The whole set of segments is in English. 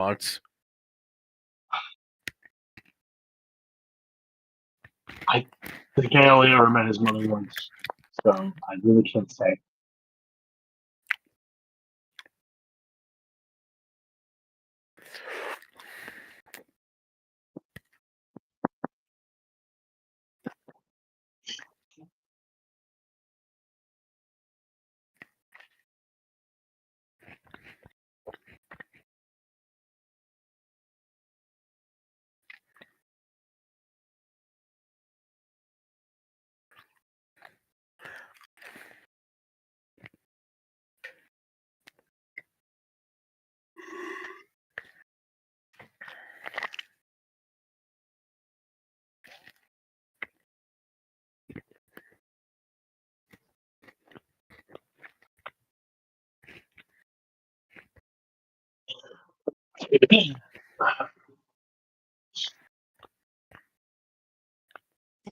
once. I think I only ever met his mother once, so I really can't say.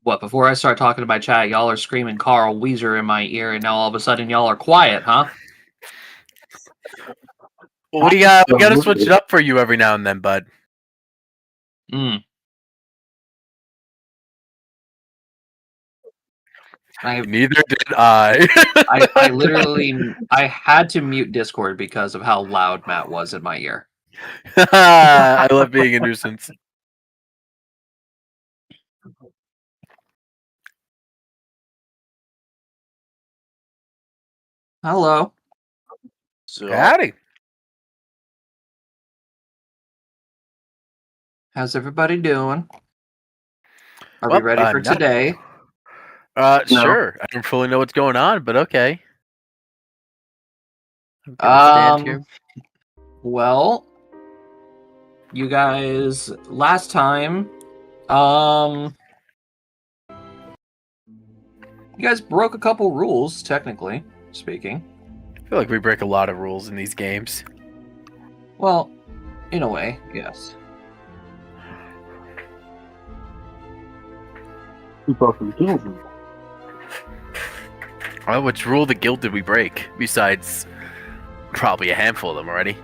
What, before I start talking to my chat, y'all are screaming Carl Weezer in my ear, and now all of a sudden y'all are quiet, huh? Well, what do you got? We got to switch it up for you every now and then, bud. Neither did I. I literally had to mute Discord because of how loud Matt was in my ear. I love being a nuisance. Hello. So, howdy. How's everybody doing? Are we ready for today? Sure. I don't fully know what's going on, but okay. I'm gonna stand here. Well, you guys, last time, you guys broke a couple rules, technically speaking. I feel like we break a lot of rules in these games. Well, in a way, yes. We broke the guild rule. Well, which rule of the guild did we break? Besides, probably a handful of them already.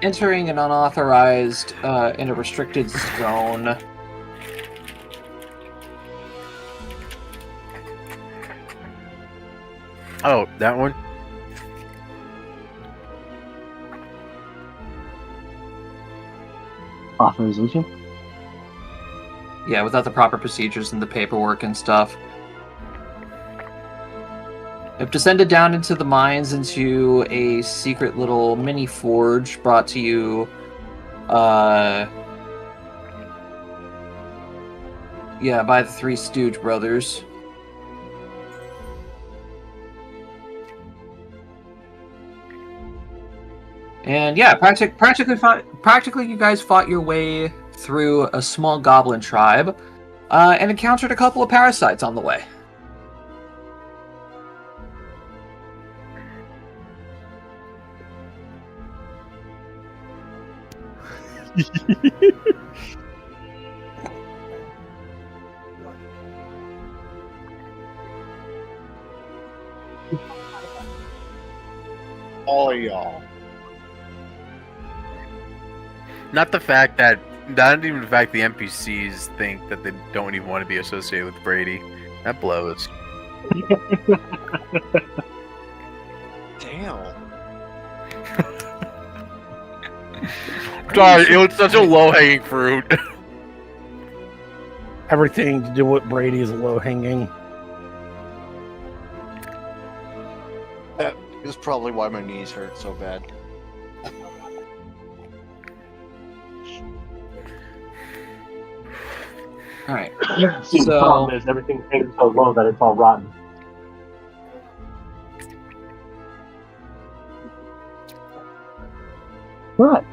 Entering an unauthorized, in a restricted zone. Oh, that one? Authorization? Yeah, without the proper procedures and the paperwork and stuff. I've descended down into the mines into a secret little mini forge brought to you, by the Three Stooge brothers. And yeah, practically you guys fought your way through a small goblin tribe, and encountered a couple of parasites on the way. All of y'all. Not even the fact the NPCs think that they don't even want to be associated with Brady. That blows. Damn. Sorry, it was such a low-hanging fruit. Everything to do with Brady is low-hanging. That is probably why my knees hurt so bad. Alright. See, the problem is everything's hanging so low that it's all rotten. What?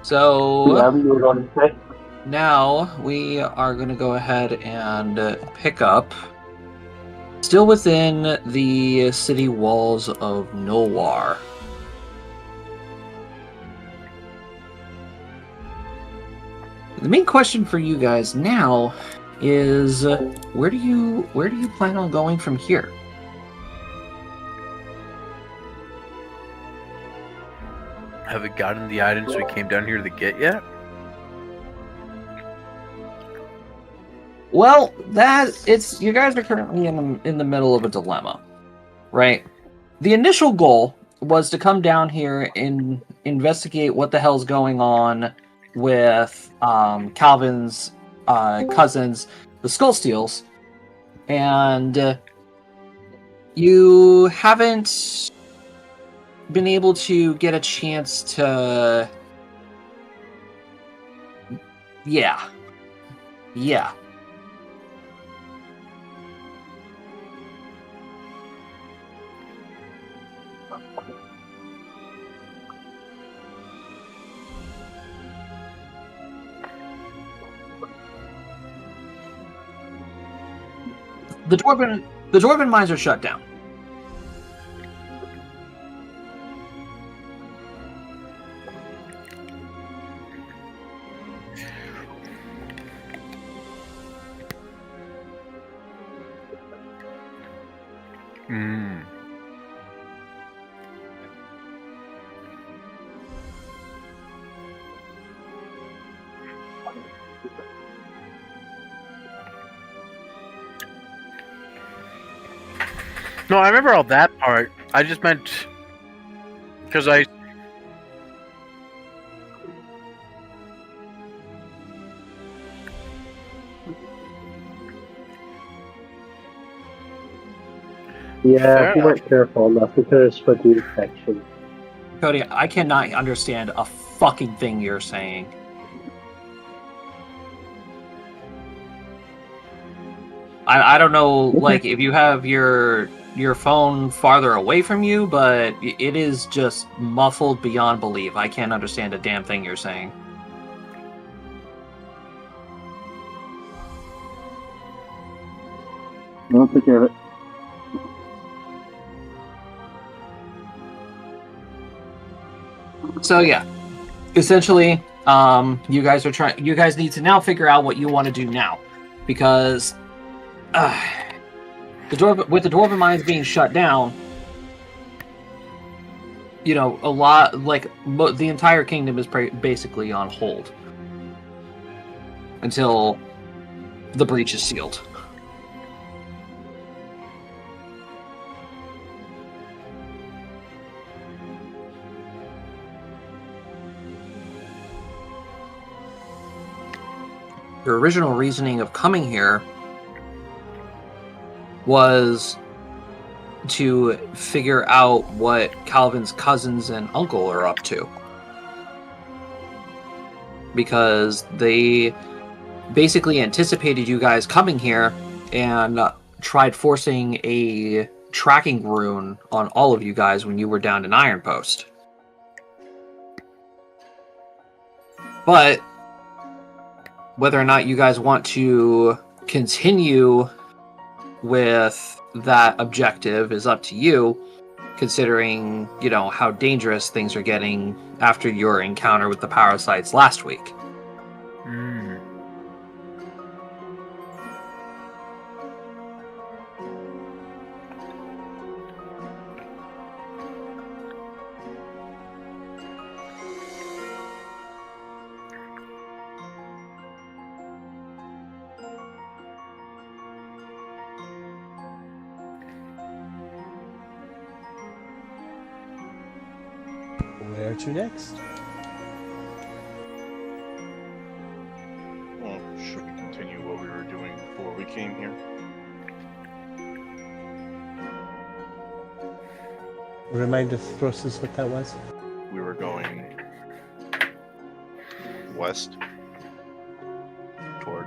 So Whatever you were going to say. now we are going to go ahead and pick up, still within the city walls of Nowar. The main question for you guys now is, where do you plan on going from here? Have we gotten the items we came down here to get yet? Well, you guys are currently in the middle of a dilemma, right? The initial goal was to come down here and investigate what the hell's going on with Calvin's cousins, the Skullsteels, and you haven't been able to get a chance to... Yeah. The Dwarven mines are shut down. Hmm. No, I remember all that part. I just meant because I. Yeah, Fair if you weren't careful enough, we could have spread the infection. Cody, I cannot understand a fucking thing you're saying. I don't know, like, if you have your phone farther away from you, but it is just muffled beyond belief. I can't understand a damn thing you're saying. I'll take care of it. So yeah, essentially, you guys need to now figure out what you want to do now, because with the Dwarven mines being shut down, you know, a lot, like, the entire kingdom is basically on hold until the breach is sealed. Your original reasoning of coming here was to figure out what Calvin's cousins and uncle are up to, because they basically anticipated you guys coming here and tried forcing a tracking rune on all of you guys when you were down in Iron Post. But whether or not you guys want to continue with that objective is up to you, considering, you know, how dangerous things are getting after your encounter with the parasites last week. Hmm. Where to next? Well, should we continue what we were doing before we came here? Remind the process what that was. We were going west toward.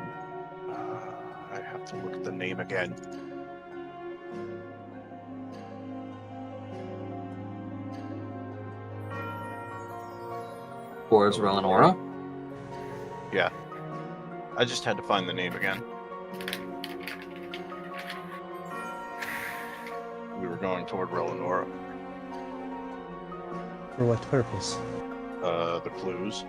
I have to look at the name again. Towards Relenora? Yeah. I just had to find the name again. We were going toward Relenora. For what purpose? The clues.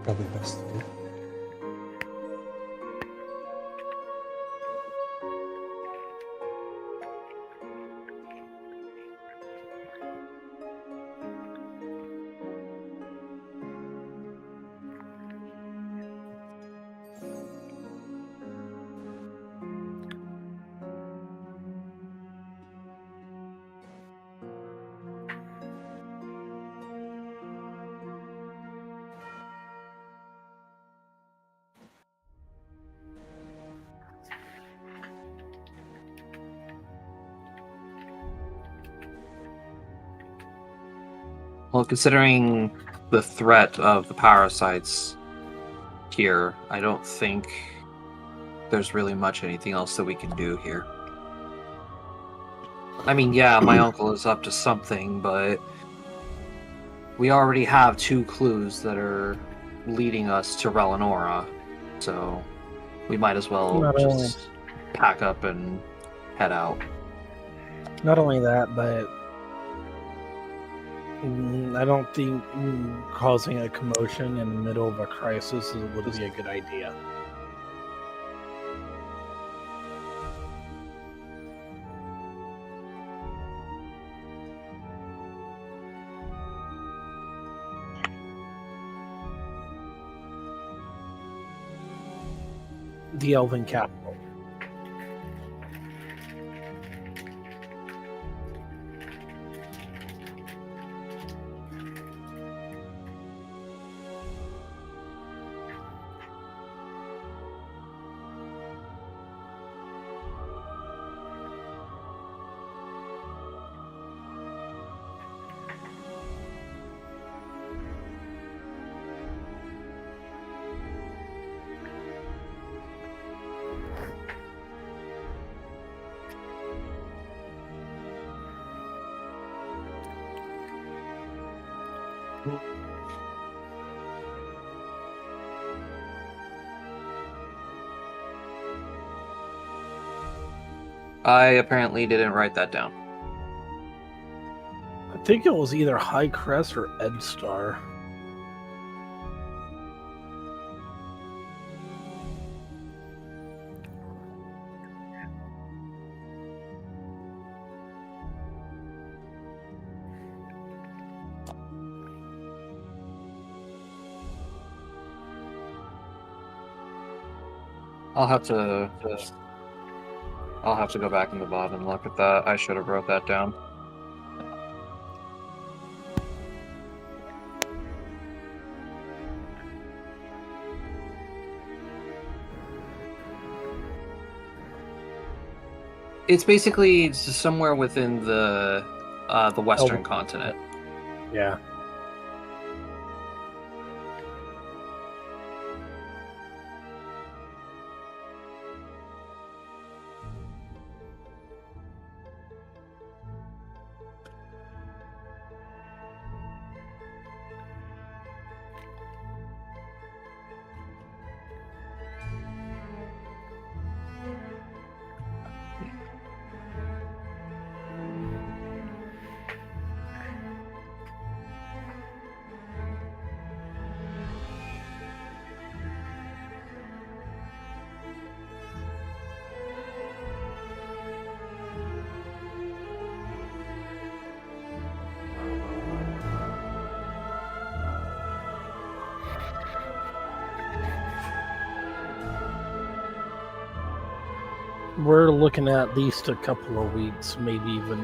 Probably best to do. Well, considering the threat of the parasites here, I don't think there's really much anything else that we can do here. I mean, yeah, my uncle is up to something, but we already have 2 clues that are leading us to Relinora, so we might as well Not just pack up and head out. Not only that, but I don't think causing a commotion in the middle of a crisis would be a good idea. The Elven capital. I apparently didn't write that down. I think it was either High Crest or Edstar. I'll have to go back in the bot and look at that. I should have wrote that down. It's basically somewhere within the Western continent. Yeah. We're looking at least a couple of weeks, maybe even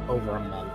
over a month.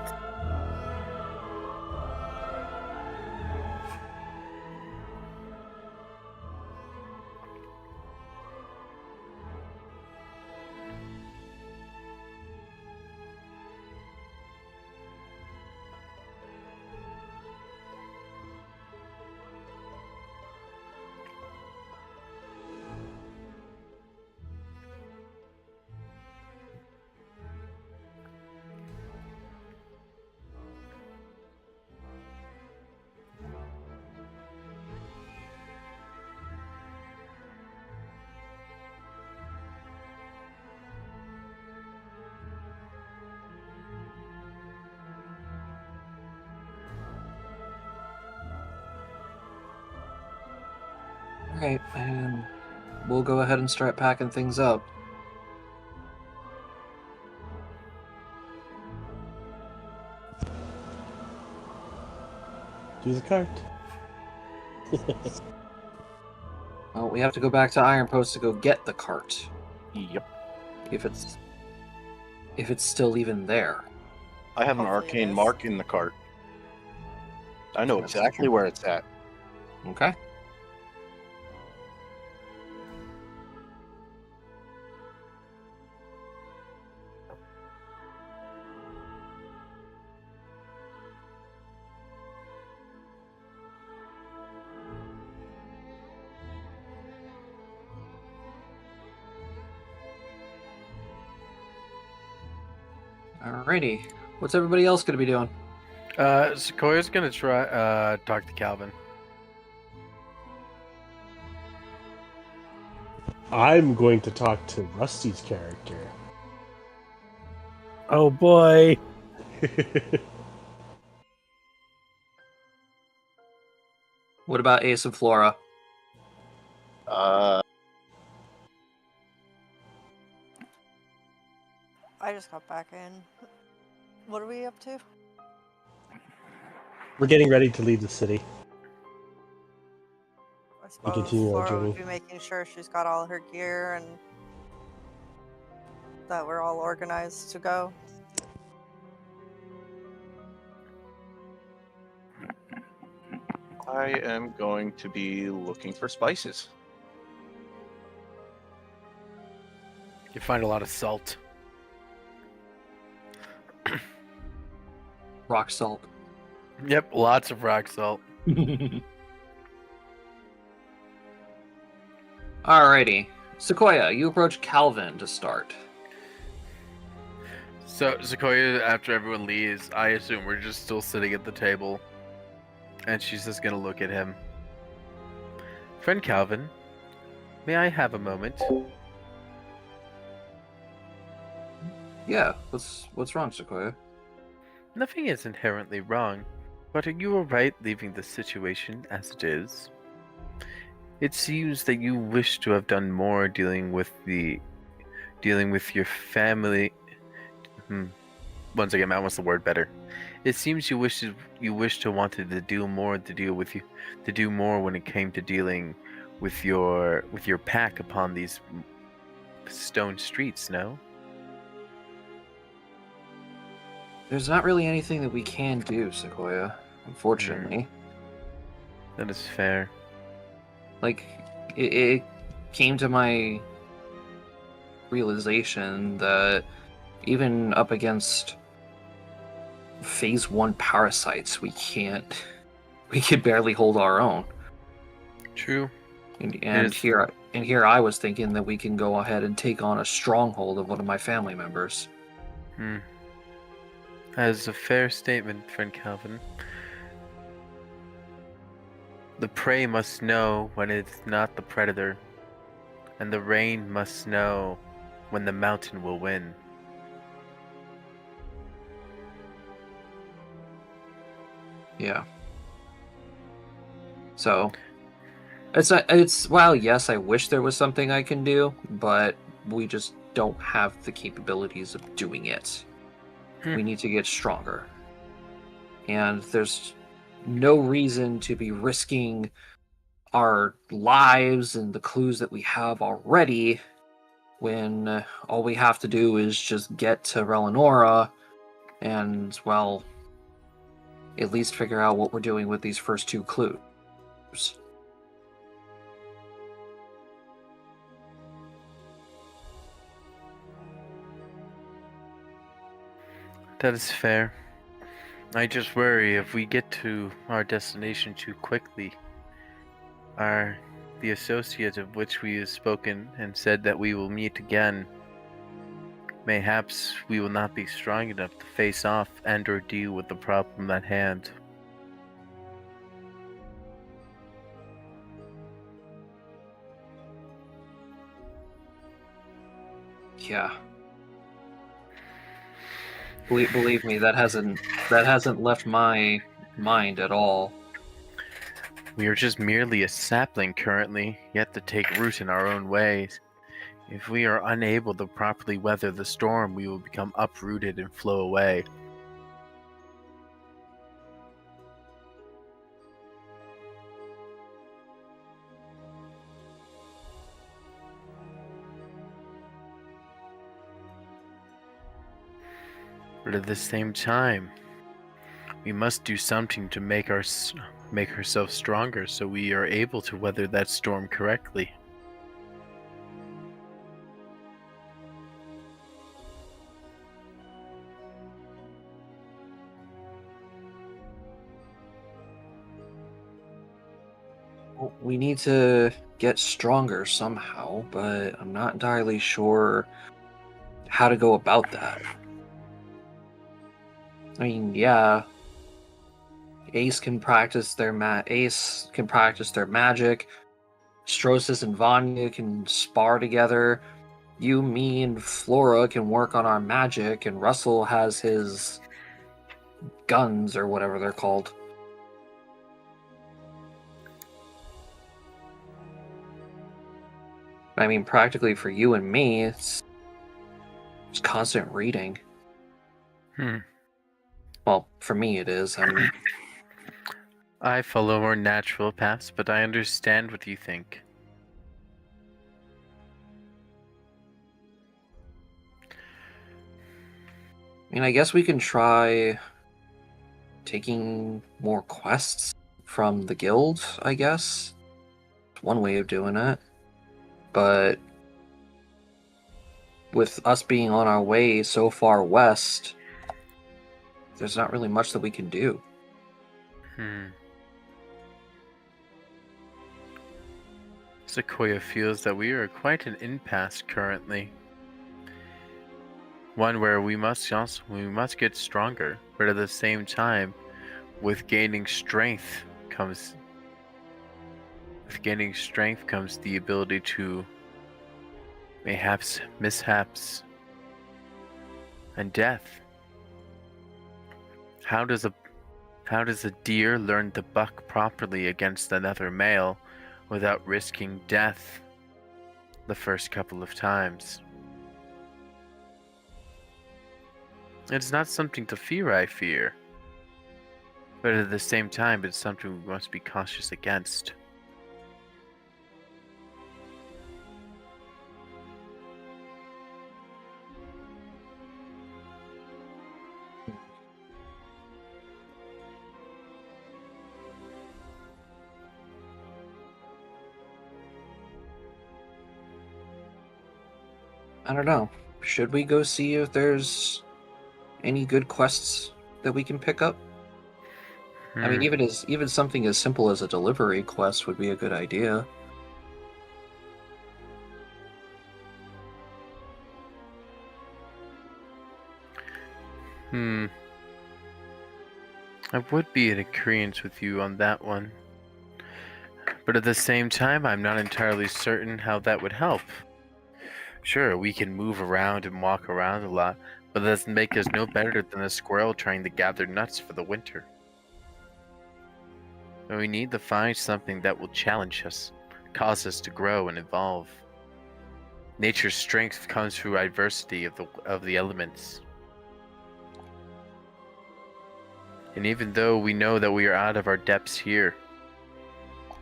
Alright, and we'll go ahead and start packing things up. Do the cart. Well, we have to go back to Iron Post to go get the cart. Yep. If it's still even there. I have an Hopefully it arcane is. mark in the cart. I know That's exactly true. where it's at. Okay. Alrighty. What's everybody else going to be doing? Sequoia's gonna try talk to Calvin. I'm going to talk to Rusty's character. Oh boy. What about Ace and Flora? Uh, I just got back in. What are we up to? We're getting ready to leave the city. I suppose continue our Flora would journey. be making sure she's got all her gear and that we're all organized to go. I am going to be looking for spices. You find a lot of salt. Rock salt. Yep, lots of rock salt. Alrighty. Sequoia, you approach Calvin to start. So Sequoia, after everyone leaves, I assume we're just still sitting at the table, and she's just gonna look at him. Friend Calvin, may I have a moment? Yeah, what's wrong, Sequoia? Nothing is inherently wrong, but are you alright leaving the situation as it is? It seems that you wish to have done more dealing with your family. Once again, what's the word better? It seems you wish to wanted to do more to do more when it came to dealing with your pack upon these stone streets. No. There's not really anything that we can do, Sequoia, unfortunately. That is fair. Like, it came to my realization that even up against phase 1 parasites, we could barely hold our own. True. And here I was thinking that we can go ahead and take on a stronghold of one of my family members. That is a fair statement, friend Calvin. The prey must know when it's not the predator, and the rain must know when the mountain will win. Yeah. So, it's well, yes, I wish there was something I can do, but we just don't have the capabilities of doing it. We need to get stronger. And there's no reason to be risking our lives and the clues that we have already when all we have to do is just get to Relinora and, well, at least figure out what we're doing with these first 2 clues. That is fair. I just worry if we get to our destination too quickly, the associate of which we have spoken and said that we will meet again, mayhaps we will not be strong enough to face off and or deal with the problem at hand. Yeah. Believe me, that hasn't left my mind at all. We are just merely a sapling currently, yet to take root in our own ways. If we are unable to properly weather the storm, we will become uprooted and flow away. But at the same time, we must do something to make ourselves stronger so we are able to weather that storm correctly. Well, we need to get stronger somehow, but I'm not entirely sure how to go about that. I mean, yeah, Ace can practice their magic. Strosis and Vanya can spar together. You, me, and Flora can work on our magic, and Russell has his guns or whatever they're called. I mean, practically for you and me, it's constant reading. Well, for me it is. I follow more natural paths, but I understand what you think. I guess we can try taking more quests from the guild, I guess. It's one way of doing it. But with us being on our way so far west, there's not really much that we can do. Sequoia feels that we are quite an impasse currently. One where we must get stronger, but at the same time, with gaining strength comes the ability to mishaps, and death. How does a deer learn to buck properly against another male without risking death the first couple of times? It's not something to fear, I fear. But at the same time, it's something we must be cautious against. I don't know. Should we go see if there's any good quests that we can pick up? I mean, even something as simple as a delivery quest would be a good idea. I would be in agreement with you on that one. But at the same time, I'm not entirely certain how that would help. Sure, we can move around and walk around a lot, but that doesn't make us no better than a squirrel trying to gather nuts for the winter. And we need to find something that will challenge us, cause us to grow and evolve. Nature's strength comes through adversity of the elements. And even though we know that we are out of our depths here,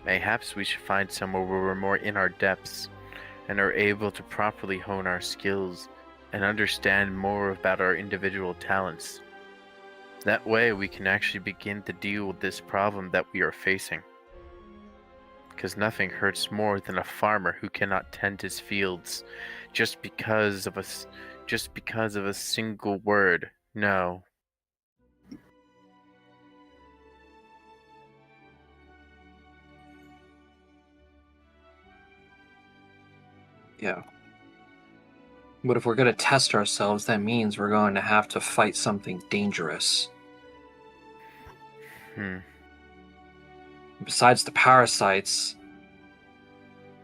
mayhaps we should find somewhere where we're more in our depths and are able to properly hone our skills and understand more about our individual talents. That way we can actually begin to deal with this problem that we are facing. Because nothing hurts more than a farmer who cannot tend his fields just because of a single word. No. Yeah. But if we're going to test ourselves, that means we're going to have to fight something dangerous. Besides the parasites,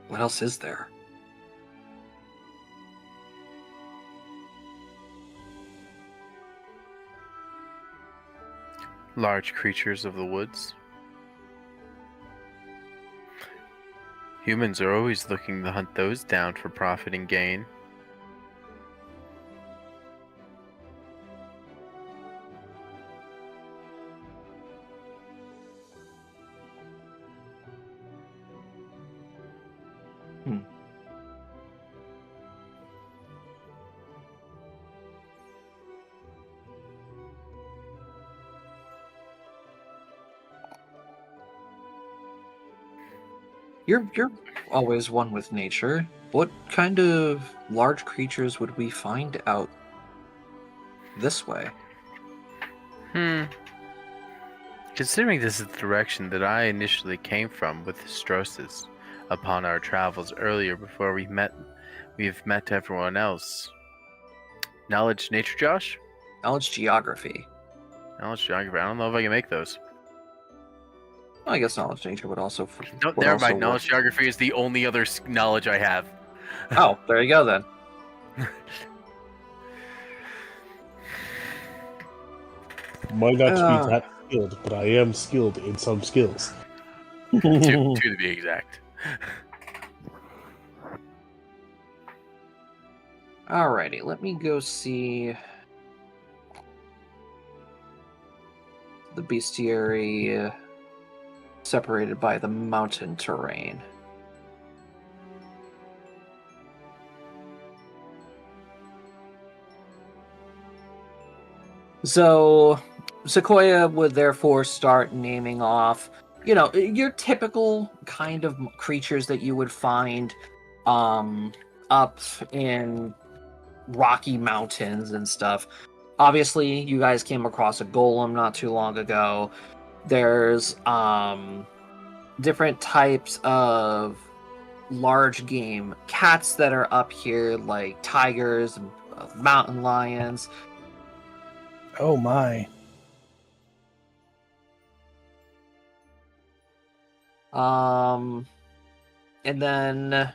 what else is there? Large creatures of the woods. Humans are always looking to hunt those down for profit and gain. You're always one with nature. What kind of large creatures would we find out this way? Considering this is the direction that I initially came from with Strosis upon our travels earlier before we've met everyone else. Knowledge nature, Josh? Knowledge geography. Knowledge geography. I don't know if I can make those. Well, I guess knowledge nature would also. No, would never also mind. work. Knowledge geography is the only other knowledge I have. Oh, there you go then. Might not be that skilled, but I am skilled in some skills. To be exact. Alrighty, let me go see the bestiary separated by the mountain terrain. So, Sequoia would therefore start naming off, your typical kind of creatures that you would find up in Rocky Mountains and stuff. Obviously, you guys came across a golem not too long ago. There's different types of large game cats that are up here, like tigers and mountain lions. Oh my. And then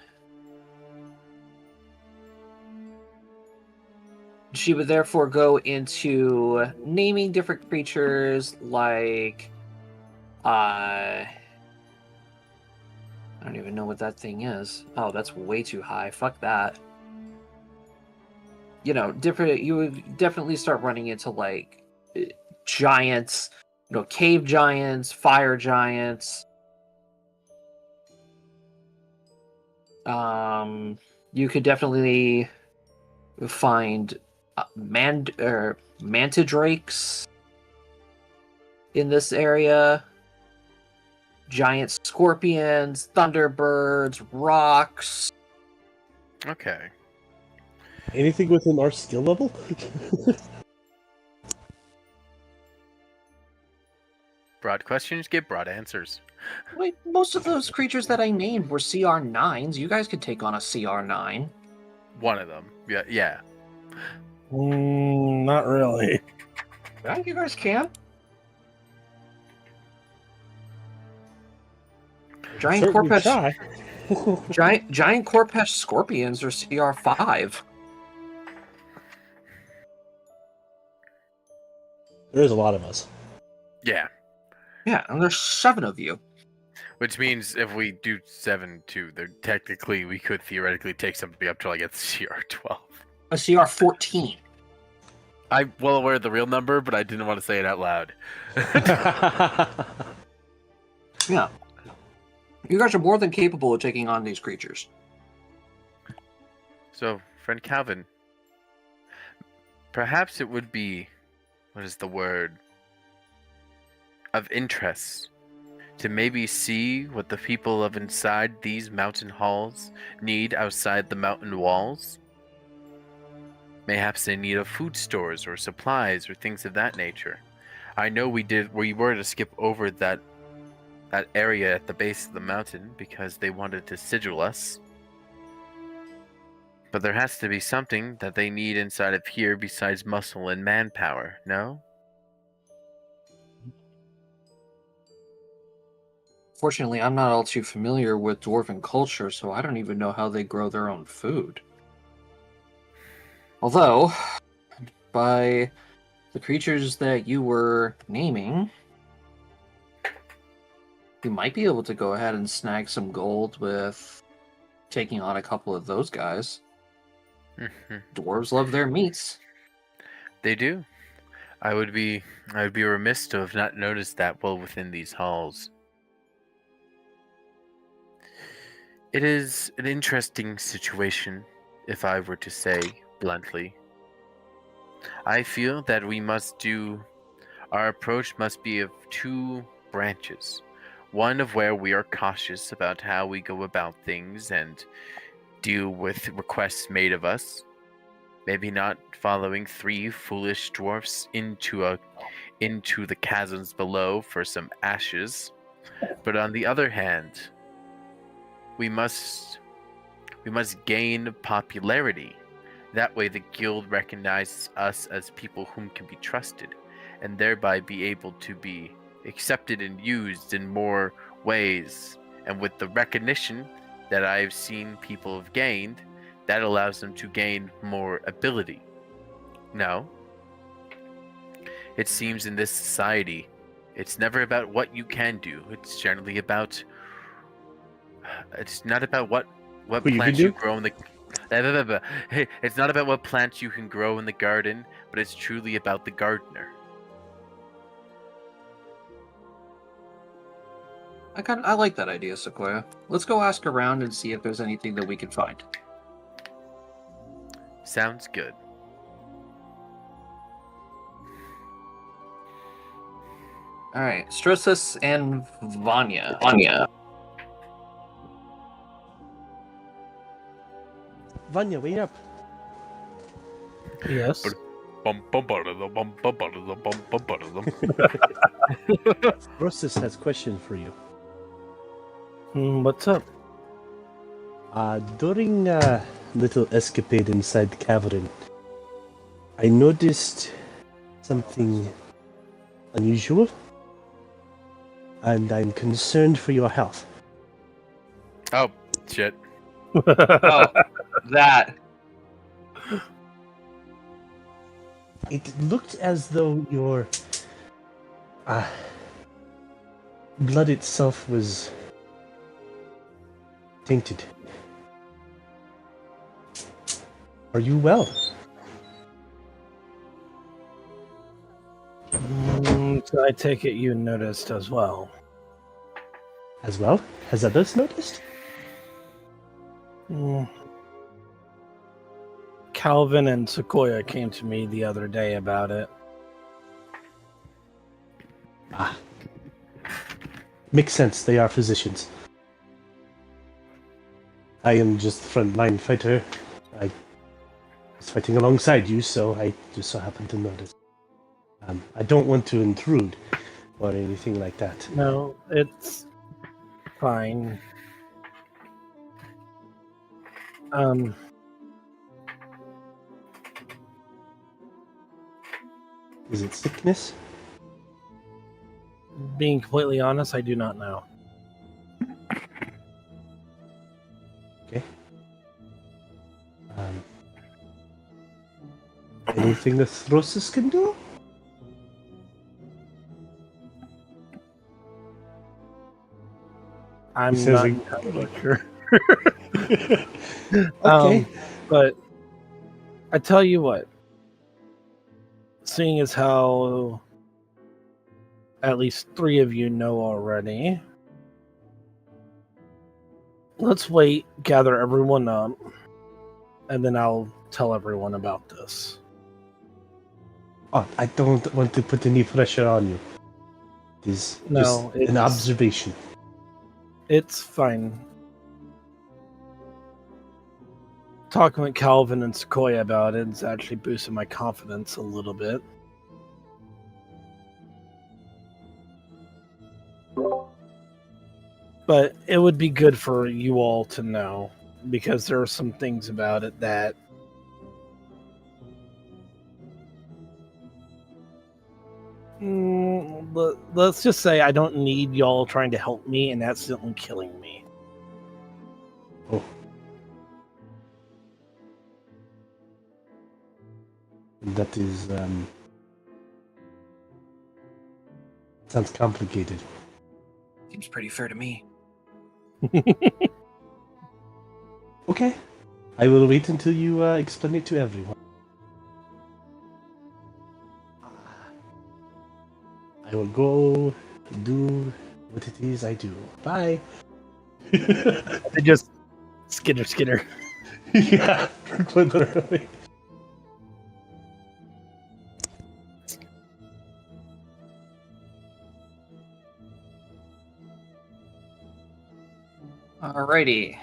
she would therefore go into naming different creatures like I don't even know what that thing is. Oh, that's way too high. Fuck that. Different. You would definitely start running into like giants, cave giants, fire giants. You could definitely find mantidrakes in this area, giant scorpions, thunderbirds, rocks. Okay. Anything within our skill level? Broad questions get broad answers. Wait, most of those creatures that I named were CR9s. You guys could take on a CR9. One of them. Yeah. Not really. I think you guys can. Giant Certainly Corpus. try. Giant Corpus scorpions are CR5. There's a lot of us. Yeah. Yeah, and there's 7 of you. Which means if we do 7 too, then technically we could theoretically take somebody up till I get CR12. A CR14. I'm well aware of the real number, but I didn't want to say it out loud. Yeah. You guys are more than capable of taking on these creatures. So, friend Calvin, perhaps it would be, what is the word, of interest to maybe see what the people of inside these mountain halls need outside the mountain walls. Mayhaps they need of food stores or supplies or things of that nature. I know we were to skip over that area at the base of the mountain because they wanted to sigil us. But there has to be something that they need inside of here besides muscle and manpower, no? Fortunately, I'm not all too familiar with dwarven culture, so I don't even know how they grow their own food. Although, by the creatures that you were naming, You might be able to go ahead and snag some gold with taking on a couple of those guys. Mhm. Dwarves love their meats. They do. I would be remiss to have not noticed that well within these halls. It is an interesting situation, if I were to say bluntly. I feel that our approach must be of two branches. One of where we are cautious about how we go about things and deal with requests made of us. Maybe not following three foolish dwarfs into the chasms below for some ashes. But on the other hand, we must gain popularity. That way the guild recognizes us as people whom can be trusted, and thereby be able to be accepted and used in more ways. And with the recognition that I've seen people have gained, that allows them to gain more ability. No. It seems in this society, it's never about what you can do. It's generally about. It's not about what What you can plants do? you grow in the. It's not about what plants you can grow in the garden, but it's truly about the gardener. I like that idea, Sequoia. Let's go ask around and see if there's anything that we can find. Sounds good. All right, Strussus and Vanya. Vanya, wait up. Yes. Rossis has a question for you. What's up? During a little escapade inside the cavern, I noticed something unusual, and I'm concerned for your health. Oh, shit. Oh, that. It looked as though your blood itself was tainted. Are you well? So I take it you noticed as well. As well? Has others noticed? Calvin and Sequoia came to me the other day about it. Makes sense, they are physicians. I am just the frontline fighter. I was fighting alongside you, so I just so happened to notice. I don't want to intrude or anything like that. No, it's fine. Is it sickness? Being completely honest, I do not know. Okay. Anything the Throsis can do? I'm says not he- entirely sure. Okay. But I tell you what, seeing as how at least 3 of you know already, let's wait, gather everyone up, and then I'll tell everyone about this. Oh, I don't want to put any pressure on you. It is No, just an it's- observation. It's fine. Talking with Calvin and Sequoia about it is actually boosting my confidence a little bit. But it would be good for you all to know, because there are some things about it that let's just say I don't need y'all trying to help me and accidentally killing me. Oh. That is, sounds complicated. Seems pretty fair to me. Okay. I will wait until you explain it to everyone. I will go do what it is I do. Bye. They just skitter. Yeah, quite literally. Alrighty.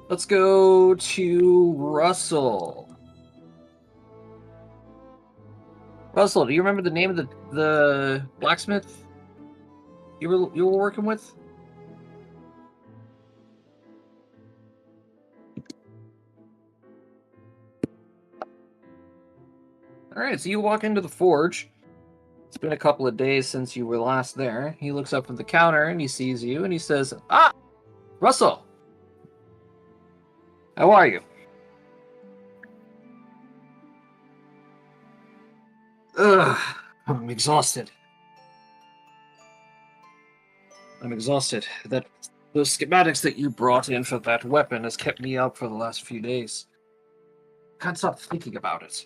Let's go to Russell. Russell, do you remember the name of the blacksmith you were working with? Alright, so you walk into the forge. It's been a couple of days since you were last there. He looks up from the counter and he sees you and he says, "Ah, Russell! How are you?" Ugh, I'm exhausted. Those schematics that you brought in for that weapon has kept me up for the last few days. Can't stop thinking about it.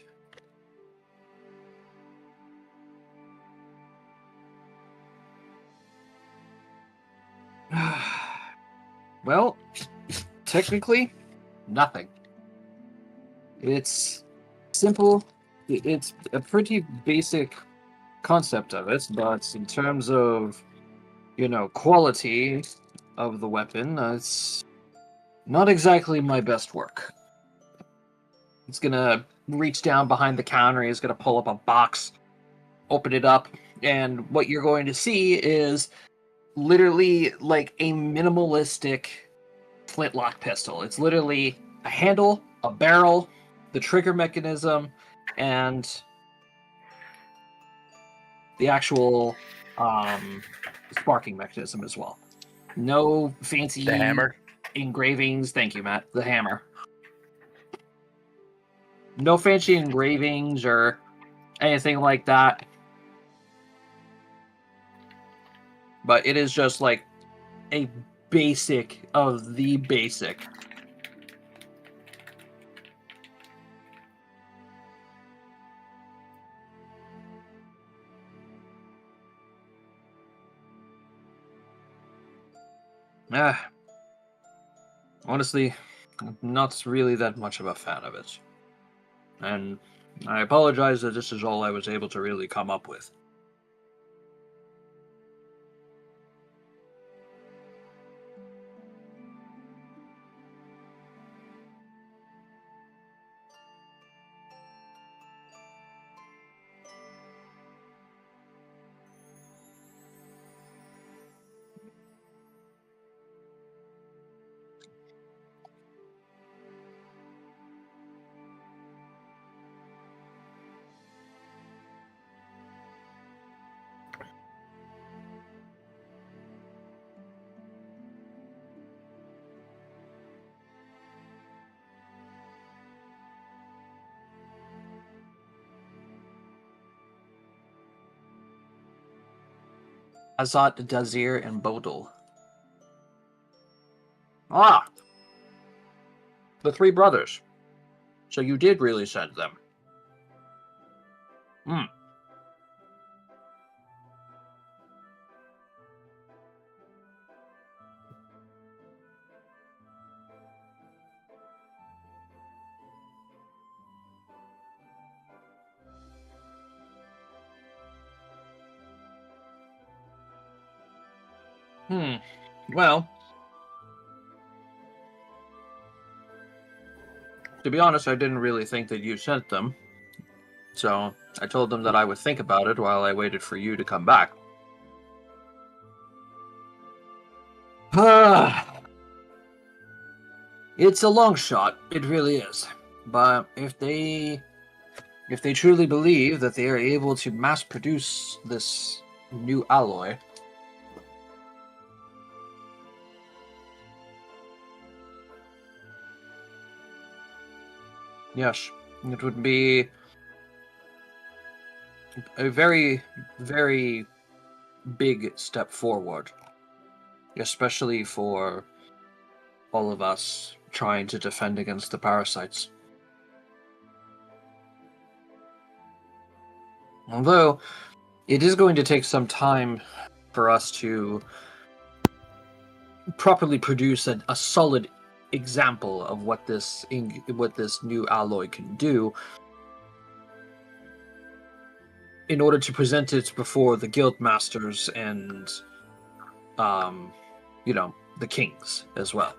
Well, technically, nothing. It's simple. It's a pretty basic concept of it, but in terms of, quality of the weapon, it's not exactly my best work. It's gonna reach down behind the counter, he's gonna pull up a box, open it up, and what you're going to see is literally like a minimalistic flintlock pistol. It's literally a handle, a barrel, the trigger mechanism, and the actual sparking mechanism as well. No fancy The hammer. engravings. Thank you, Matt. The hammer. No fancy engravings or anything like that. But it is just like a basic of the basic. Honestly, I'm not really that much of a fan of it. And I apologize that this is all I was able to really come up with. Azat, Dazir, and Bodil. Ah! The three brothers. So you did really send them. Well, to be honest, I didn't really think that you sent them. So I told them that I would think about it while I waited for you to come back. It's a long shot, it really is. But if they truly believe that they are able to mass produce this new alloy, yes, it would be a very, very big step forward. especially for all of us trying to defend against the parasites. Although, it is going to take some time for us to properly produce a solid example of what this new alloy can do in order to present it before the guild masters and the kings as well.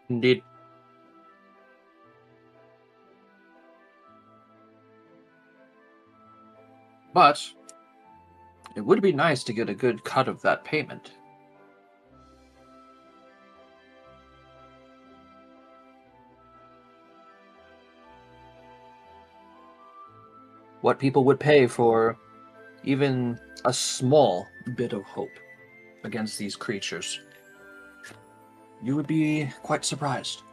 Indeed. But it would be nice to get a good cut of that payment. What people would pay for even a small bit of hope against these creatures. You would be quite surprised.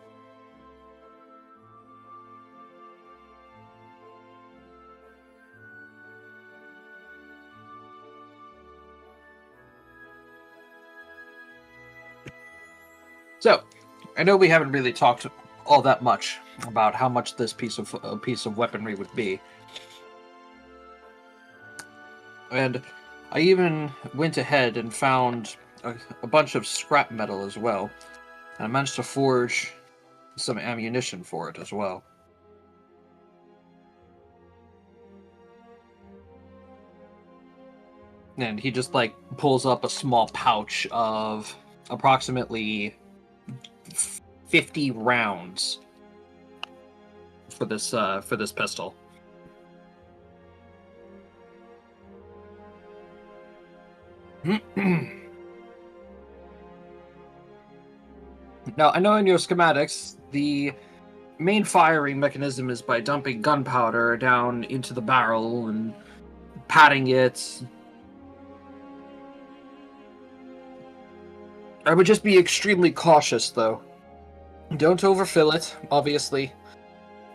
So, I know we haven't really talked all that much about how much this piece of weaponry would be. And I even went ahead and found a bunch of scrap metal as well. And I managed to forge some ammunition for it as well. And he just pulls up a small pouch of approximately 50 rounds for this pistol. Now, I know in your schematics, the main firing mechanism is by dumping gunpowder down into the barrel and patting it. I would just be extremely cautious, though. Don't overfill it, obviously.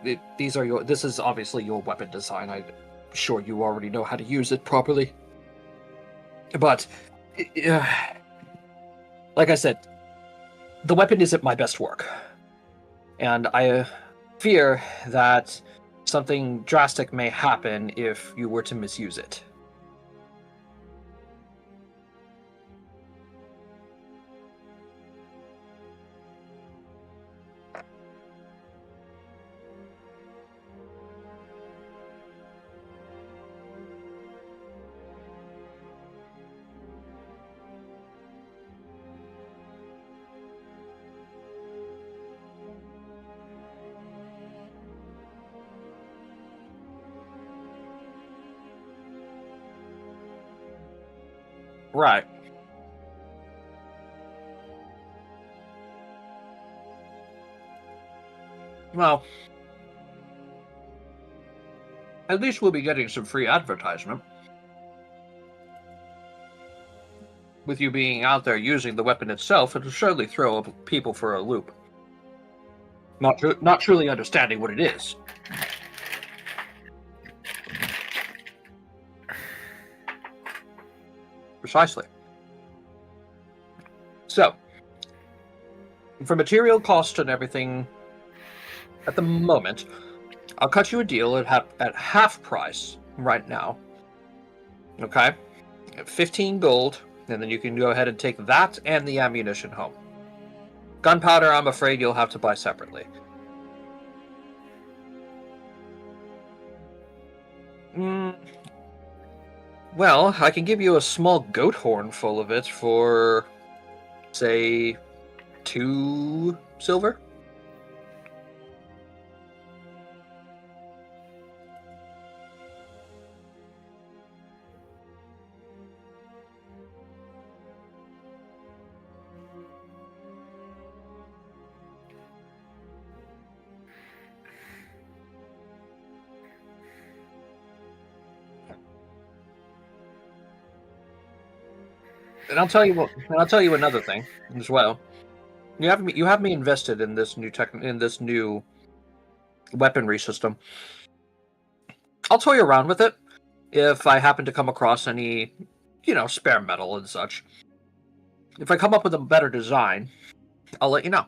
This is obviously your weapon design. I'm sure you already know how to use it properly. But, like I said, the weapon isn't my best work. And I fear that something drastic may happen if you were to misuse it. Right. Well, at least we'll be getting some free advertisement. With you being out there using the weapon itself, it'll surely throw people for a loop. Not truly understanding what it is. Precisely. So, for material cost and everything, at the moment, I'll cut you a deal at half price right now. Okay? At 15 gold, and then you can go ahead and take that and the ammunition home. Gunpowder, I'm afraid you'll have to buy separately. Well, I can give you a small goat horn full of it for, say, 2 silver. And I'll tell you what. And I'll tell you another thing as well. You have me invested in this new weaponry system. I'll toy around with it if I happen to come across any, spare metal and such. If I come up with a better design, I'll let you know.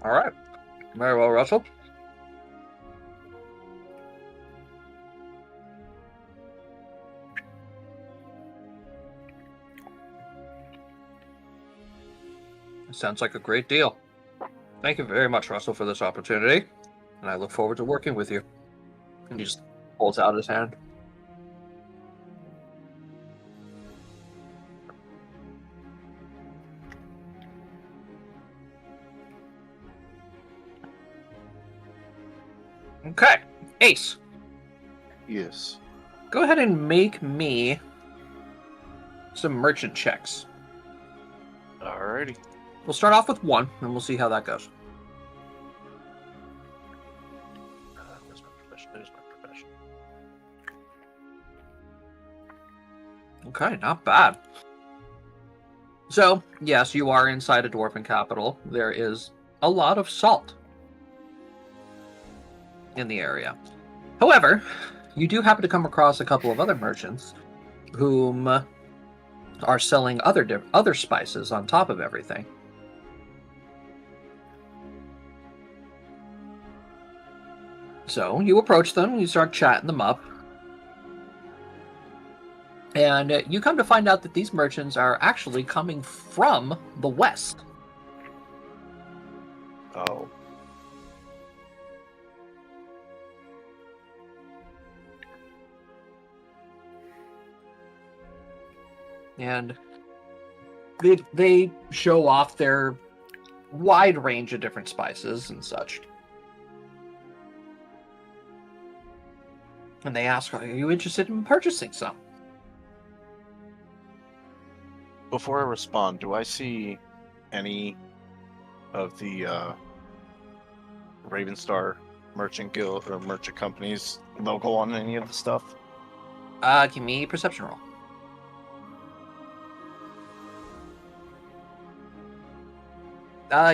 All right. Very well, Russell. Sounds like a great deal. Thank you very much, Russell, for this opportunity, and I look forward to working with you. And he just holds out his hand. Okay, Ace, Yes. go ahead and make me some merchant checks. Alrighty. We'll start off with one, and we'll see how that goes. Where's my profession? There's my profession. Okay, not bad. So, yes, you are inside a dwarven capital. There is a lot of salt in the area. However, you do happen to come across a couple of other merchants whom are selling other spices on top of everything. So you approach them, you start chatting them up, and you come to find out that these merchants are actually coming from the west. Oh. And they show off their wide range of different spices and such. And they ask, are you interested in purchasing some? Before I respond, do I see any of the Ravenstar Merchant Guild or Merchant Company's logo on any of the stuff? Give me a perception roll.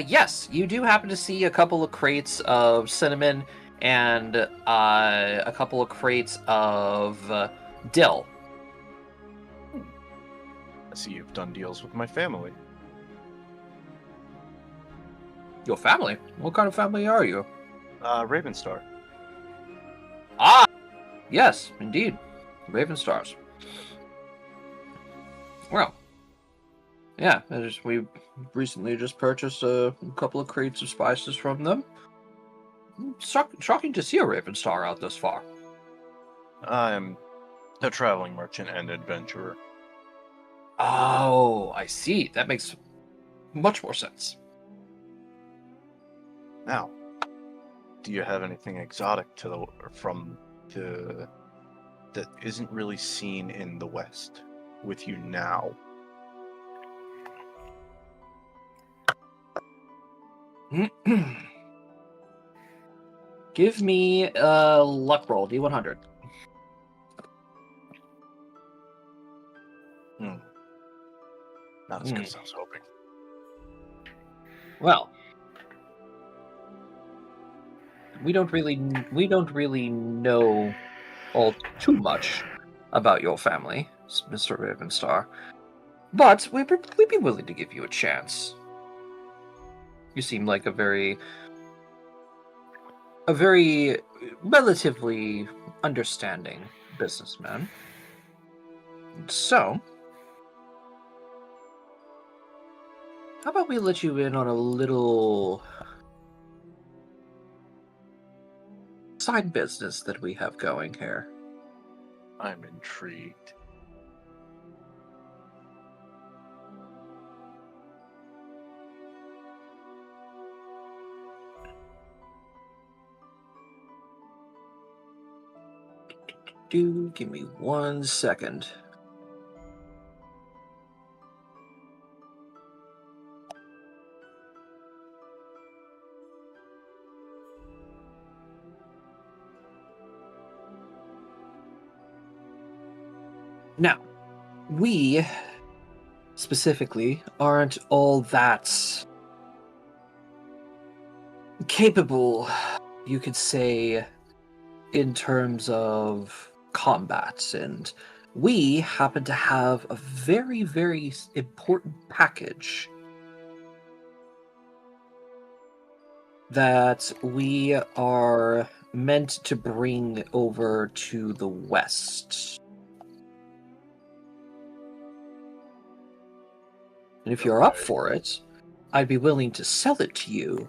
Yes, you do happen to see a couple of crates of cinnamon and a couple of crates of dill. I see you've done deals with my family. Your family? What kind of family are you? Ravenstar. Ah, yes, indeed. Ravenstars. Well, yeah, we recently just purchased a couple of crates of spices from them. Shocking to see a Ravenstar out this far. I'm a traveling merchant and adventurer. Oh, I see. That makes much more sense. Now, do you have anything exotic that isn't really seen in the West with you now? Give me a luck roll, D100. Not as good as I was hoping. Well, we don't really know all too much about your family, Mr. Ravenstar, but we'd be willing to give you a chance. You seem like a very relatively understanding businessman. So, how about we let you in on a little side business that we have going here? I'm intrigued. Give me 1 second. Now, we specifically aren't all that capable, you could say, in terms of combat, and we happen to have a very, very important package that we are meant to bring over to the west. And if you're up for it, I'd be willing to sell it to you,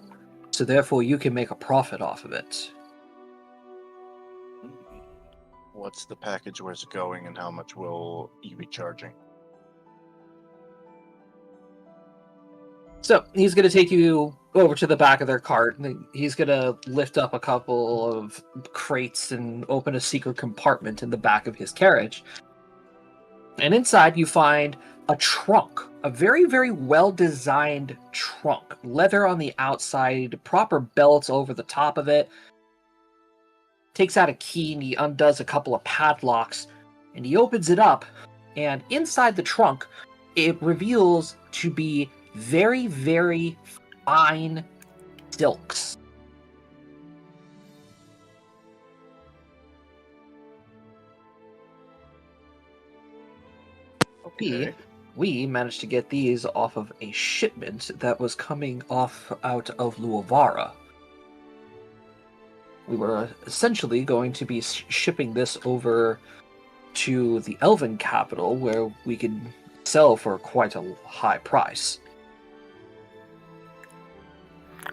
so therefore you can make a profit off of it. What's the package? Where's it going? And how much will you be charging? So he's going to take you over to the back of their cart. And he's going to lift up a couple of crates and open a secret compartment in the back of his carriage. And inside you find a trunk, a very, very well-designed trunk. Leather on the outside, proper belts over the top of it. Takes out a key and he undoes a couple of padlocks. And he opens it up. And inside the trunk, it reveals to be very, very fine silks. Okay. We managed to get these off of a shipment that was coming off out of Luavara. We were essentially going to be shipping this over to the Elven capital, where we could sell for quite a high price.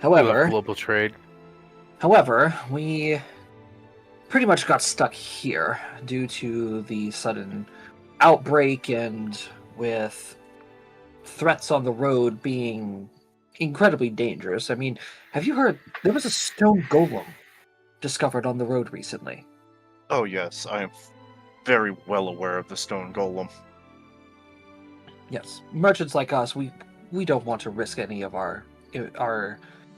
However, global trade. However, we pretty much got stuck here due to the sudden outbreak and with threats on the road being incredibly dangerous. I mean, have you heard there was a stone golem discovered on the road recently? Oh yes, I am very well aware of the stone golem. Yes, merchants like us, we don't want to risk any of our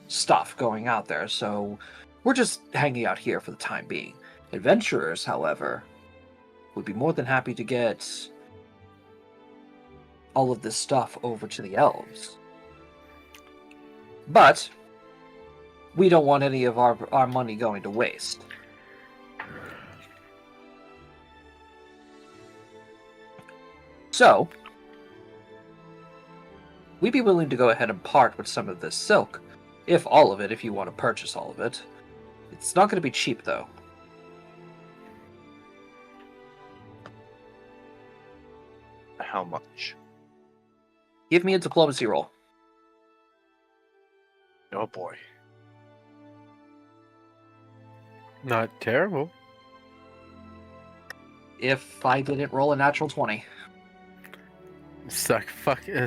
stuff going out there, so we're just hanging out here for the time being. Adventurers, however, would be more than happy to get all of this stuff over to the elves. But we don't want any of our money going to waste. So, we'd be willing to go ahead and part with some of this silk. If all of it, if you want to purchase all of it. It's not going to be cheap, though. How much? Give me a diplomacy roll. Oh boy. Not terrible. If I didn't roll a natural 20. It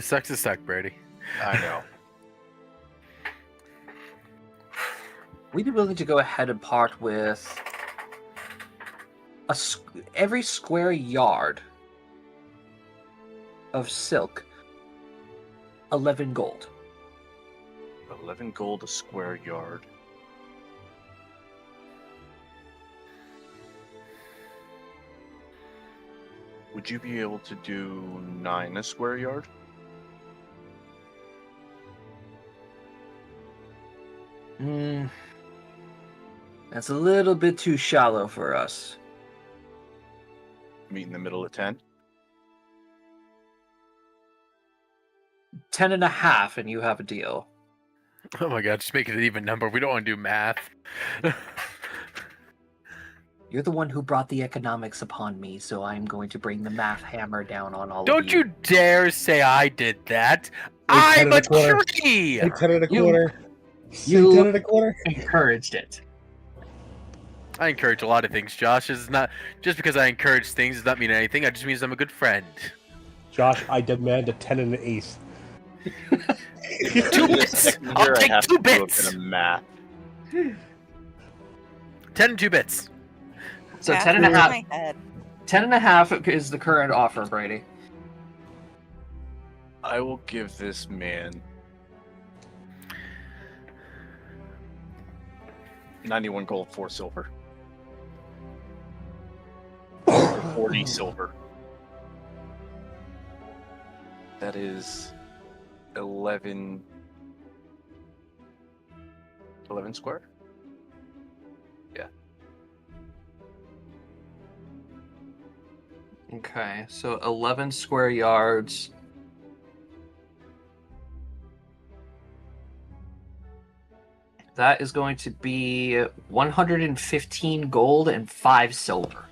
sucks to suck, Brady. I know. We'd be willing to go ahead and part with every square yard of silk, 11 gold. 11 gold a square yard. Would you be able to do 9 a square yard? That's a little bit too shallow for us. Meet in the middle of 10? 10 and a half, and you have a deal. Oh my god, just make it an even number. We don't want to do math. You're the one who brought the economics upon me, so I'm going to bring the math hammer down on all of Don't you. you dare say I did that. I'm a tree! Say 10 and a quarter. Say you 10 and a quarter. encouraged it. I encourage a lot of things, Josh. It's not just because I encourage things does not mean anything. It just means I'm a good friend. Josh, I demand a 10 and an 8th. 2 bits! I'll take 2 bits! Of math. 10 and 2 bits. So Math 10 and a in half. my head. 10 and a half is the current offer, Brady. I will give this man 91 gold, 4 silver. Or 40 silver. That is 11 square? Yeah. Okay, so 11 square yards. That is going to be 115 gold and 5 silver.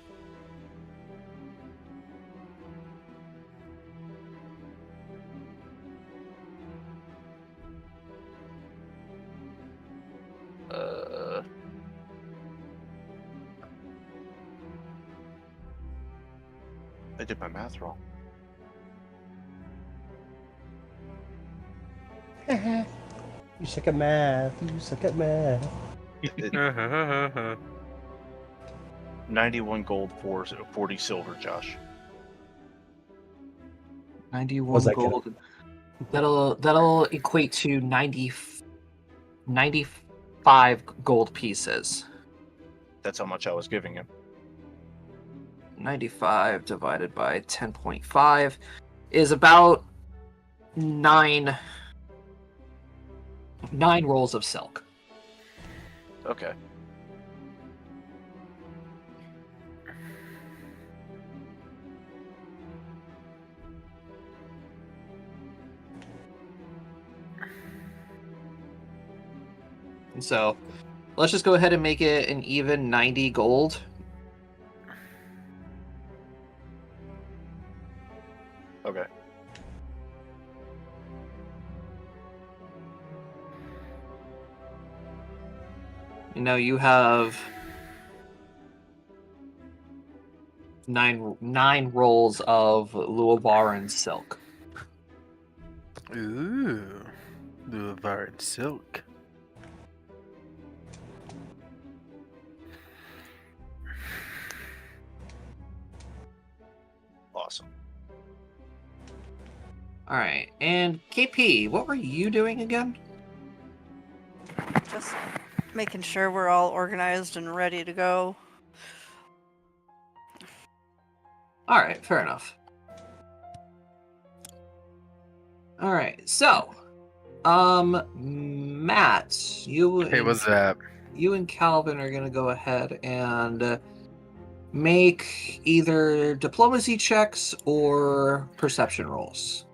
I did my math wrong. You suck at math. You suck at math. 91 gold, 40 silver, Josh. 91 Was that gold. That'll equate to 95 gold pieces. That's how much I was giving him. 95 divided by 10.5 is about 9 rolls of silk. Okay. And so let's just go ahead and make it an even 90 gold. Okay. You know, you have nine rolls of Luavaran silk. Ooh, Luavaran silk. Awesome. All right, and KP, what were you doing again? Just making sure we're all organized and ready to go. All right, fair enough. All right, so, Matt, Hey, what's that? you and Calvin are gonna go ahead and make either diplomacy checks or perception rolls.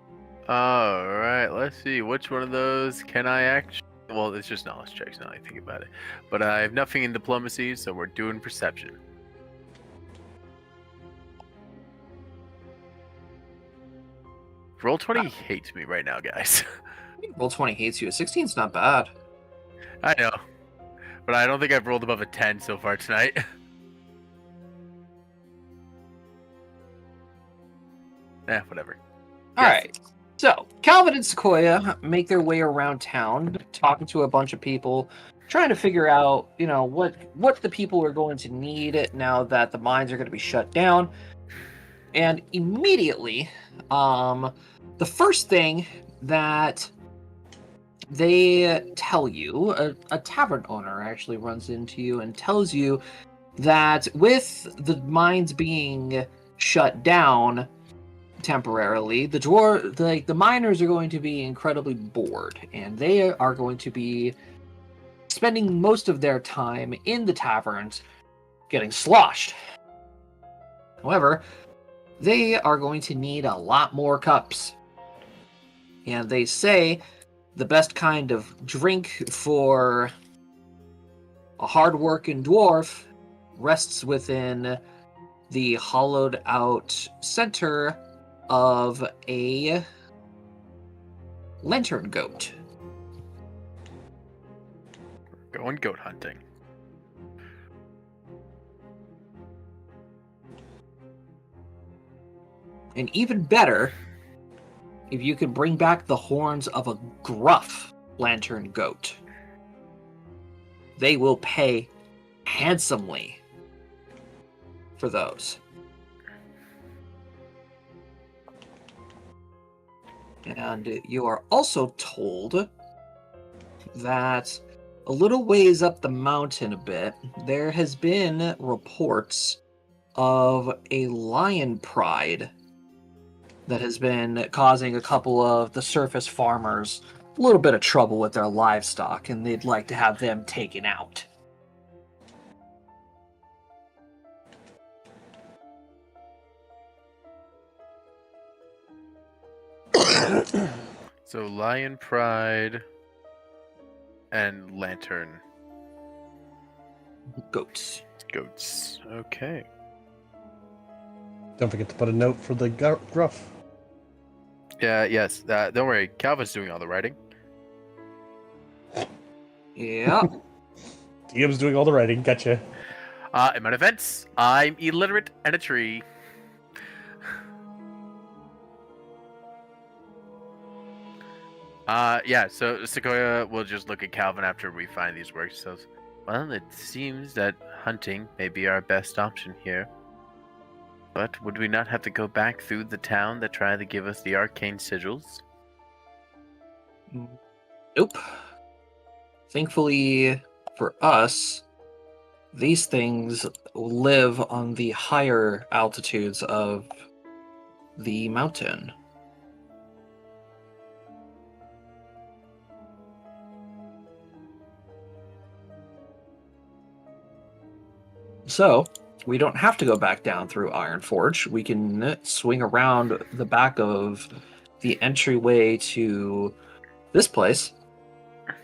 All right, let's see. Which one of those can I actually? Well, it's just knowledge checks now I think about it. But I have nothing in diplomacy, so we're doing perception. Roll 20 hates me right now, guys. Roll 20 hates you. A 16's not bad. I know. But I don't think I've rolled above a 10 so far tonight. Whatever. All Yes. right. So, Calvin and Sequoia make their way around town, talking to a bunch of people, trying to figure out, you know, what the people are going to need now that the mines are going to be shut down. And immediately, the first thing that they tell you, a tavern owner actually runs into you and tells you that with the mines being shut down temporarily, the miners are going to be incredibly bored, and they are going to be spending most of their time in the taverns getting sloshed. However, they are going to need a lot more cups. And they say the best kind of drink for a hard-working dwarf rests within the hollowed-out center of a lantern goat. Going goat hunting. And even better, if you could bring back the horns of a gruff lantern goat. They will pay handsomely for those. And you are also told that a little ways up the mountain a bit, there has been reports of a lion pride that has been causing a couple of the surface farmers a little bit of trouble with their livestock, and they'd like to have them taken out. So Lion Pride and Lantern Goats. Goats. Okay. Don't forget to put a note for the gruff. Yeah, yes. Don't worry. Calvin's doing all the writing. Yeah. DM's doing all the writing. Gotcha. In my defense, I'm illiterate and a tree. Yeah, so Sequoia will just look at Calvin after we find these works. So, well, it seems that hunting may be our best option here. But would we not have to go back through the town that tried to give us the arcane sigils? Nope. Thankfully for us, these things live on the higher altitudes of the mountain. So, we don't have to go back down through Iron Forge. We can swing around the back of the entryway to this place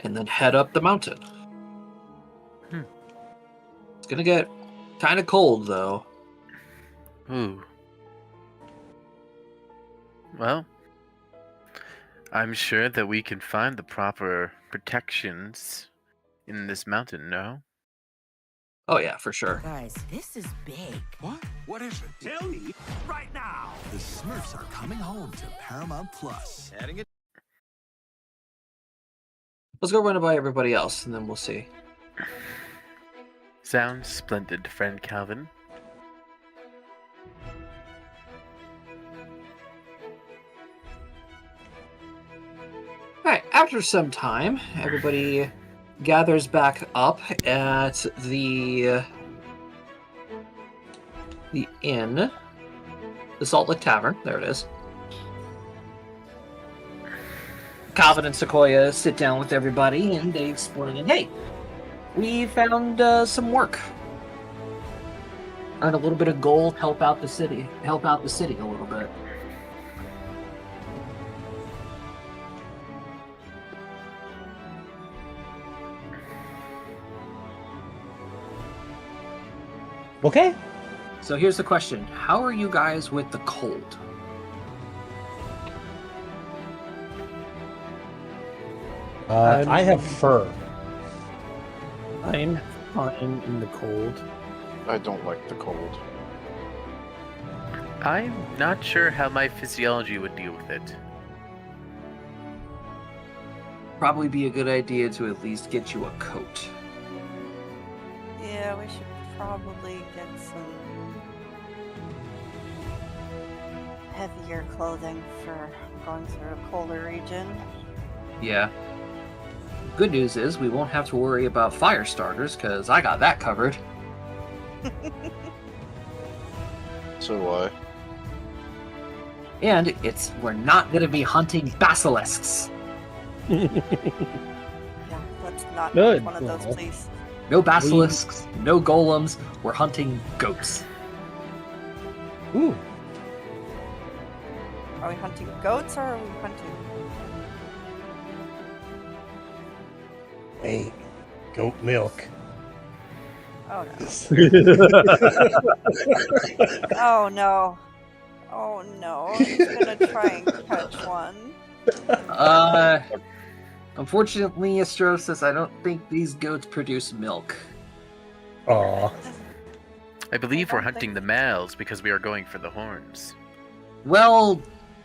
and then head up the mountain. It's gonna get kind of cold, though. Ooh. Well, I'm sure that we can find the proper protections in this mountain, no? Oh yeah, for sure. Guys, this is big. What? What is it? Tell me right now. The Smurfs are coming home to Paramount Plus. Adding it. Let's go run it by everybody else, and then we'll see. Sounds splendid, friend Calvin. Alright, after some time, everybody gathers back up at the inn, the Salt Lake Tavern. There it is. Calvin and Sequoia sit down with everybody, and they explain, hey, we found some work. Earn a little bit of gold, help out the city a little bit. Okay. So here's the question. How are you guys with the cold? I have fur. I'm fine in the cold. I don't like the cold. I'm not sure how my physiology would deal with it. Probably be a good idea to at least get you a coat. Yeah, we should probably get some heavier clothing for going through a colder region. Yeah. Good news is we won't have to worry about fire starters, because I got that covered. So do I. And we're not going to be hunting basilisks. Yeah, let's not Good. hunt one of those, Well. please. No basilisks, no golems. We're hunting goats. Ooh. Are we hunting goats or are we hunting? Wait. Goat milk. Oh no. Oh no. Oh no. He's gonna try and catch one. Unfortunately, Astrosis, I don't think these goats produce milk. Aw. I believe I we're don't hunting think- the males because we are going for the horns. Well,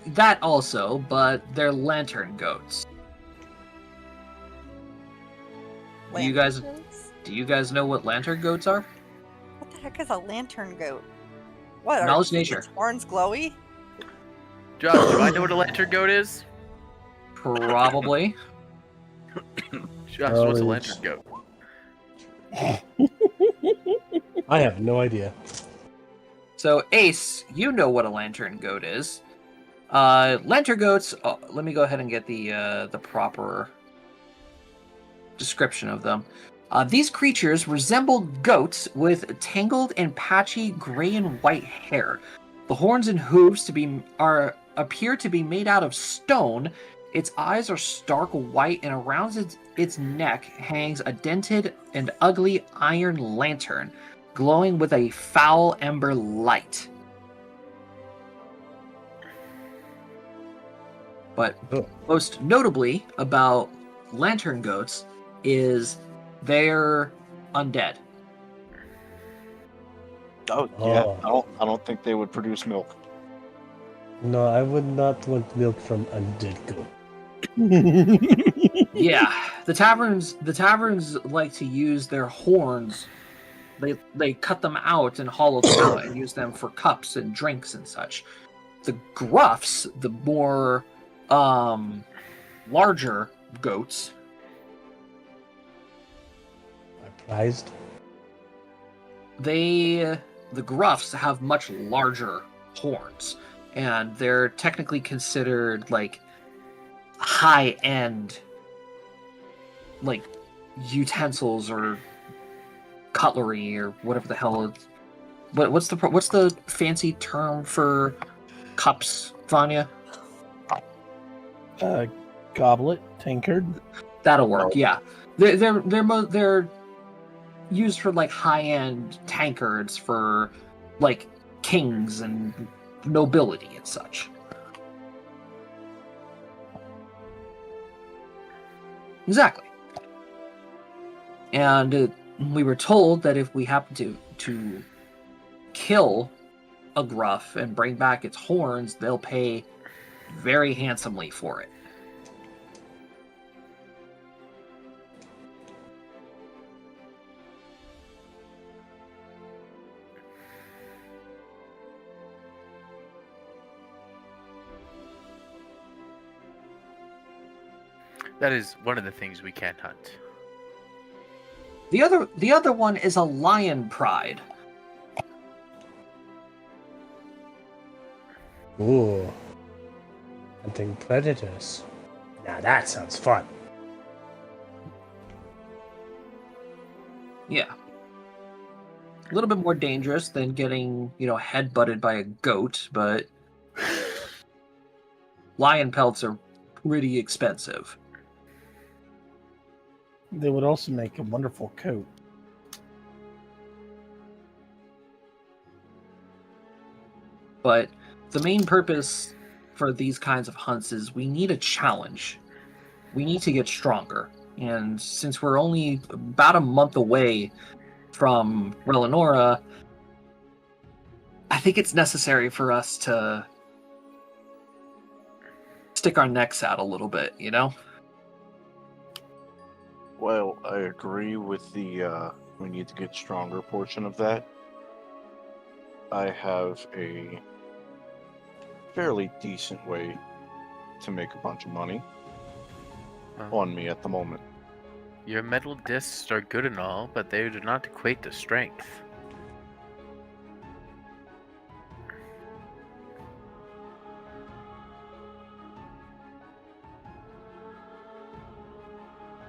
that also, but they're lantern goats. You guys- Lantern goats? Do you guys know what lantern goats are? What the heck is a lantern goat? What are Knowledge nature. its horns glowy? Josh, do I know what a lantern goat is? Probably. Josh, what's a lantern goat? I have no idea. So, Ace, you know what a lantern goat is. Lantern goats. Oh, let me go ahead and get the proper description of them. These creatures resemble goats with tangled and patchy gray and white hair. The horns and hooves appear to be made out of stone. Its eyes are stark white, and around its neck hangs a dented and ugly iron lantern, glowing with a foul ember light. But most notably about lantern goats is they're undead. Oh yeah, I don't think they would produce milk. No, I would not want milk from undead goat. Yeah, the taverns like to use their horns. They cut them out and hollow them out and use them for cups and drinks and such. The gruffs, the more larger goats, Are prized. the gruffs have much larger horns, and they're technically considered like high-end like utensils or cutlery or whatever the hell it's, what's the fancy term for cups, Vanya? Goblet, tankard. That'll work. Yeah, they're used for like high-end tankards for like kings and nobility and such. Exactly. And we were told that if we happen to kill a gruff and bring back its horns, they'll pay very handsomely for it. That is one of the things we can't hunt. The other one is a lion pride. Ooh. Hunting predators. Now that sounds fun. Yeah. A little bit more dangerous than getting, head-butted by a goat, but lion pelts are pretty expensive. They would also make a wonderful coat. But the main purpose for these kinds of hunts is we need a challenge. We need to get stronger. And since we're only about a month away from Relenora, I think it's necessary for us to stick our necks out a little bit, Well, I agree with the we need to get stronger portion of that. I have a fairly decent way to make a bunch of money on me at the moment. Your metal discs are good and all, but they do not equate to strength.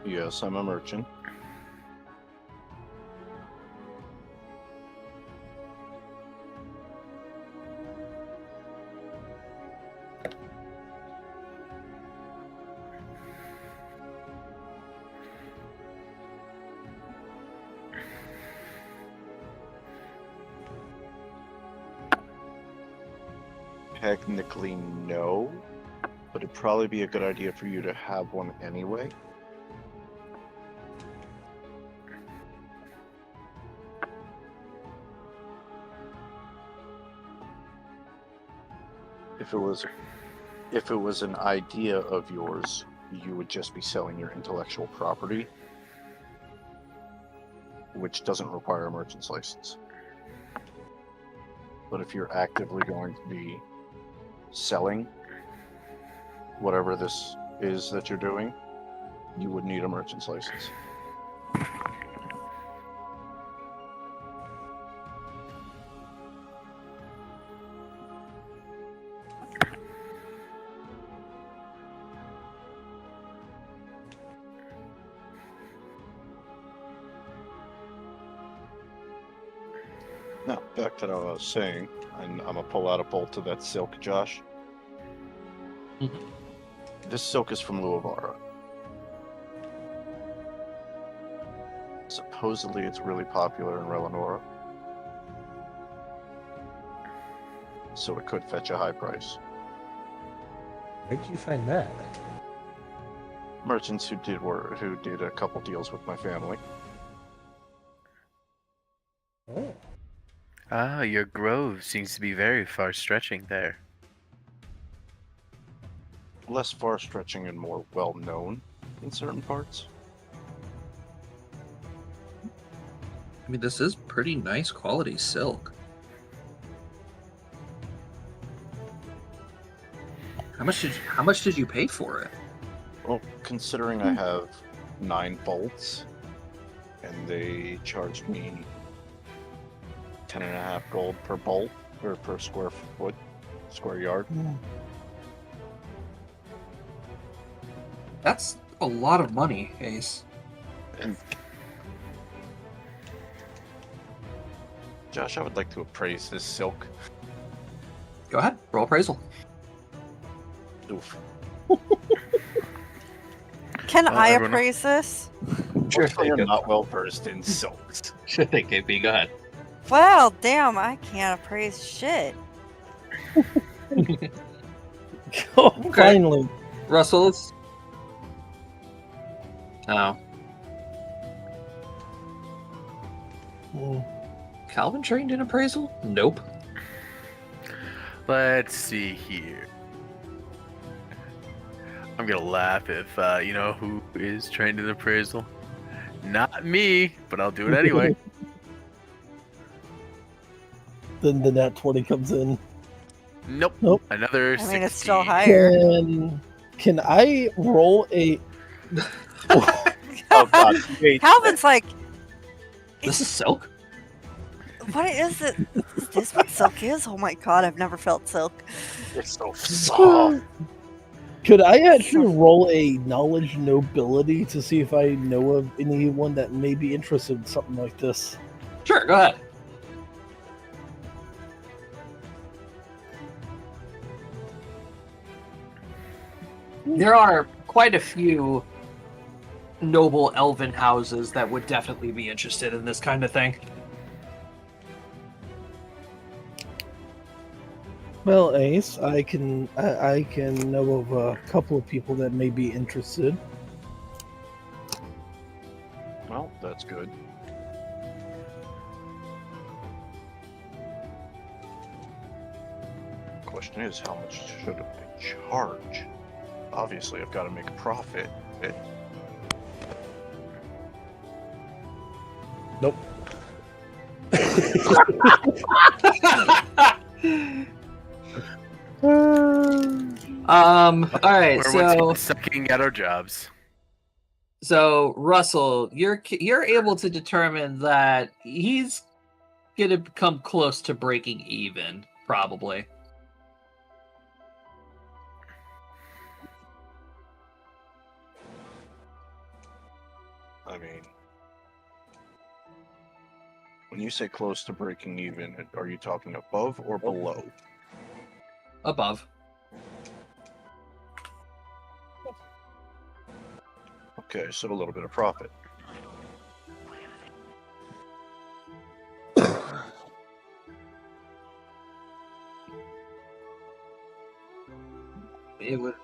Yes, I'm a merchant. Technically, no, but it'd probably be a good idea for you to have one anyway. If it was an idea of yours, you would just be selling your intellectual property, which doesn't require a merchant's license. But if you're actively going to be selling whatever this is that you're doing, you would need a merchant's license. Now, back to what I was saying, and I'm gonna pull out a bolt of that silk, Josh. Mhm. This silk is from Luavara. Supposedly, it's really popular in Relinora, so it could fetch a high price. Where'd you find that? Merchants who did a couple deals with my family. Oh. Ah, your grove seems to be very far stretching there. Less far-stretching and more well-known in certain parts. I mean, this is pretty nice quality silk. How much did you pay for it? Well, considering I have 9 bolts, and they charged me 10.5 gold per bolt, or per square yard. That's a lot of money, Ace. And Josh, I would like to appraise this silk. Go ahead, roll appraisal. Oof. Can Well, I everyone- appraise this? Sure Unfortunately, thing. I'm not well versed in silks. Sure thing, KP. Go ahead. Well, damn, I can't appraise shit. Oh, Okay. finally. Russell, let's... Oh. Mm. Calvin trained in appraisal? Nope. Let's see here. I'm gonna laugh if you know who is trained in appraisal. Not me, but I'll do it anyway. Then the nat 20 comes in. Nope. Nope. Another I 16. mean, it's still higher. Can I roll a... Oh god, wait. Calvin's like, This is silk? what is it? Is this what silk is? Oh my god, I've never felt silk. It's so soft. Could I actually roll a knowledge nobility to see if I know of anyone that may be interested in something like this? Sure, go ahead. There are quite a few noble elven houses that would definitely be interested in this kind of thing. Well, Ace, I can know of a couple of people that may be interested. Well, that's good. Question is, how much should I charge? Obviously, I've got to make a profit. Nope. All right, We're so once sucking at our jobs. Russell, you're able to determine that he's gonna come close to breaking even, probably. I mean, when you say close to breaking even, are you talking above or below? Above. Okay, so a little bit of profit. It would.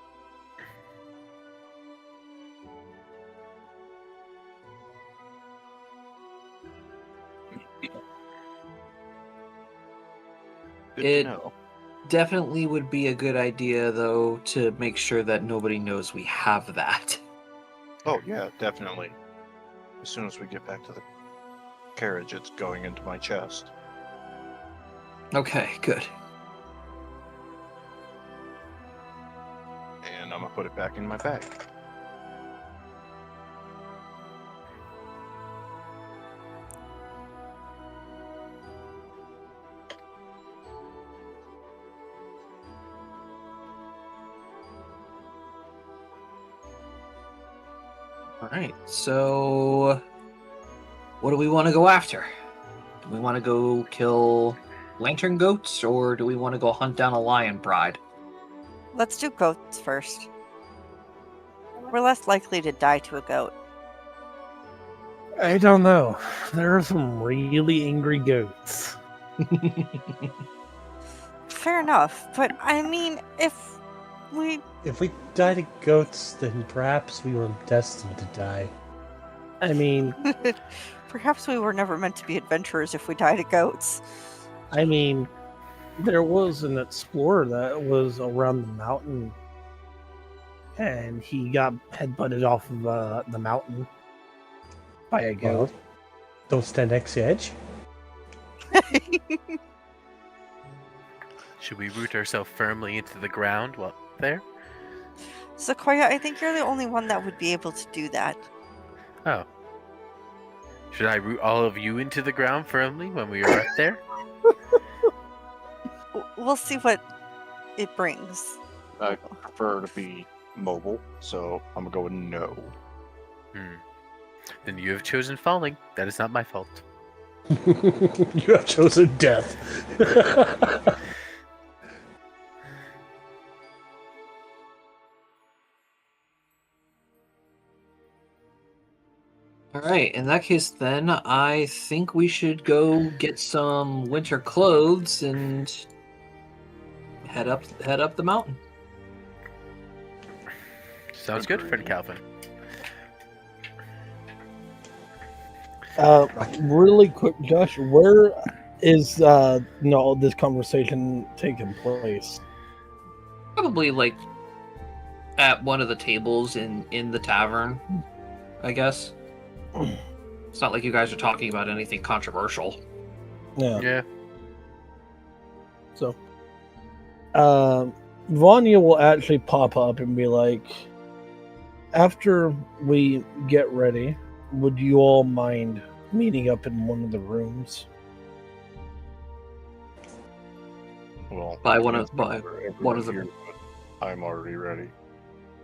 Good It- to know. Definitely would be a good idea, though, to make sure that nobody knows we have that. Oh yeah, definitely. As soon as we get back to the carriage, it's going into my chest. Okay, good. And I'm gonna put it back in my bag. All right, so what do we want to go after? Do we want to go kill lantern goats, or do we want to go hunt down a lion pride? Let's do goats first. We're less likely to die to a goat. I don't know. There are some really angry goats. Fair enough, but I mean, if we die to goats, then perhaps we were destined to die. I mean, perhaps we were never meant to be adventurers if we die to goats. I mean, there was an explorer that was around the mountain, and he got headbutted off of the mountain by a goat. Well, don't stand next to the edge. Should we root ourselves firmly into the ground while there? Sequoia, I think you're the only one that would be able to do that. Oh. Should I root all of you into the ground firmly when we are up there? We'll see what it brings. I prefer to be mobile, so I'm gonna go with no. Then you have chosen falling. That is not my fault. You have chosen death. Alright, in that case then, I think we should go get some winter clothes and head up the mountain. Sounds good, friend Calvin. Really quick, Josh, where is all this conversation taking place? Probably like at one of the tables in the tavern, I guess. It's not like you guys are talking about anything controversial. Yeah. So, Vanya will actually pop up and be like, after we get ready, would you all mind meeting up in one of the rooms? Well, By one of the I'm already ready.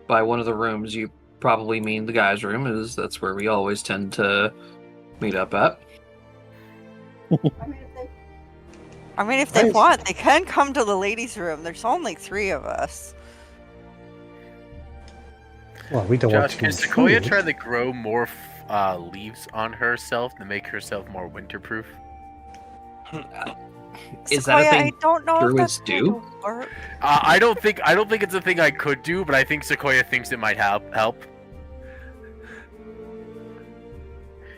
by one of the rooms, you probably mean the guys' room, is that's where we always tend to meet up at. I mean, if they Nice. want, they can come to the ladies' room. There's only 3 of us. Well, we don't want Josh, to can Sequoia intrude. try to grow more leaves on herself to make herself more winterproof? Is that a Sequoia, thing I don't know if druids that's going do? to work. I don't think it's a thing I could do, but I think Sequoia thinks it might help.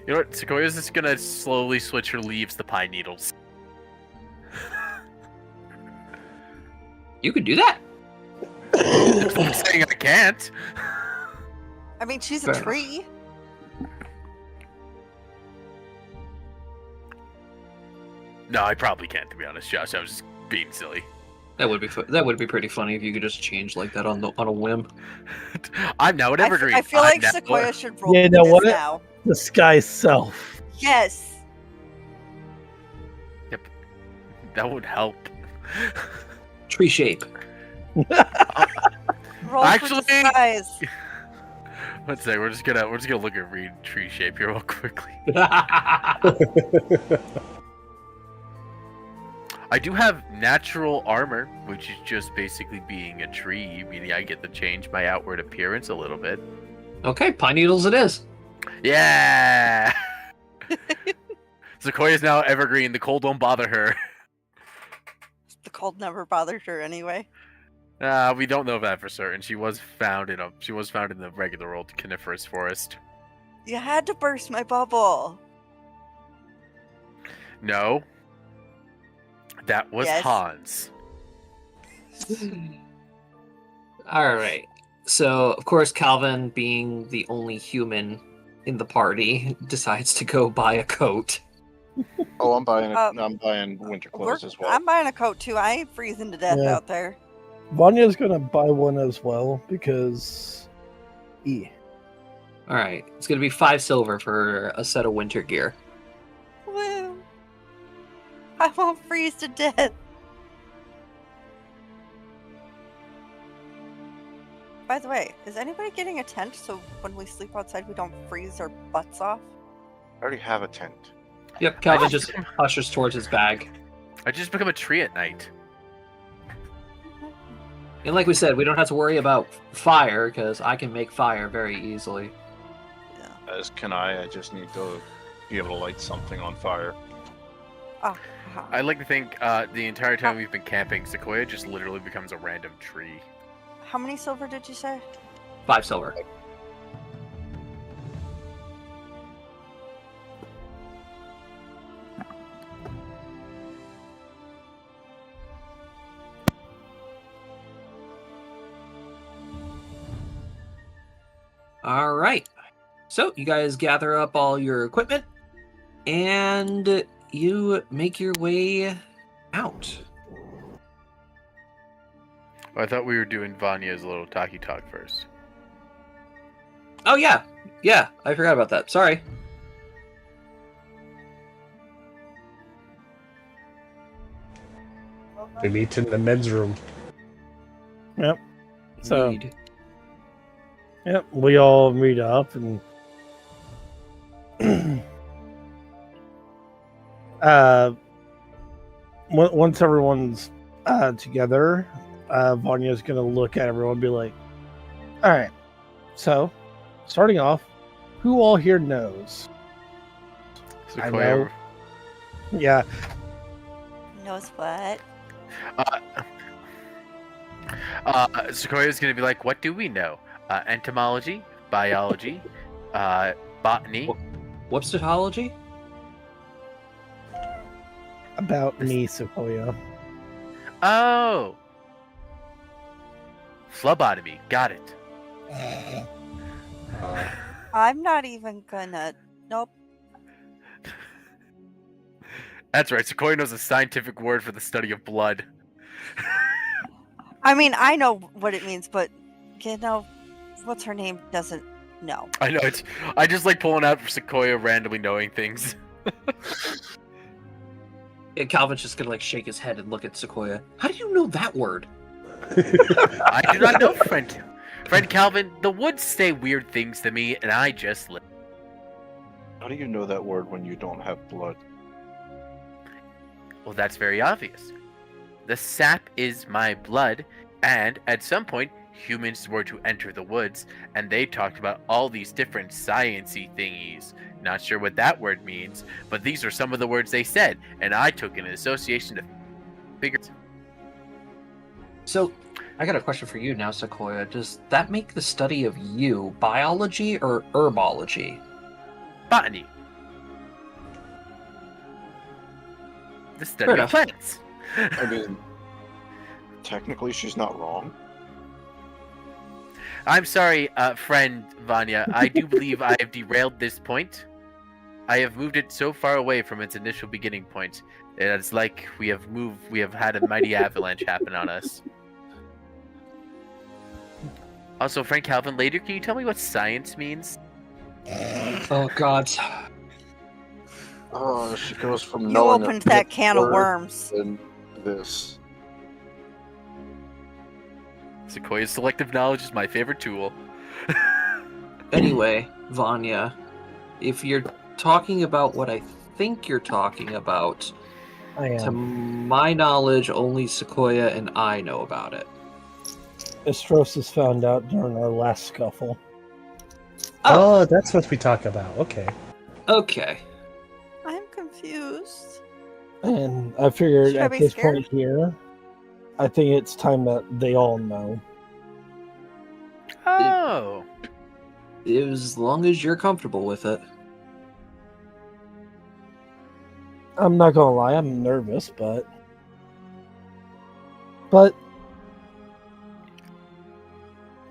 You know what? Sequoia's just gonna slowly switch her leaves to pine needles. You could do that. I'm saying I can't. I mean, she's Fair a enough. tree. No, I probably can't, to be honest, Josh. I was just being silly. That would be pretty funny if you could just change like that on a whim. I'm now an evergreen. I feel I'm like now- Sequoia should roll Yeah, you for know this what? now. The sky self. Yes. That would help. Tree shape. Roll Actually- for disguise. Let's say we're just gonna look at read tree shape here real quickly. I do have natural armor, which is just basically being a tree, meaning I get to change my outward appearance a little bit. Okay, pine needles it is. Yeah. Sequoia's now evergreen. The cold won't bother her. The cold never bothered her anyway. We don't know that for certain. She was found in the regular old coniferous forest. You had to burst my bubble. No. That was Yes. Hans. All right. So, of course, Calvin, being the only human in the party, decides to go buy a coat. Oh, I'm buying Uh, I'm buying winter clothes as well. I'm buying a coat too. I ain't freezing to death Yeah. out there. Vanya's gonna buy one as well because. All right. It's going to be 5 silver for a set of winter gear. Woo! I won't freeze to death. By the way, is anybody getting a tent so when we sleep outside we don't freeze our butts off? I already have a tent. Yep, Calvin just ushers towards his bag. I just become a tree at night. And like we said, we don't have to worry about fire, because I can make fire very easily. As can I just need to be able to light something on fire. Oh, I like to think the entire time we've been camping, Sequoia just literally becomes a random tree. how many silver did you say? 5 silver. All right. So you guys gather up all your equipment, and you make your way out. I thought we were doing Vanya's little talkie talk first. Oh yeah, I forgot about that. Sorry. We meet in the men's room. Yep. So, Indeed. yep, we all meet up and once everyone's together, Vanya's gonna look at everyone and be like, "All right, so starting off, who all here knows?" I know. Yeah. Knows what? Sequoia's gonna be like, "What do we know? Entomology, biology, botany." Whoopsitology? About me, Sequoia. Oh, phlebotomy. Got it. I'm not even gonna. Nope. That's right. Sequoia knows a scientific word for the study of blood. I mean, I know what it means, but what's her name doesn't know. I know it's. I just like pulling out for Sequoia randomly knowing things. And Calvin's just gonna like shake his head and look at Sequoia. How do you know that word? I do not know, friend. Friend Calvin, the woods say weird things to me, and I just live. How do you know that word when you don't have blood? Well, that's very obvious. The sap is my blood, and at some point, humans were to enter the woods, and they talked about all these different science-y thingies. Not sure what that word means, but these are some of the words they said, and I took an association to figure. So, I got a question for you now, Sequoia. Does that make the study of you biology or herbology? Botany. The study Fair of enough. plants. I mean, technically she's not wrong. I'm sorry, friend Vanya. I do believe I have derailed this point. I have moved it so far away from its initial beginning point. It's like we have had a mighty avalanche happen on us. Also, friend Calvin, later, can you tell me what science means? Oh God. Oh, she goes from You knowing opened a that can of word worms. and this. Sequoia's selective knowledge is my favorite tool. Anyway, Vanya, if you're talking about what I think you're talking about, I to am. my knowledge, only Sequoia and I know about it. Estrosis found out during our last scuffle. Oh, that's what we talk about. Okay. Okay. I'm confused. And I figured Should I at be this scared? point here, I think it's time that they all know. Oh. As long as you're comfortable with it. I'm not gonna lie, I'm nervous, but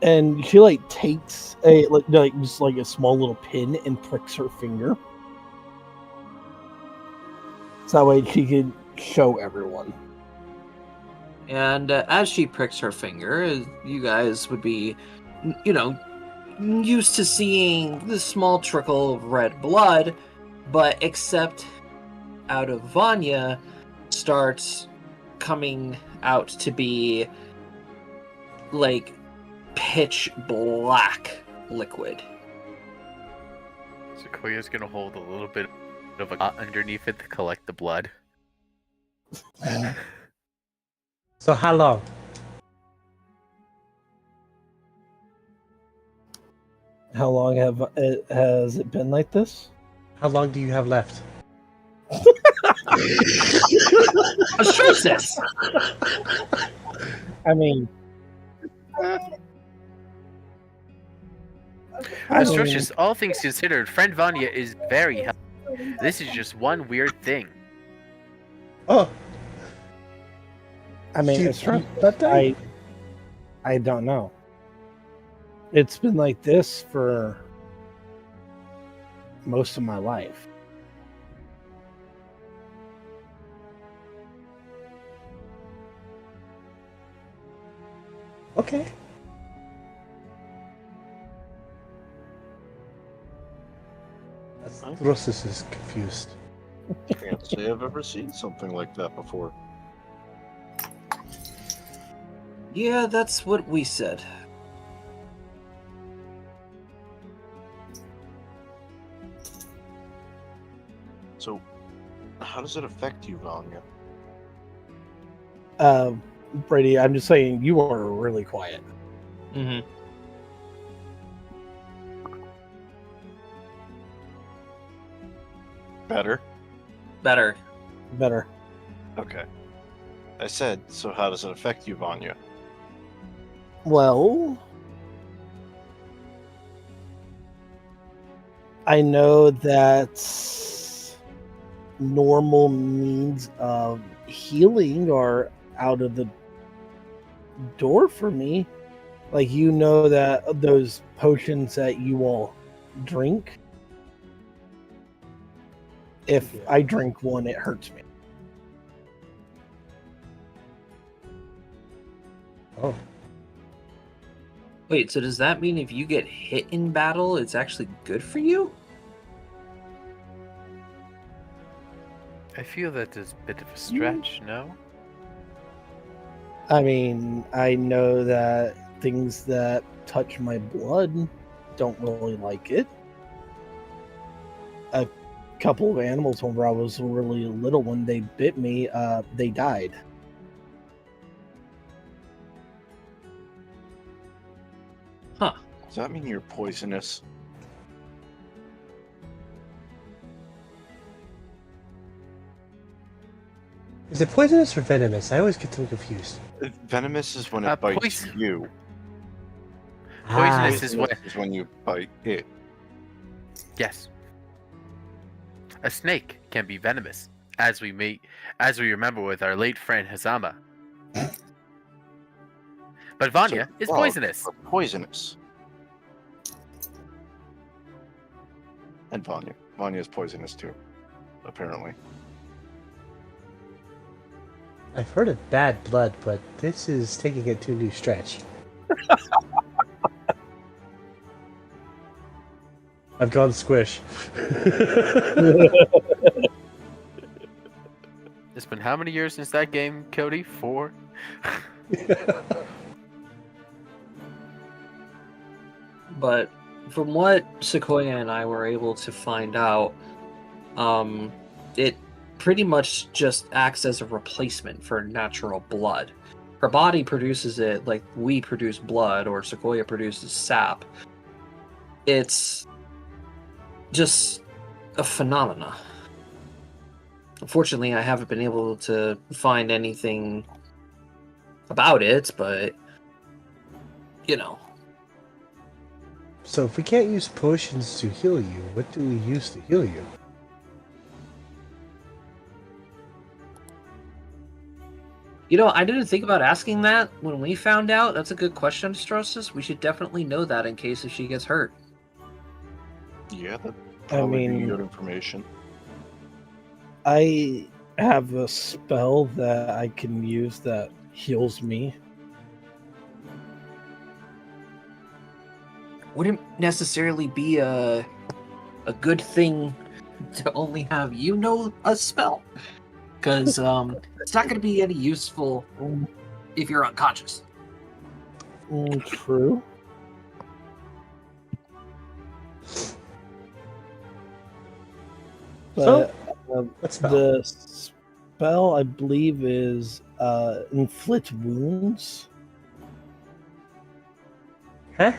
and she like takes a like just like a small little pin and pricks her finger, so that way she can show everyone. And as she pricks her finger, you guys would be, used to seeing this small trickle of red blood, but except out of Vanya starts coming out to be like pitch black liquid. Sequoia's gonna hold a little bit of a pot underneath it to collect the blood. So how long? How long has it been like this? How long do you have left? Atrocious! I mean, Atrocious, all things considered, friend Vanya is very healthy. This is just one weird thing. Oh, I mean, She- it's true. that day? I don't know. It's been like this for most of my life. okay. Rossus is confused. Can't say I've ever seen something like that before. Yeah, that's what we said. So, how does it affect you, Vanya? Brady, I'm just saying you are really quiet. Mm-hmm. Better? Better. Better. Okay. I said, so how does it affect you, Vanya? Well, I know that normal means of healing are out of the door for me. Like, you know that those potions that you will drink, if Yeah. I drink one, it hurts me. Oh, Wait, so does that mean if you get hit in battle, it's actually good for you? I feel that is a bit of a stretch, no? I mean, I know that things that touch my blood don't really like it. A couple of animals when I was really little, when they bit me, they died. Huh. Does that mean you're poisonous? is it poisonous or venomous? I always get them confused. Venomous is when it bites Poison. you. Poisonous is Poisonous what? is when you bite it. Yes. A snake can be venomous, as we remember with our late friend Hazama. But Vanya is Well, poisonous. are poisonous. And Vanya. Vanya is poisonous too, apparently. I've heard of bad blood, but this is taking it to a new stretch. I've gone squish. It's been how many years since that game, Cody? 4? But from what Sequoia and I were able to find out, it pretty much just acts as a replacement for natural blood. Her body produces it like we produce blood, or Sequoia produces sap. It's just a phenomena. Unfortunately, I haven't been able to find anything about it, but you know. So if we can't use potions to heal you, what do we use to heal you? You know, I didn't think about asking that when we found out. That's a good question, Strosis. We should definitely know that in case if she gets hurt. Yeah, that I probably be mean, good information. I have a spell that I can use that heals me. Wouldn't necessarily be a good thing to only have you know a spell, because it's not going to be any useful if you're unconscious. True. But What spell? the spell, I believe, is inflict wounds. Huh?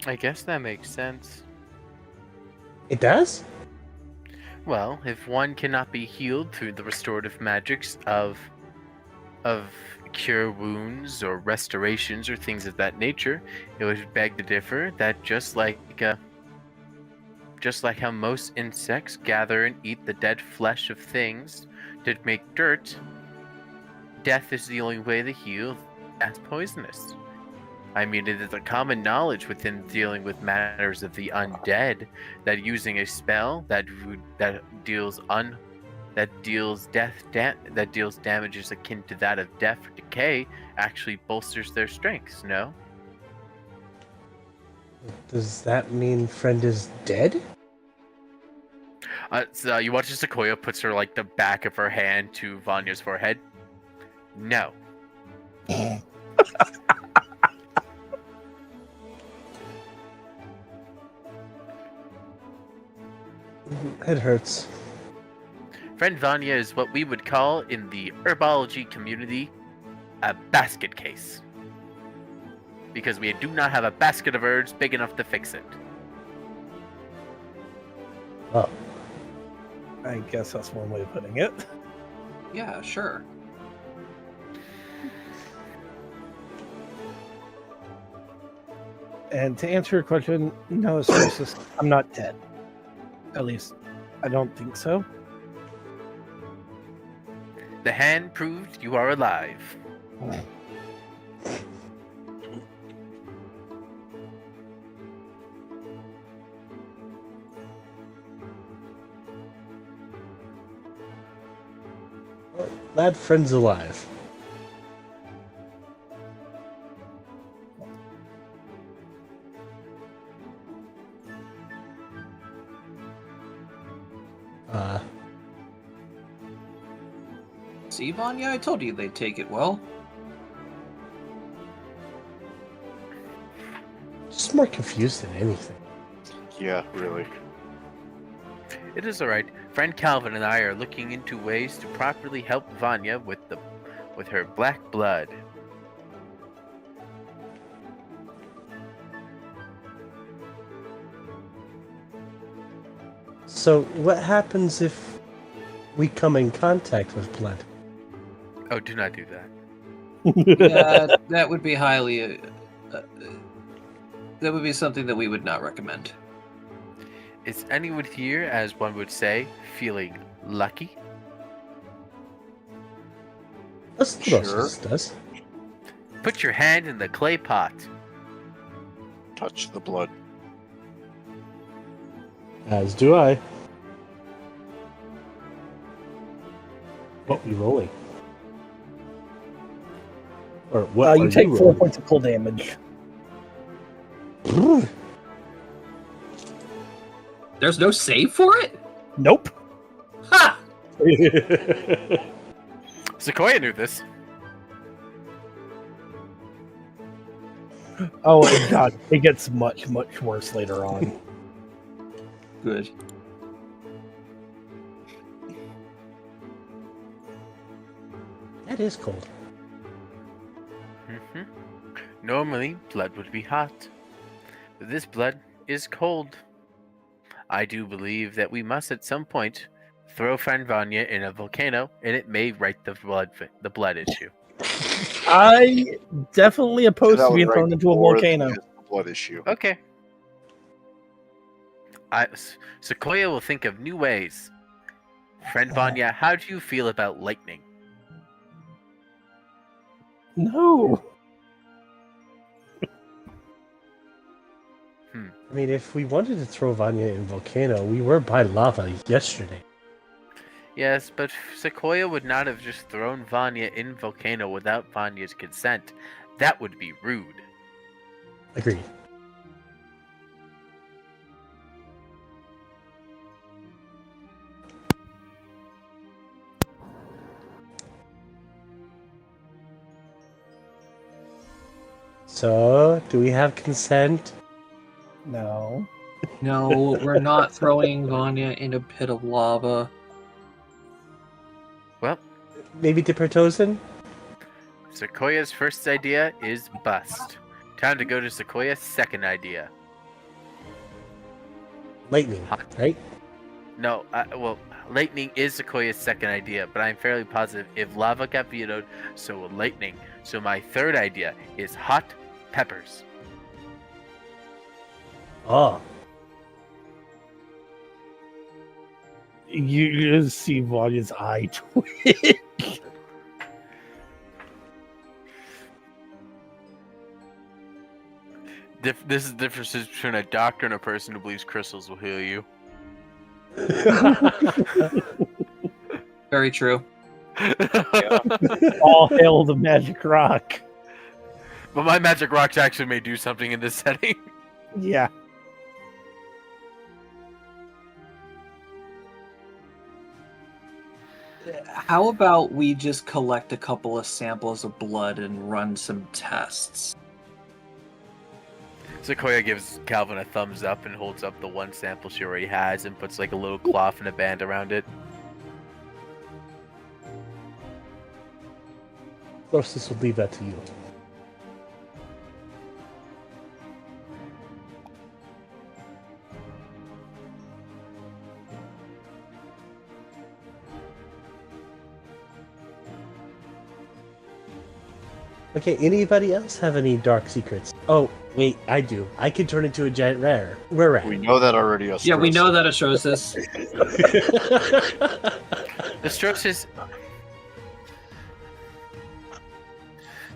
I guess that makes sense. It does? Well, if one cannot be healed through the restorative magics of cure wounds or restorations or things of that nature, it would beg to differ that just like how most insects gather and eat the dead flesh of things to make dirt, death is the only way to heal that's poisonous. I mean, it is a common knowledge within dealing with matters of the undead that using a spell that deals damages akin to that of death or decay actually bolsters their strengths. No, Does that mean friend is dead? so you watch as Sequoia puts her the back of her hand to Vanya's forehead. No. It hurts. Friend Vanya is what we would call in the herbology community a basket case. Because we do not have a basket of herbs big enough to fix it. Oh. I guess that's one way of putting it. Yeah, sure. And to answer your question, no, seriously, I'm not dead. At least, I don't think so. The hand proved you are alive. Glad friend's alive. See, Vanya, I told you they'd take it well. Just more confused than anything. Yeah, really. It is alright. Friend Calvin and I are looking into ways to properly help Vanya with her black blood. So, what happens if we come in contact with blood? Oh, do not do that. Yeah, that would be highly. That would be something that we would not recommend. Is anyone here, as one would say, feeling lucky? Osmosis does. Put your hand in the clay pot. Touch the blood. As do I. What we rolling? Or what? You take 4 points of cold damage. There's no save for it? Nope. Ha! Sequoia knew this. Oh my god, it gets much, much worse later on. Good. That is cold. Normally, blood would be hot. But this blood is cold. I do believe that we must at some point throw friend Vanya in a volcano, and it may right the blood issue. I definitely oppose That to would being right thrown into a more than volcano. just the blood issue. Okay. Sequoia will think of new ways. Friend Vanya, how do you feel about lightning? No. I mean, if we wanted to throw Vanya in volcano, we were by lava yesterday. Yes, but Sequoia would not have just thrown Vanya in volcano without Vanya's consent. That would be rude. Agreed. So, do we have consent? No. No, we're not throwing Vanya in a pit of lava. Well, Maybe dip her toes in? Sequoia's first idea is bust. Time to go to Sequoia's second idea. Lightning, right? No, well, lightning is Sequoia's second idea, but I'm fairly positive if lava got vetoed, so will lightning. So my third idea is hot peppers. Oh. You just see Vanya's eye twitch. This is the difference between a doctor and a person who believes crystals will heal you. Very true. All hail the magic rock. But my magic rocks actually may do something in this setting. Yeah. How about we just collect a couple of samples of blood and run some tests? Sequoia gives Calvin a thumbs up and holds up the one sample she already has and puts like a little cloth and a band around it. Rosas will leave that to you. Okay, anybody else have any dark secrets? Oh, wait, I do. I can turn into a giant rare. Where at? We know that already. Yeah, we know that it shows this. Astrocious.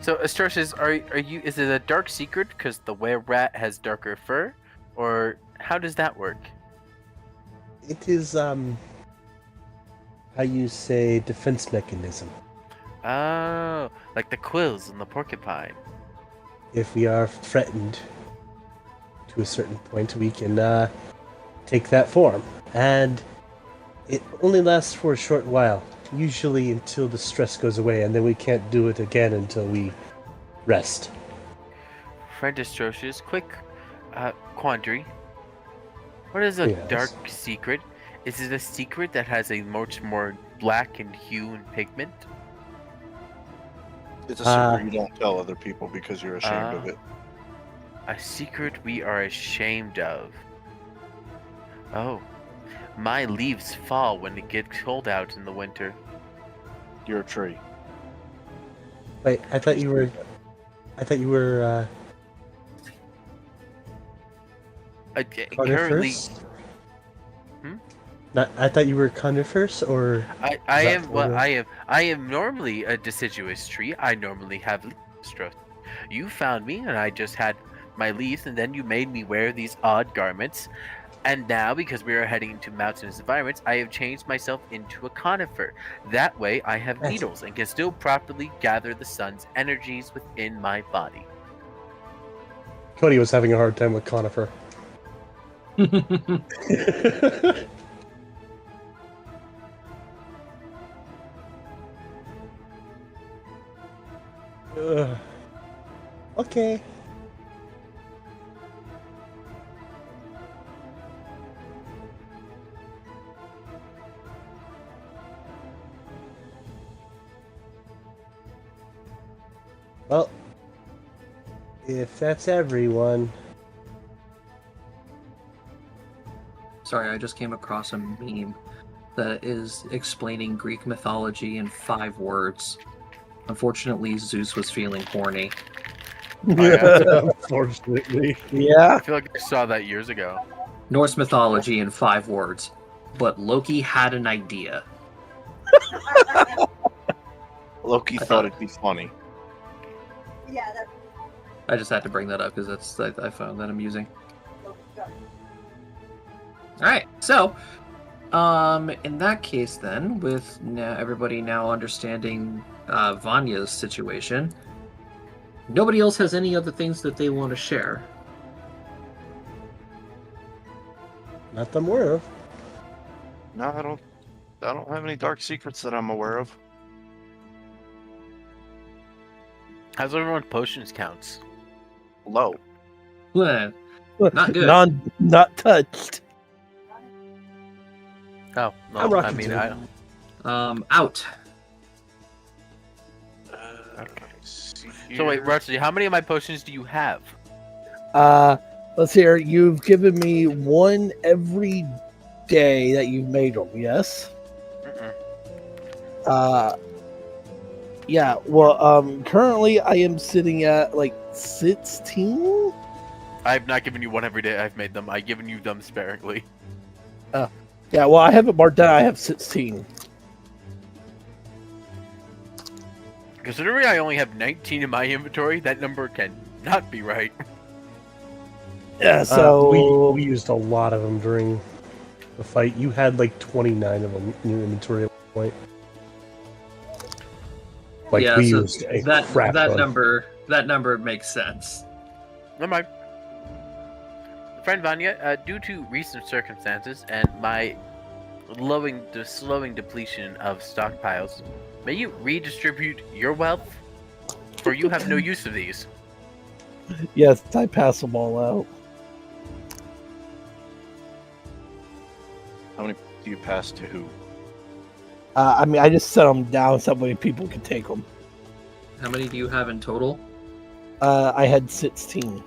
So Astrocious, are you? Is it a dark secret because the were rat has darker fur, or how does that work? It is, how you say, defense mechanism. Oh, like the quills and the porcupine. If we are threatened to a certain point, we can take that form. And it only lasts for a short while, usually until the stress goes away, and then we can't do it again until we rest. Friend Astrocious, quick quandary. What is a Yes. dark secret? Is it a secret that has a much more black in hue and pigment? It's a secret you don't tell other people because you're ashamed of it. A secret we are ashamed of. Oh, my leaves fall when it gets cold out in the winter. You're a tree. Wait, I thought you were Currently, conifers? Not, I thought you were conifers, or I that am well. photo? I am normally a deciduous tree. I normally have leaves. You found me, and I just had my leaves, and then you made me wear these odd garments. And now, because we are heading into mountainous environments, I have changed myself into a conifer. That way, I have Yes. needles and can still properly gather the sun's energies within my body. Cody was having a hard time with conifer. Ugh. Okay. Well, if that's everyone, Sorry, I just came across a meme that is explaining Greek mythology in 5 words. Unfortunately, Zeus was feeling horny. unfortunately. Yeah. I feel like I saw that years ago. Norse mythology in 5 words. But Loki had an idea. Loki thought it'd be funny. Yeah, that. I just had to bring that up because I found that amusing. Alright, so in that case then, with everybody now understanding Vanya's situation, nobody else has any other things that they want to share. Not that I'm aware of. No, I don't have any dark secrets that I'm aware of. How's everyone potions counts? Low. Well, Not good. Not touched. Oh, I'm well, I rocking mean, too. I don't. Out. Okay. See So wait, here. Rusty, how many of my potions do you have? Let's hear. You've given me one every day that you've made them. Yes. Mm-mm. Yeah. Well, currently I am sitting at like 16. I've not given you one every day I've made them. I've given you them sparingly. Yeah. Well, I haven't marked down. I have 16. Considering I only have 19 in my inventory, that number cannot be right. Yeah. So we used a lot of them during the fight. You had like 29 of them in your inventory at one point. Like yeah, we so used a that crap ton. number makes sense. Never mind. Friend Vanya, due to recent circumstances and my slowing depletion of stockpiles, may you redistribute your wealth, for you have no use of these. yes, I pass them all out. How many do you pass to who? I mean, I just set them down so that way people can take them. How many do you have in total? I had 16.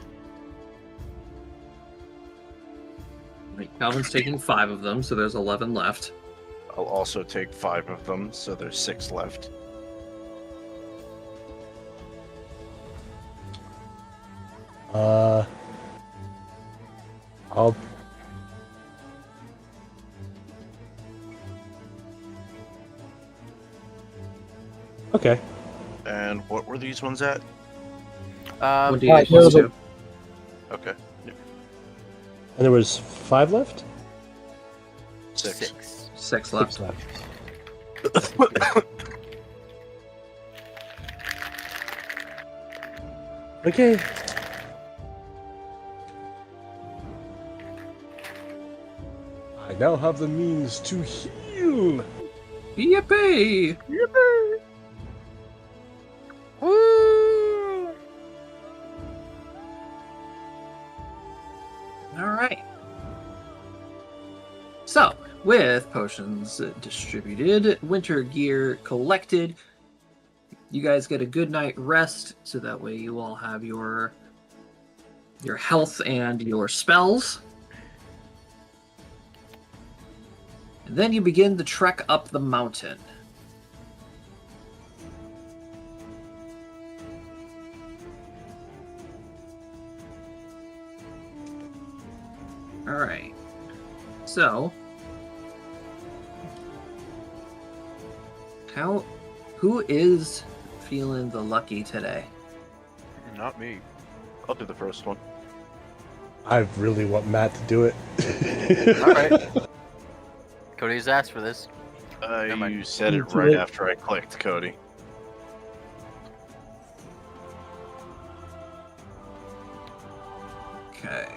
Right, Calvin's taking 5 of them, so there's 11 left. I'll also take 5 of them, so there's 6 left. I'll Okay. And what were these ones at? What do Alright, you guys those do? Okay. And there was 5 left? 6. 6 left. 6 left. Okay. I now have the means to heal. Yippee! Woo! Alright. So, with potions distributed, winter gear collected, you guys get a good night rest, so that way you all have your health and your spells. And then you begin the trek up the mountain. Alright. So, who is feeling the lucky today? Not me. I'll do the first one. I really want Matt to do it. Alright. Cody's asked for this. mind. You said it Too right late. after I clicked, Cody. Okay.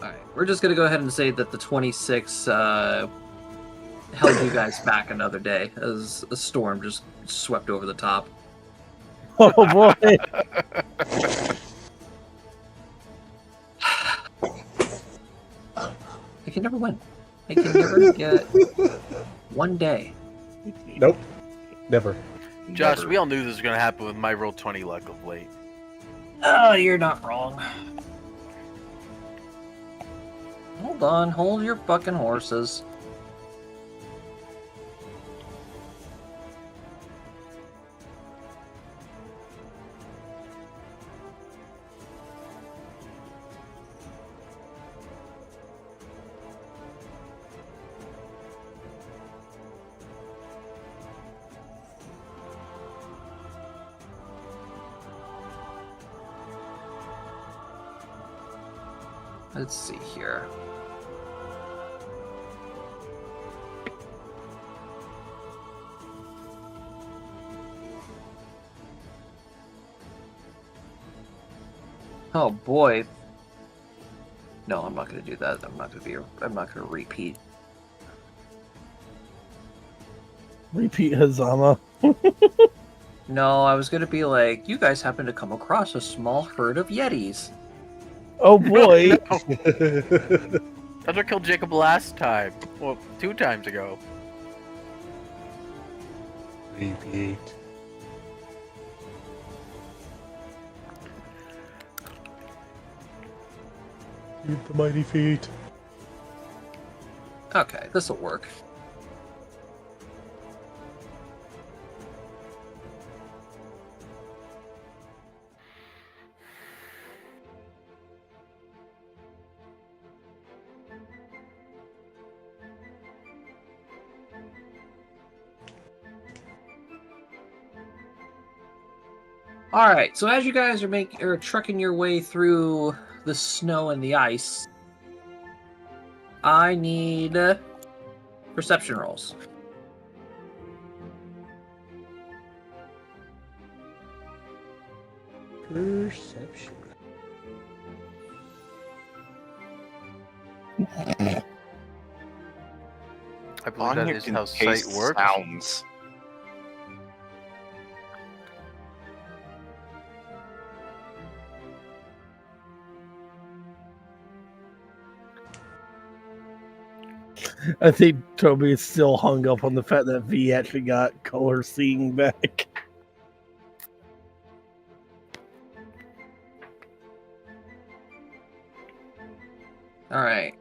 Alright, we're just gonna go ahead and say that the 26 held you guys back another day as a storm just swept over the top. Oh boy. I can never win. I can never get one day. Nope. Never. Josh, Never. we all knew this was going to happen with my roll 20 luck of late. Oh, you're not wrong. Hold on, hold your fucking horses. Let's see here. Oh boy. No, I'm not gonna do that. I'm not gonna repeat. Repeat Hazama. No, I was gonna be like, you guys happen to come across a small herd of Yetis. Oh boy! That's what killed Jacob last time. Well, 2 times ago. Repeat. Keep the mighty feet. Okay, this'll work. All right, so as you guys are trucking your way through the snow and the ice, I need perception rolls. Perception. I believe that Anya is can how sight taste works. sounds. I think Toby is still hung up on the fact that V actually got color seeing back. All right.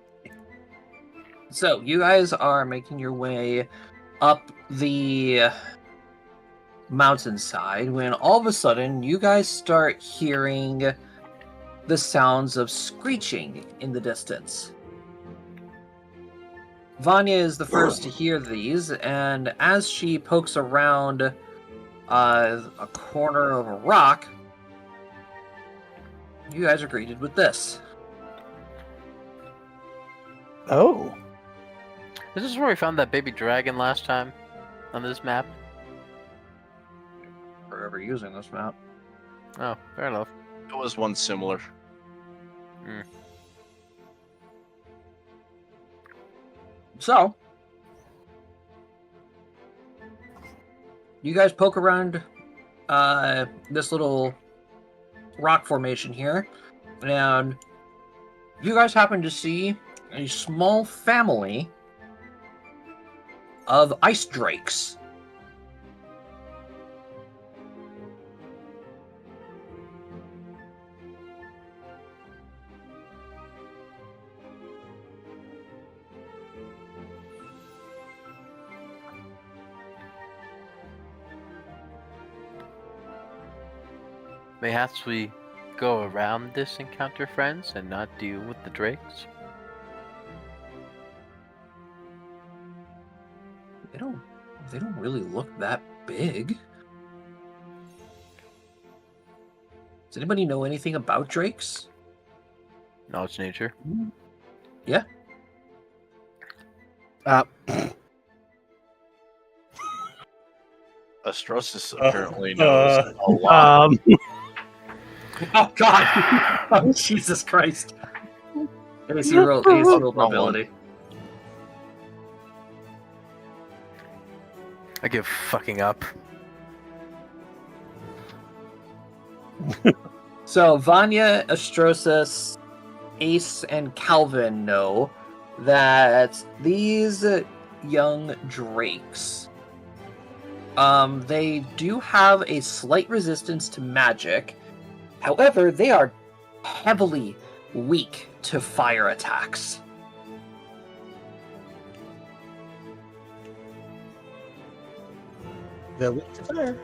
So you guys are making your way up the mountainside when all of a sudden you guys start hearing the sounds of screeching in the distance. Vanya is the first to hear these, and as she pokes around a corner of a rock, you guys are greeted with this. Oh. This is where we found that baby dragon last time on this map. Forever using this map. Oh, fair enough. It was one similar. So, you guys poke around this little rock formation here, and you guys happen to see a small family of ice drakes. Mayhaps we go around this encounter, friends, and not deal with the drakes? They don't really look that big. Does anybody know anything about drakes? Knowledge nature. Yeah. Astrosis apparently knows a lot. Oh God! Oh, Jesus Christ! AC roll mobility. I give fucking up. So Vanya, Astrosis, Ace, and Calvin know that these young drakes, they do have a slight resistance to magic. However, they are heavily weak to fire attacks. They'll look to fire.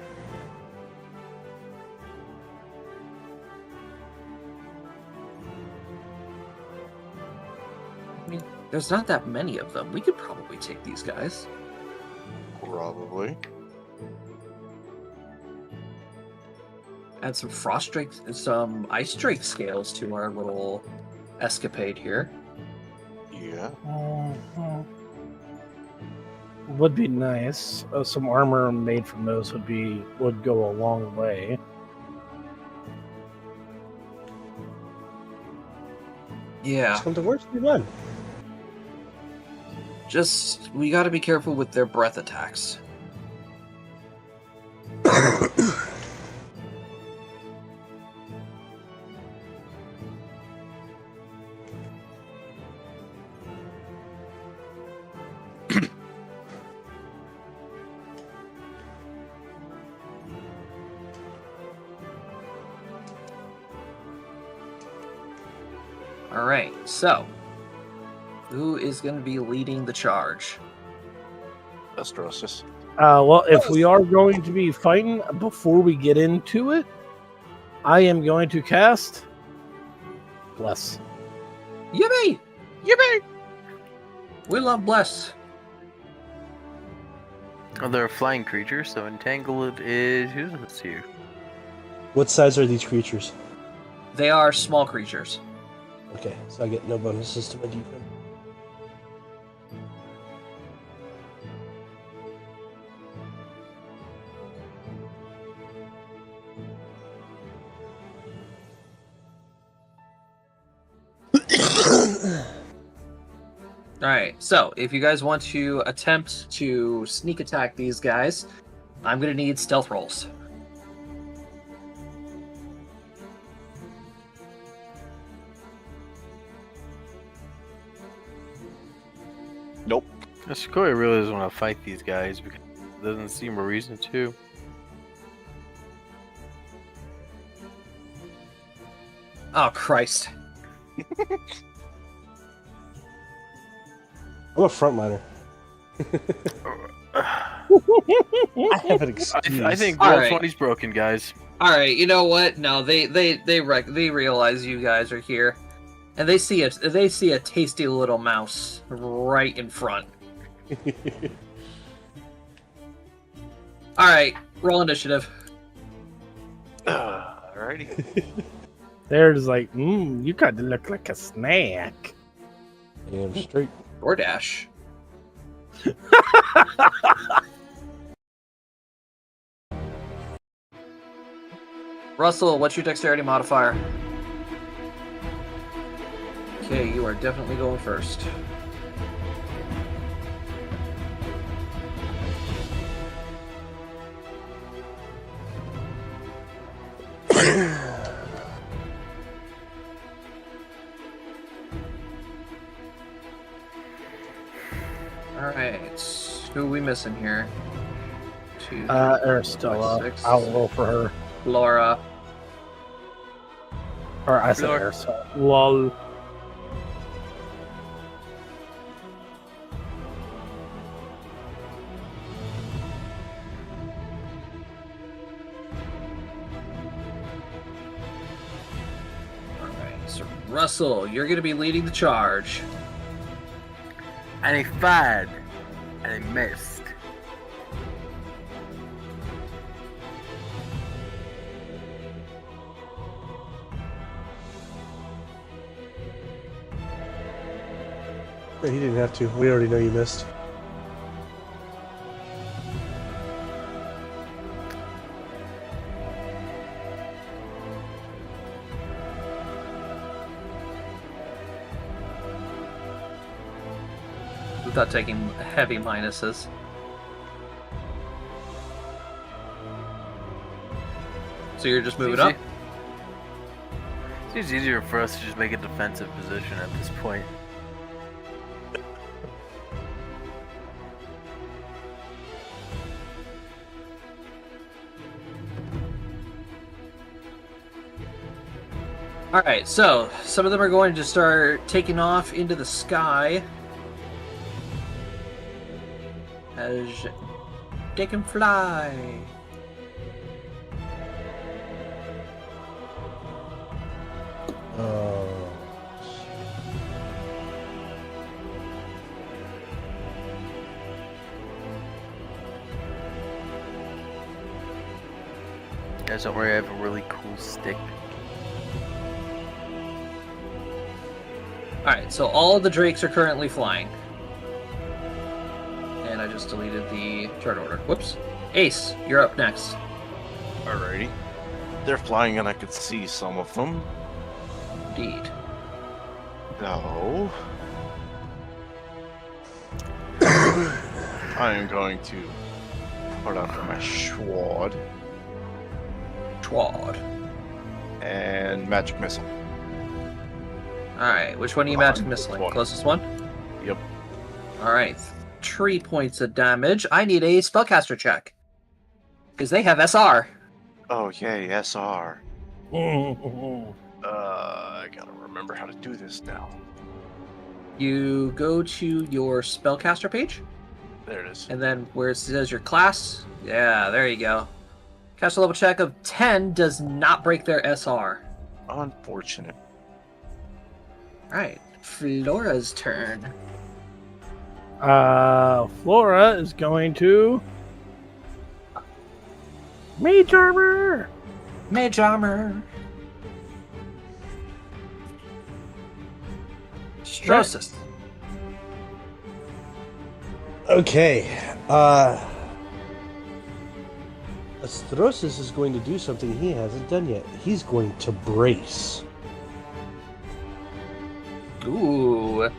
I mean, there's not that many of them. We could probably take these guys. Probably. Add some frost drake, some ice drake scales to our little escapade here. Yeah. Would be nice. Some armor made from those would go a long way. Yeah. Come to work, we run. Just, we gotta be careful with their breath attacks. All right, so who is going to be leading the charge? Estrosis. Well, if we are going to be fighting, before we get into it, I am going to cast Bless. Yippee! Yippee! We love Bless. Oh, they're a flying creature, so Entangled is who's this here? What size are these creatures? They are small creatures. Okay, so I get no bonuses to my defense. Alright, so if you guys want to attempt to sneak attack these guys, I'm going to need stealth rolls. Nope. Sequoia really doesn't want to fight these guys because there doesn't seem a reason to. Oh, Christ. I'm a frontliner. I have an excuse. I think All roll right. 20's broken, guys. Alright, you know what? No, they realize you guys are here. And they see a tasty little mouse right in front. Alright, roll initiative. Alrighty. They're just like, you kind of look like a snack. Damn straight. DoorDash. Russell, what's your dexterity modifier? Okay, you are definitely going first. Alright, who are we missing here? 2, Aristella. 6, I'll roll for her. Laura. Or I said Lord. Aristella. Lol. Alright, so Russell, you're going to be leading the charge. And he fired. And he missed. He didn't have to. We already know you missed. Without taking heavy minuses. So you're just moving up? Seems easier for us to just make a defensive position at this point. Alright, so some of them are going to start taking off into the sky. As they can fly. Oh. Guys, don't worry, I have a really cool stick. Alright, so all of the drakes are currently flying. And I just deleted the turn order. Whoops. Ace, you're up next. Alrighty. They're flying and I could see some of them. Indeed. No. I am going to put out my sword Twad. and magic missile. Alright, which one are you Come on, magic missiling? one. Closest one? Yep. Alright, 3 points of damage. I need a spellcaster check. Because they have SR. Oh yay, SR. I gotta remember how to do this now. You go to your spellcaster page, There it is. and then where it says your class, yeah, there you go. Caster level check of 10 does not break their SR. Unfortunate. Alright, Flora's turn. Flora is going to Mage Armor. Mage Armor. Strosis. Okay. Astrosis is going to do something he hasn't done yet. He's going to brace. Ooh.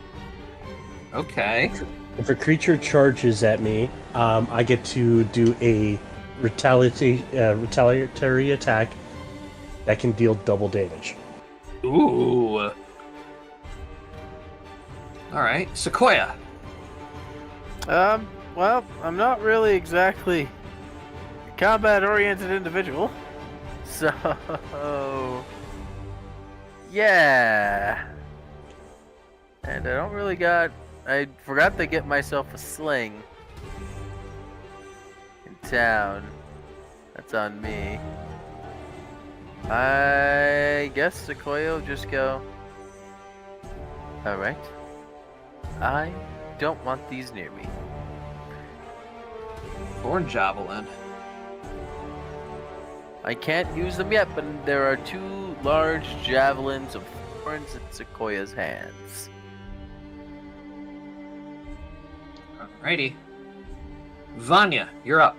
Okay. If a creature charges at me, I get to do a retaliatory attack that can deal double damage. Ooh. Alright, Sequoia. Well, I'm not really exactly a combat-oriented individual. So, yeah. And I don't really I forgot to get myself a sling in town. That's on me. I guess Sequoia will just go, alright. I don't want these near me. Thorn Javelin. I can't use them yet, but there are 2 large javelins of thorns in Sequoia's hands. Alrighty. Vanya, you're up.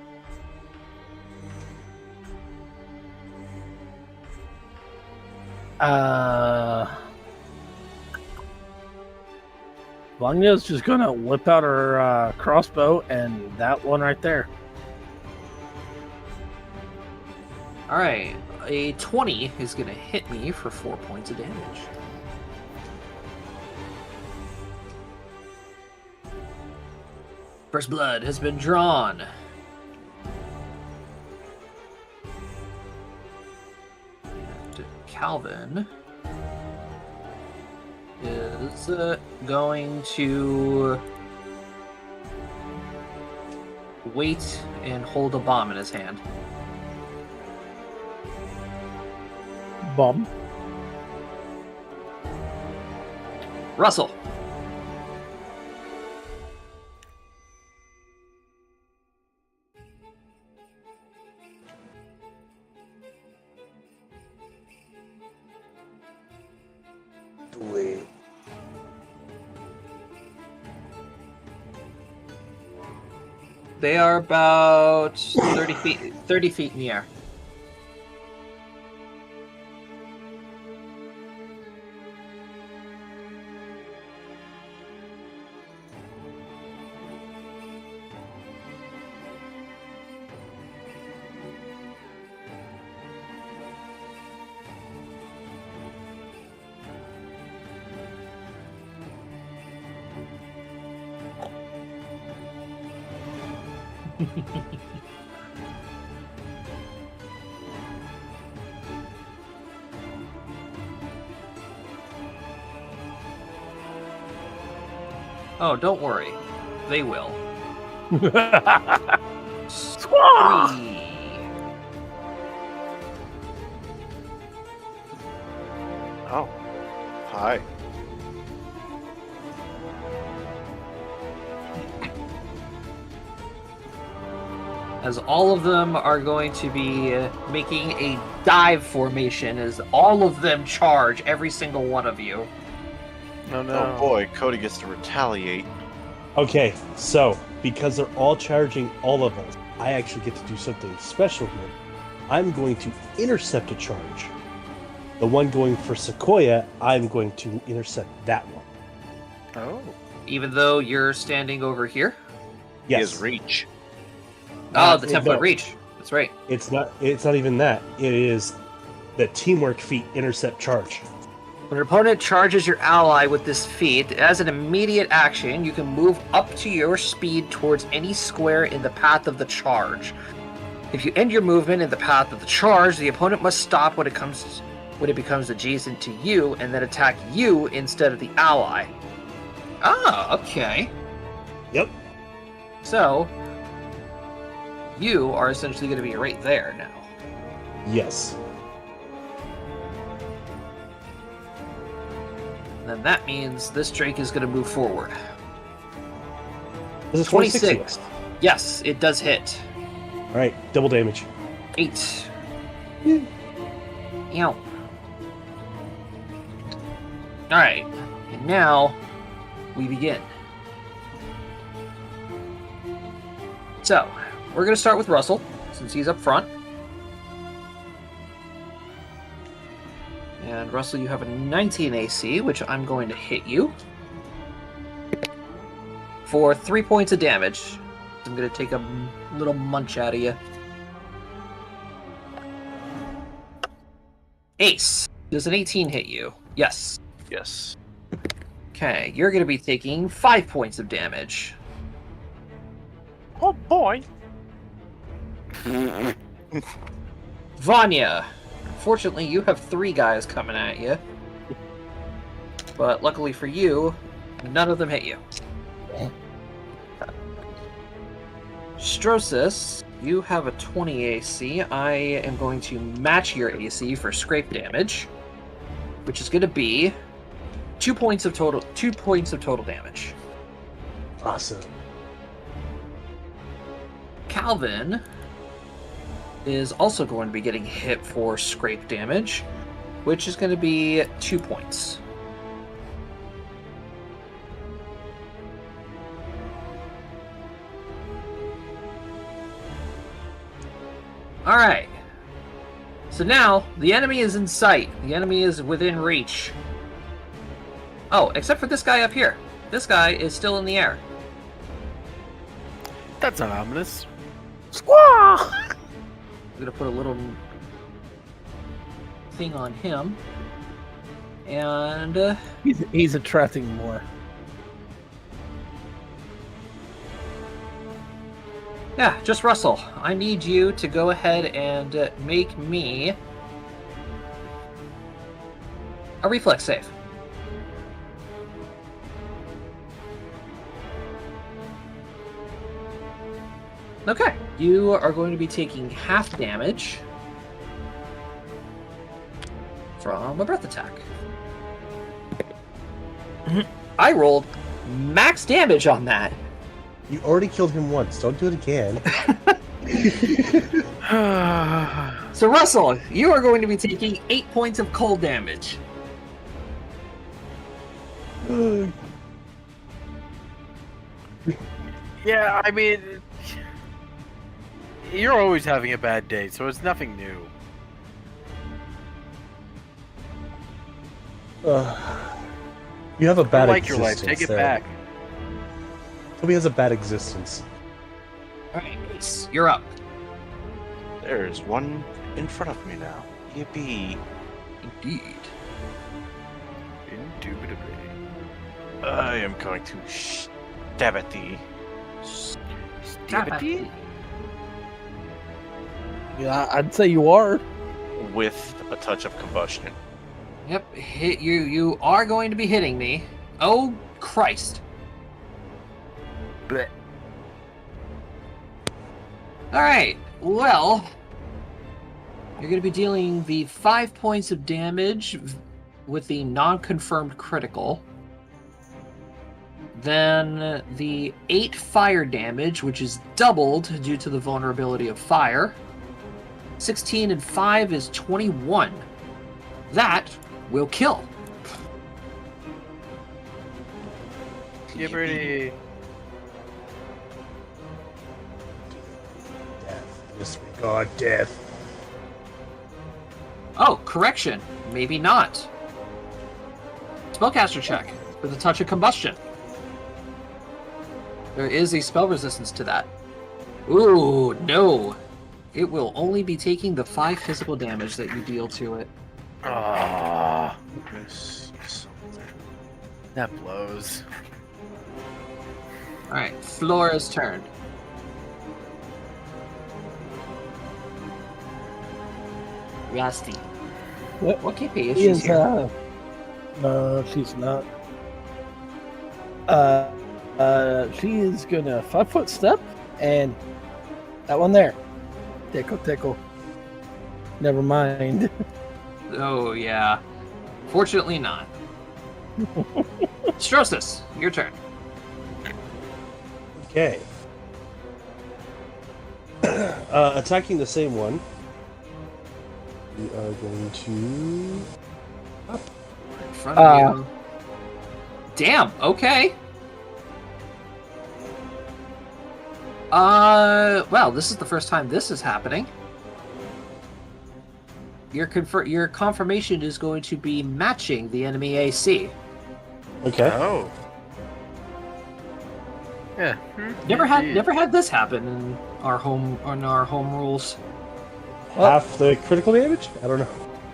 Vanya's just gonna whip out her crossbow and that one right there. Alright, a 20 is gonna hit me for 4 points of damage. First blood has been drawn. And Calvin is going to wait and hold a bomb in his hand. Bomb. Russell. They are about 30 feet in the air. Oh, don't worry. They will. Squaw! Oh, hi. As all of them are going to be making a dive formation as all of them charge, every single one of you. Oh no. Oh boy, Cody gets to retaliate. Okay, so because they're all charging all of us, I actually get to do something special here. I'm going to intercept a charge. The one going for Sequoia, I'm going to intercept that one. Oh. Even though you're standing over here? He Yes. has reach. Oh, the 10-foot no. reach. That's right. It's not even that. It is the teamwork feat intercept charge. When an opponent charges your ally with this feat, as an immediate action, you can move up to your speed towards any square in the path of the charge. If you end your movement in the path of the charge, the opponent must stop when it comes when it becomes adjacent to you and then attack you instead of the ally. Ah, okay. Yep. So, you are essentially going to be right there now. Yes. And then that means this Drake is going to move forward. This is 26. Yes, it does hit. Alright, double damage. 8. Yeah. Ow. Alright, and now we begin. So, we're going to start with Russell, since he's up front. And Russell, you have a 19 AC, which I'm going to hit you for 3 points of damage. I'm going to take a little munch out of you. Ace, does an 18 hit you? Yes. Yes. Okay, you're going to be taking 5 points of damage. Oh boy. Vanya, fortunately, you have 3 guys coming at you. But luckily for you, none of them hit you. Strosis, you have a 20 AC. I am going to match your AC for scrape damage, which is going to be 2 points of total damage. Awesome. Calvin is also going to be getting hit for scrape damage, which is going to be 2 points. Alright. So now, the enemy is in sight. The enemy is within reach. Oh, except for this guy up here. This guy is still in the air. That's not ominous. Squaw! I'm gonna put a little thing on him. And He's attracting more. yeah, just Russell. I need you to go ahead and make me a reflex save. Okay, you are going to be taking half damage from a breath attack. I rolled max damage on that. You already killed him once. Don't do it again. So Russell, you are going to be taking 8 points of cold damage. Yeah, I mean, you're always having a bad day, so it's nothing new. You have a bad I like your existence. life. Take it there. back. Toby has a bad existence. Alright, Ace, you're up. There's one in front of me now. Yippee. Indeed. Indubitably. I am going to stab at thee. Stabity? Yeah, I'd say you are. With a touch of combustion. Yep, hit you. You are going to be hitting me. Oh, Christ. Blech. Alright, well, you're going to be dealing the 5 points of damage with the non-confirmed critical. Then the 8 fire damage, which is doubled due to the vulnerability of fire. 16 and 5 is 21. That will kill. Yippity. Death. Disregard death. Oh, correction. Maybe not. Spellcaster check with a touch of combustion. There is a spell resistance to that. Ooh, no. It will only be taking the 5 physical damage that you deal to it. Ah, that blows. Alright, Flora's turn. Rusty. What KP is She she is, here? no, she's not. She is gonna 5-foot step, and that one there. Tickle. Never mind. Oh, yeah. Fortunately not. Strosis, your turn. Okay. Attacking the same one. We are going to. In front of you. Damn, okay. Well, this is the first time this is happening. Your confirmation is going to be matching the enemy AC. Okay. Oh. Yeah. Never indeed. had this happen in our home rules. Half the critical damage? I don't know.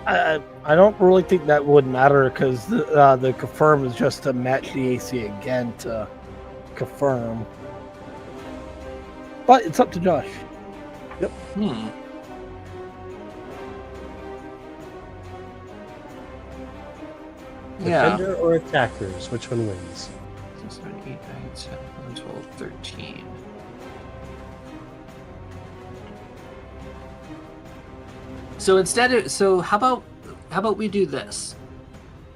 I don't really think that would matter because the confirm is just to match the AC again to confirm. But it's up to Josh. Hmm. Yeah. Defender or attackers? Which one wins? 6, 7, 8, 9, 10, 11, 12, 13. So how about we do this?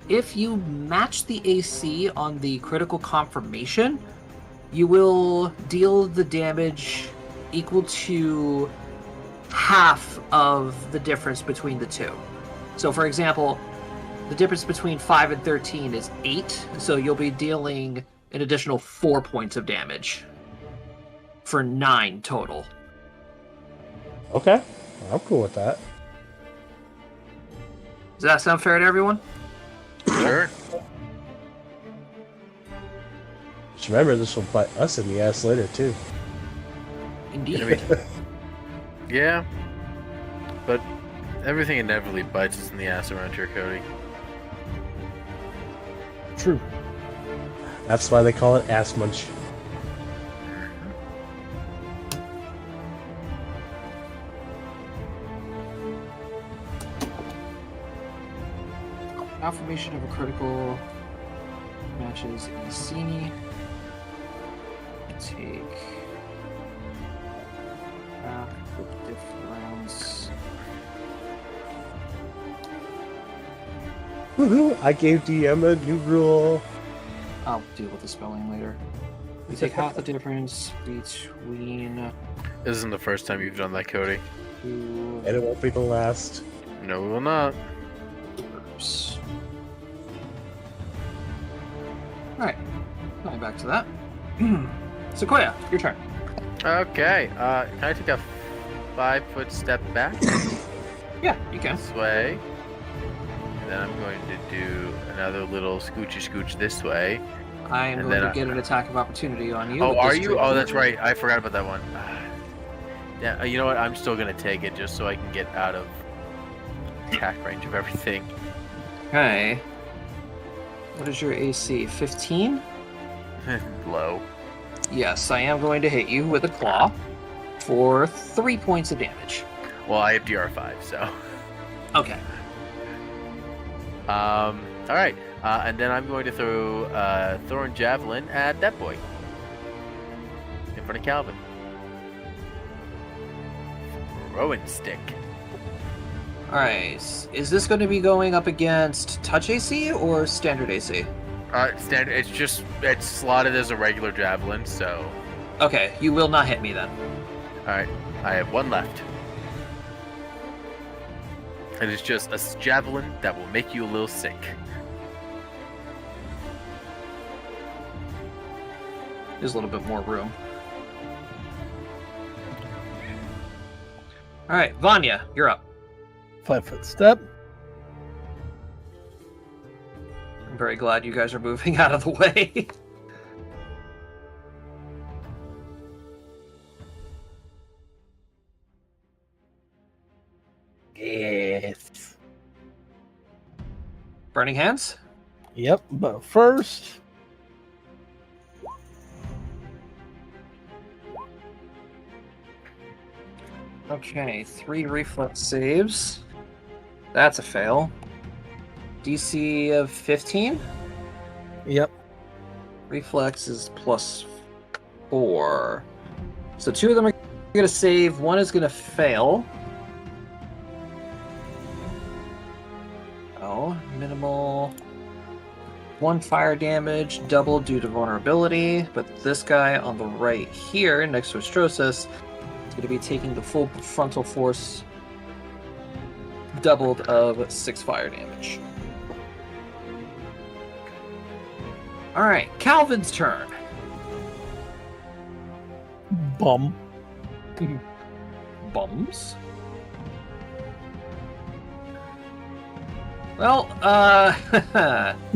If you match the AC on the critical confirmation, you will deal the damage equal to half of the difference between the two. So for example, the difference between 5 and 13 is 8, so you'll be dealing an additional 4 points of damage for 9 total. Okay. I'm cool with that. Does that sound fair to everyone? Sure. Just remember, this will bite us in the ass later, too. Indeed. Yeah. But everything inevitably bites us in the ass around here, Cody. True. That's why they call it ass munch. Confirmation of a critical matches Iceni. Take half the difference. Woohoo! I gave DM a new rule. I'll deal with the spelling later. We take half the difference between This isn't the first time you've done that, Cody. two And it won't be the last. No, we will not. numbers. Alright, going back to that. Sequoia, your turn. Okay. Can I take a 5-foot step back Yeah, you can. this way? And then I'm going to do another little scooch this way. I am And going then to get an attack of opportunity on you. Oh, with are this you? trait. Oh, that's right. I forgot about that one. Yeah, you know what? I'm still gonna take it just so I can get out of attack range of everything. Okay. What is your AC? 15? Low. Yes, I am going to hit you with a claw for 3 points of damage. Well, I have DR5, so. Okay. All right. And then I'm going to throw Thorn Javelin at that boy in front of Calvin. Throwing stick. Alright. Is this going to be going up against touch AC or standard AC? Standard. It's slotted as a regular javelin, so. Okay, you will not hit me then. All right. I have one left. And it's just a javelin that will make you a little sick. There's a little bit more room. Alright, Vanya, you're up. 5-foot step. I'm very glad you guys are moving out of the way. Yes. Burning Hands? Yep, but first, Okay, 3 reflex saves. That's a fail. DC of 15? Yep. Reflex is +4. So 2 of them are going to save, 1 is going to fail. Oh, minimal. 1 fire damage, doubled due to vulnerability, but this guy on the right here, next to Astrosis, is going to be taking the full frontal force, doubled of 6 fire damage. Alright, Calvin's turn. Bum. Bums? Well,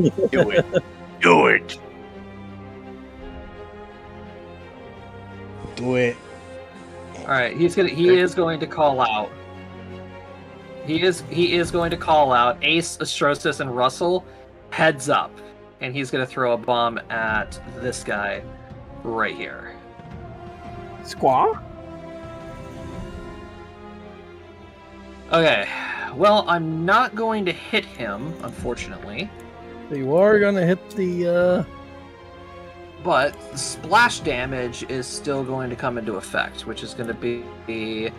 Do it. Do it. Do it. Alright, he is going to call out. He is going to call out Ace, Astrosis, and Russell heads up. And he's going to throw a bomb at this guy right here. Squaw? Okay, well, I'm not going to hit him, unfortunately. You are gonna hit the, But the splash damage is still going to come into effect, which is going to be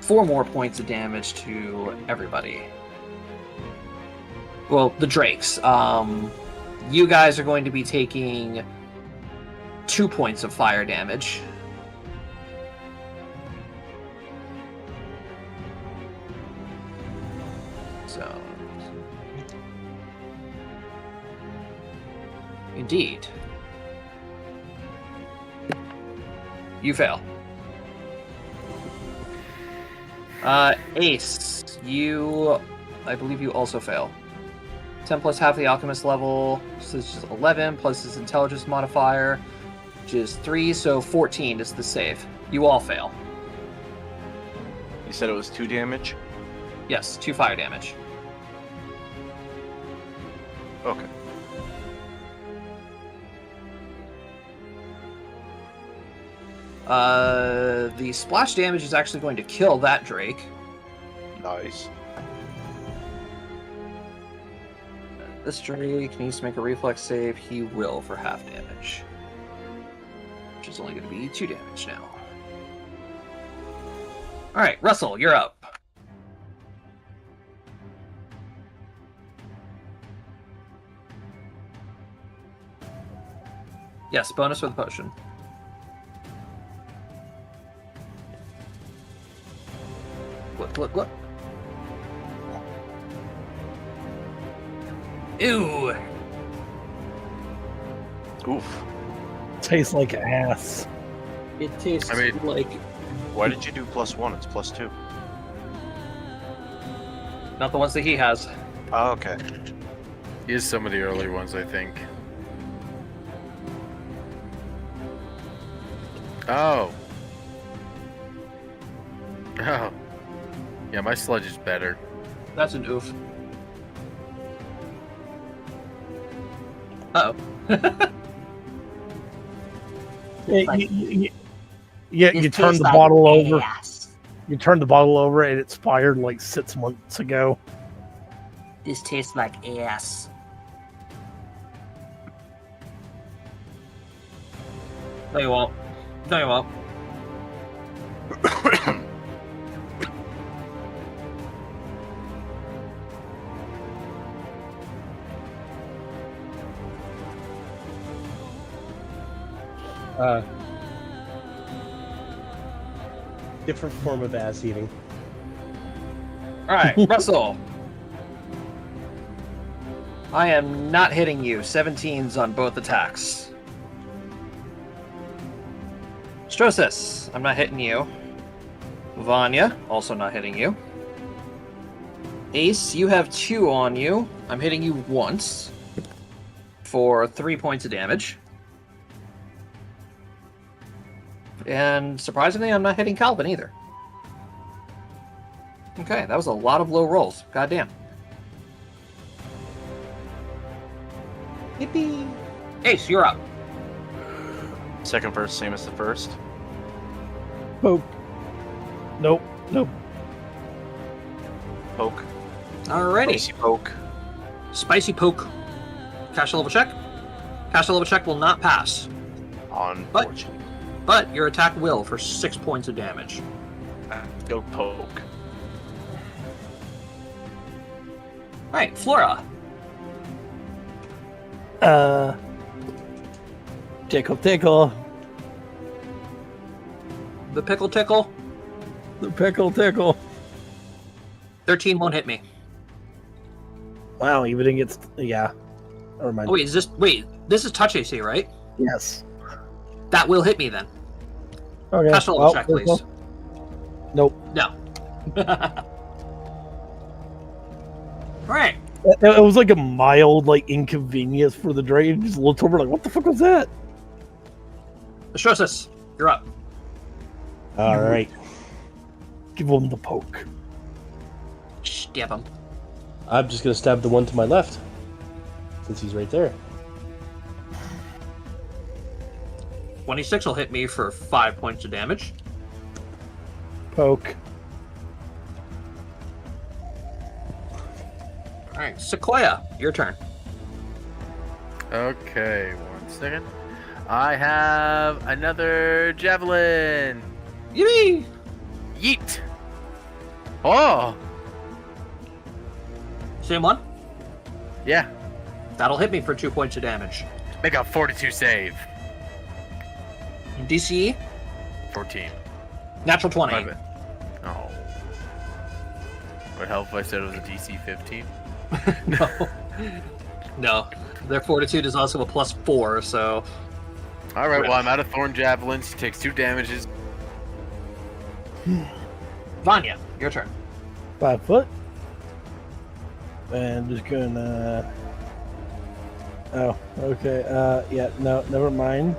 4 more points of damage to everybody. Well, the Drakes. You guys are going to be taking 2 points of fire damage. So, indeed. You fail. Ace, I believe you also fail. 10 plus half the alchemist level, so it's just 11 plus his intelligence modifier, which is 3, so 14 is the save. You all fail. You said it was 2 damage? Yes, 2 fire damage. Okay. The splash damage is actually going to kill that Drake. Nice. This Drake needs to make a reflex save. He will for half damage. Which is only going to be 2 damage now. Alright, Russell, you're up. Yes, bonus with potion. Look. Ew! Oof. tastes like ass. It tastes like... Why did you do +1? It's +2. Not the ones that he has. Oh, okay. He has some of the early ones, I think. Oh. Oh. Yeah, my sludge is better. That's an oof. Uh-oh. You turn the bottle over. You turn the bottle over and it's fired like 6 months ago. This tastes like ass. No, you won't. No, you won't. Different form of ass eating. Alright, Russell. I am not hitting you. 17s on both attacks. Strosis, I'm not hitting you. Vanya, also not hitting you. Ace, you have 2 on you. I'm hitting you once for 3 points of damage. And surprisingly, I'm not hitting Calvin either. Okay, that was a lot of low rolls. Goddamn. Yippee! Ace, you're up. Second verse, same as the first. Poke. Nope. Poke. Alrighty. Spicy poke. Spicy poke. Caster level check. Caster level check will not pass, Unfortunate. but your attack will for 6 points of damage. Go poke. Alright, Flora. Tickle, tickle. The pickle tickle. The pickle, tickle. 13 won't hit me. Wow, even against. Yeah. Never mind. Oh, wait, this is touch AC, right? Yes. That will hit me then. Okay. Caster level check, there's please. Nope. No. Alright. It was like a mild, like, inconvenience for the dragon. Just looked over, like, what the fuck was that? Astrosis, you're up. All right. Give him the poke. Stab him. I'm just gonna stab the one to my left, since he's right there. 26 will hit me for 5 points of damage. Poke. Alright, Sequoia, your turn. Okay, 1 second. I have another javelin. Yippee! Yeet. Oh, Same one? yeah. That'll hit me for 2 points of damage. Make a 42 save. DCE, 14. natural 20. My bad. Oh. Would it help if I said it was a DC 15? No. No. Their fortitude is also a +4, so... Alright, well, I'm out of Thorn Javelins. He takes 2 damages. Vanya, your turn. 5 foot. And just gonna. Oh, okay. Yeah, no, never mind.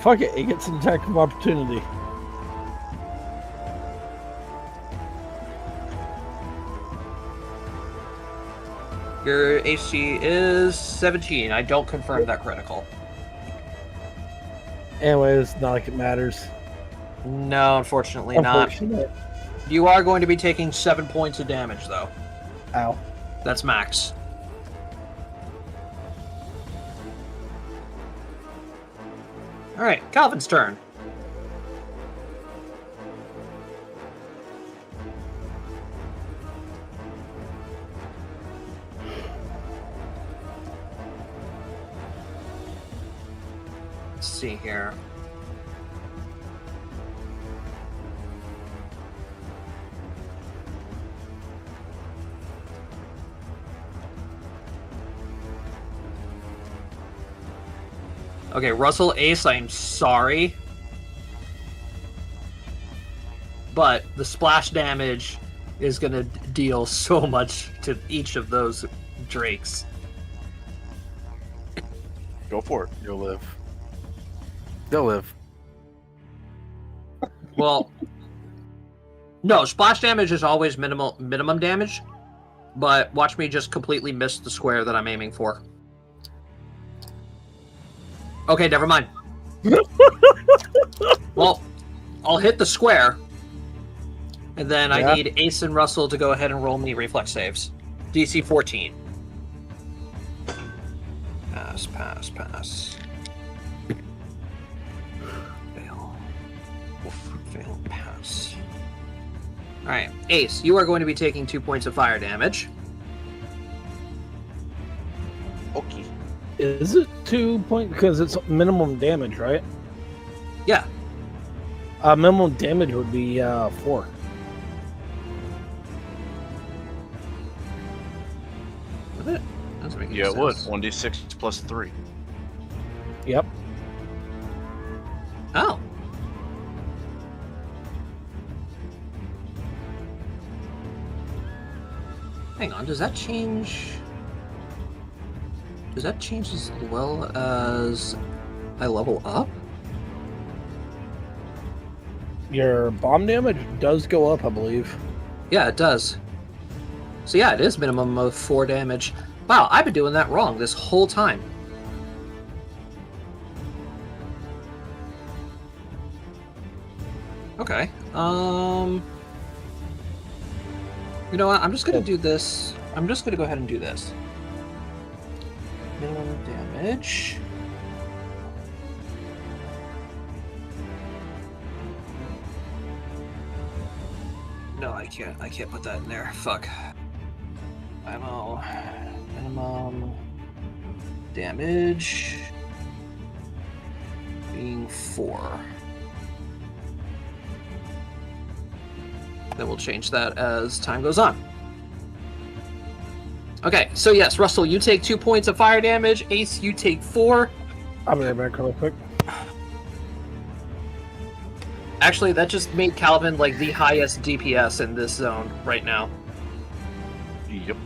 Fuck it. It gets an attack of opportunity. Your AC is 17. I don't confirm that critical. Anyways, not like it matters. No, unfortunately not. Unfortunate. You are going to be taking 7 points of damage, though. Ow. That's max. Alright, Calvin's turn. Let's see here. Okay, Russell Ace, I'm sorry. But the splash damage is going to deal so much to each of those drakes. Go for it. You'll live. They'll live. Well, no, splash damage is always minimum damage. But watch me just completely miss the square that I'm aiming for. Okay, never mind. Well, I'll hit the square. And then Yeah. I need Ace and Russell to go ahead and roll me reflex saves. DC 14. Pass, pass, pass. Fail. Fail, pass. Alright, Ace, you are going to be taking 2 points of fire damage. Okay. Is it 2 point? Because it's minimum damage, right? Yeah. Minimum damage would be 4. Would it? Doesn't make any Yeah, it would. sense. 1d6 plus 3. Yep. Oh. Hang on, does that change? Does that change as well as I level up? Your bomb damage does go up, I believe. Yeah, it does. So yeah, it is minimum of 4 damage. Wow, I've been doing that wrong this whole time. Okay. You know what? I'm just gonna do this. I'm just gonna go ahead and do this. Minimum damage. No, I can't. I can't put that in there. Fuck. Ammo. Minimum damage being 4. Then we'll change that as time goes on. Okay, so yes, Russell, you take 2 points of fire damage. Ace, you take 4. I'll be right back real quick. Actually, that just made Calvin like the highest DPS in this zone right now. Yep.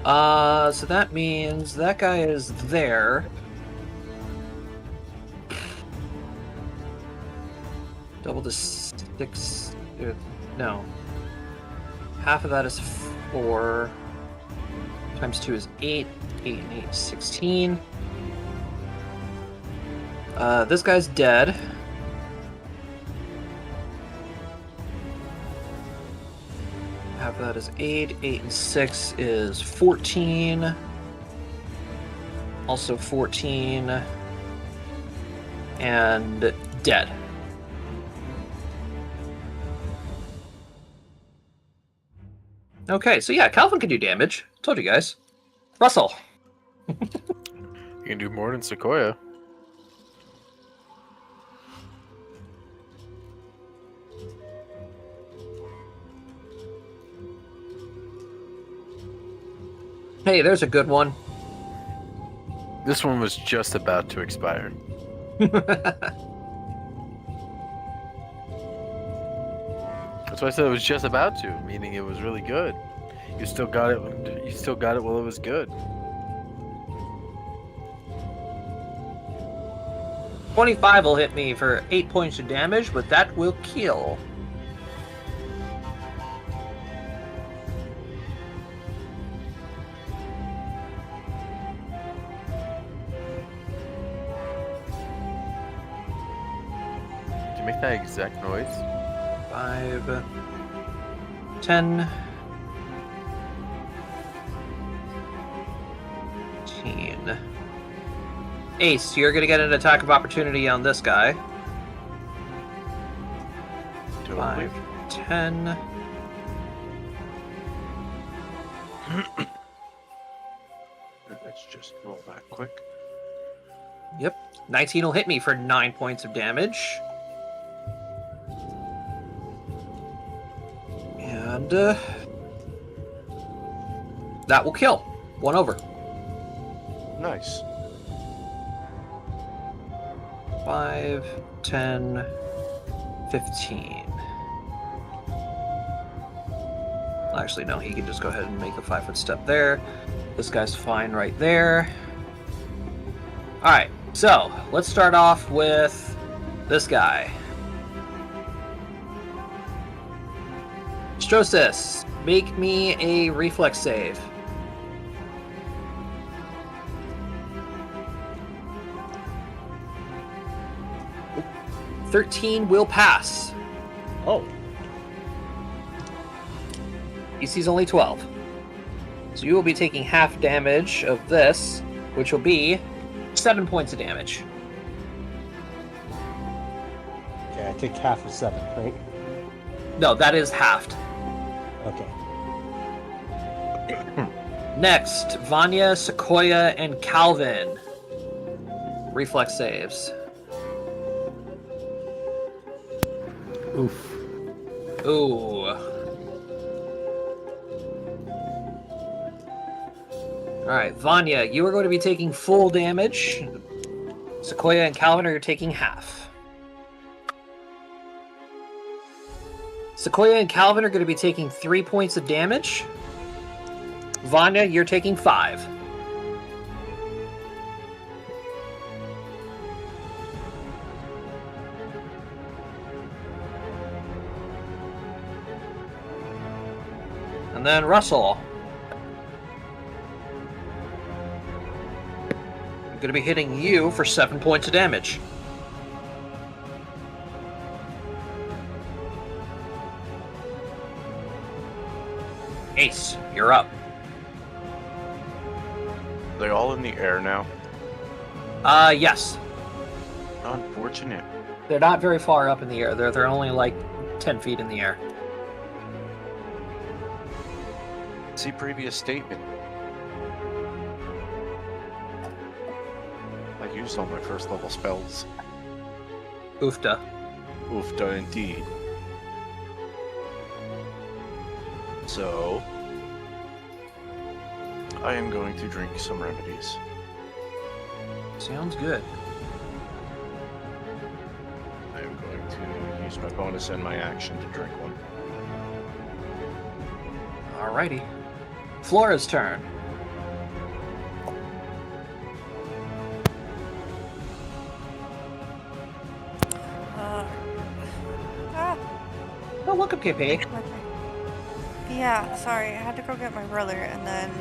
So that means that guy is there. Double the 6. No. Half of that is 4. Times 2 is 8. 8 and 8 is 16. This guy's dead. Half of that is 8. 8 and 6 is 14. Also 14. And dead. Okay, so yeah, Calvin can do damage. Told you guys. Russell. You can do more than Sequoia. Hey, there's a good one. This one was just about to expire. That's why I said it was just about to, meaning it was really good. You still got it. You still got it while it was good. 25 will hit me for 8 points of damage, but that will kill. Did you make that exact noise? 5, 10, 15. Ace, you're going to get an attack of opportunity on this guy. 5, 10. Let's just roll that quick. Yep. 19 will hit me for 9 points of damage. And that will kill. 1 over. Nice. 5, 10, 15. Actually, no, he can just go ahead and make a 5-foot step there. This guy's fine right there. Alright, so let's start off with this guy. Strosis, make me a reflex save. 13 will pass. Oh. DC's only 12. So you will be taking half damage of this, which will be 7 points of damage. Okay, I take half of 7, right? No, that is halved. Okay. Next, Vanya, Sequoia, and Calvin. Reflex saves. Oof. Ooh. Alright, Vanya, you are going to be taking full damage. Sequoia and Calvin are taking half. Sequoia and Calvin are going to be taking 3 points of damage. Vanya, you're taking 5. And then Russell. I'm going to be hitting you for 7 points of damage. Ace, you're up. They're all in the air now. Yes. Unfortunate. They're not very far up in the air. They're only like 10 feet in the air. See previous statement. I used all my first level spells. Oofta. Oofda indeed. So, I am going to drink some remedies. Sounds good. I am going to use my bonus and my action to drink one. Alrighty. Flora's turn. Oh, welcome, KP. Yeah, sorry, I had to go get my brother, and then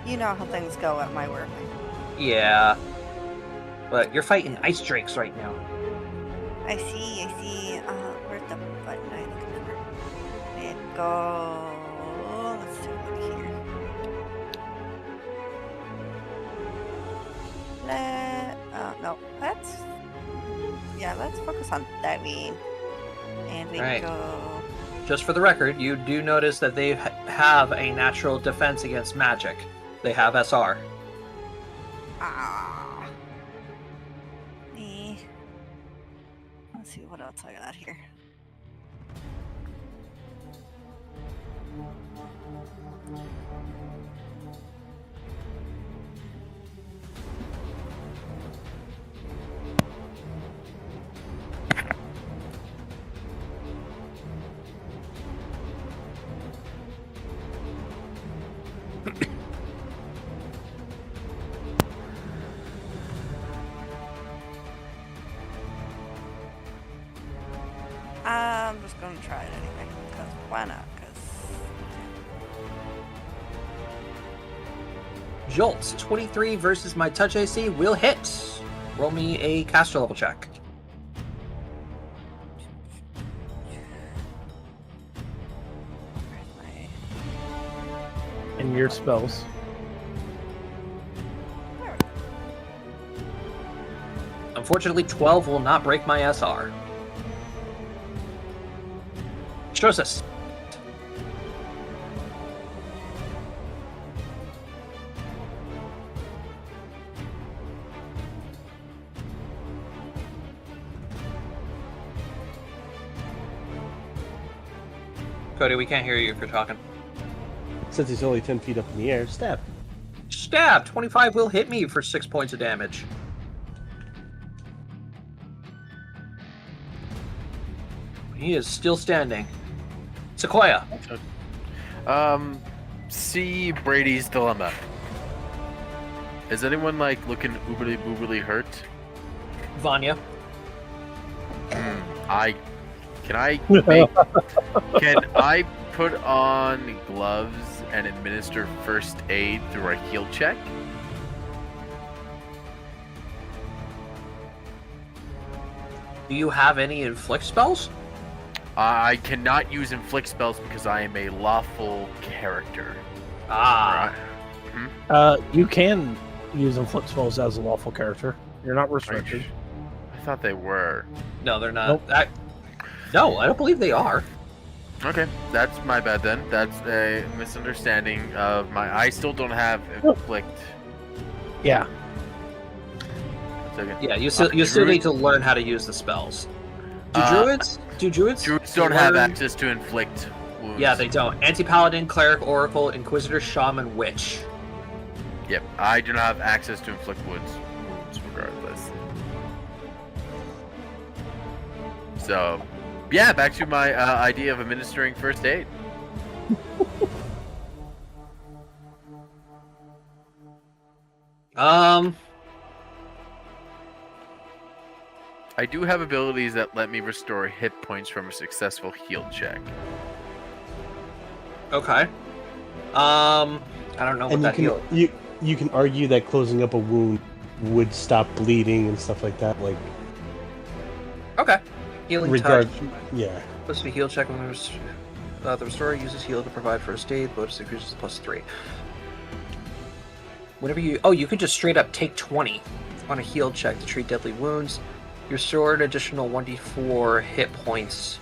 you know how things go at my work. Yeah. But you're fighting ice drakes right now. I see. Where's the button I'm looking for? There it go. Let's take a look here. No, let's focus on that one. And we Right. go. Just for the record, you do notice that they have a natural defense against magic. They have SR. Let's see what else I got here. I'm just gonna try it anyway, because why not? Jolts, 23 versus my touch AC will hit. Roll me a caster level check. And your spells. Unfortunately, 12 will not break my SR. Strosis. Cody, we can't hear you if you're talking. Since he's only 10 feet up in the air, stab. Stab! 25 will hit me for 6 points of damage. He is still standing. Sequoia. See Brady's dilemma. Is anyone like looking uberly booberly hurt? Vanya. Can I put on gloves and administer first aid through a heal check? Do you have any inflict spells? I cannot use inflict spells because I am a lawful character. Ah. You can use inflict spells as a lawful character. You're not restricted. I thought they were. No, they're not. Nope. No, I don't believe they are. Okay, that's my bad then. That's a misunderstanding of my. I still don't have inflict. Yeah. That's okay. Yeah, you still need to learn how to use the spells. Do druids? Druids don't have access to inflict wounds. Yeah, they don't. Anti-paladin, cleric, oracle, inquisitor, shaman, witch. Yep, I do not have access to inflict wounds regardless. So, yeah, back to my idea of administering first aid. I do have abilities that let me restore hit points from a successful heal check. Okay. I don't know what And that heal. you can argue that closing up a wound would stop bleeding and stuff like that. Like, Okay. Healing regard, touch. yeah. Supposed to be heal check when there's. The restorer uses heal to provide first aid. Bonus increases +3. Whenever you could just straight up take 20 on a heal check to treat deadly wounds. You restore an additional 1d4 hit points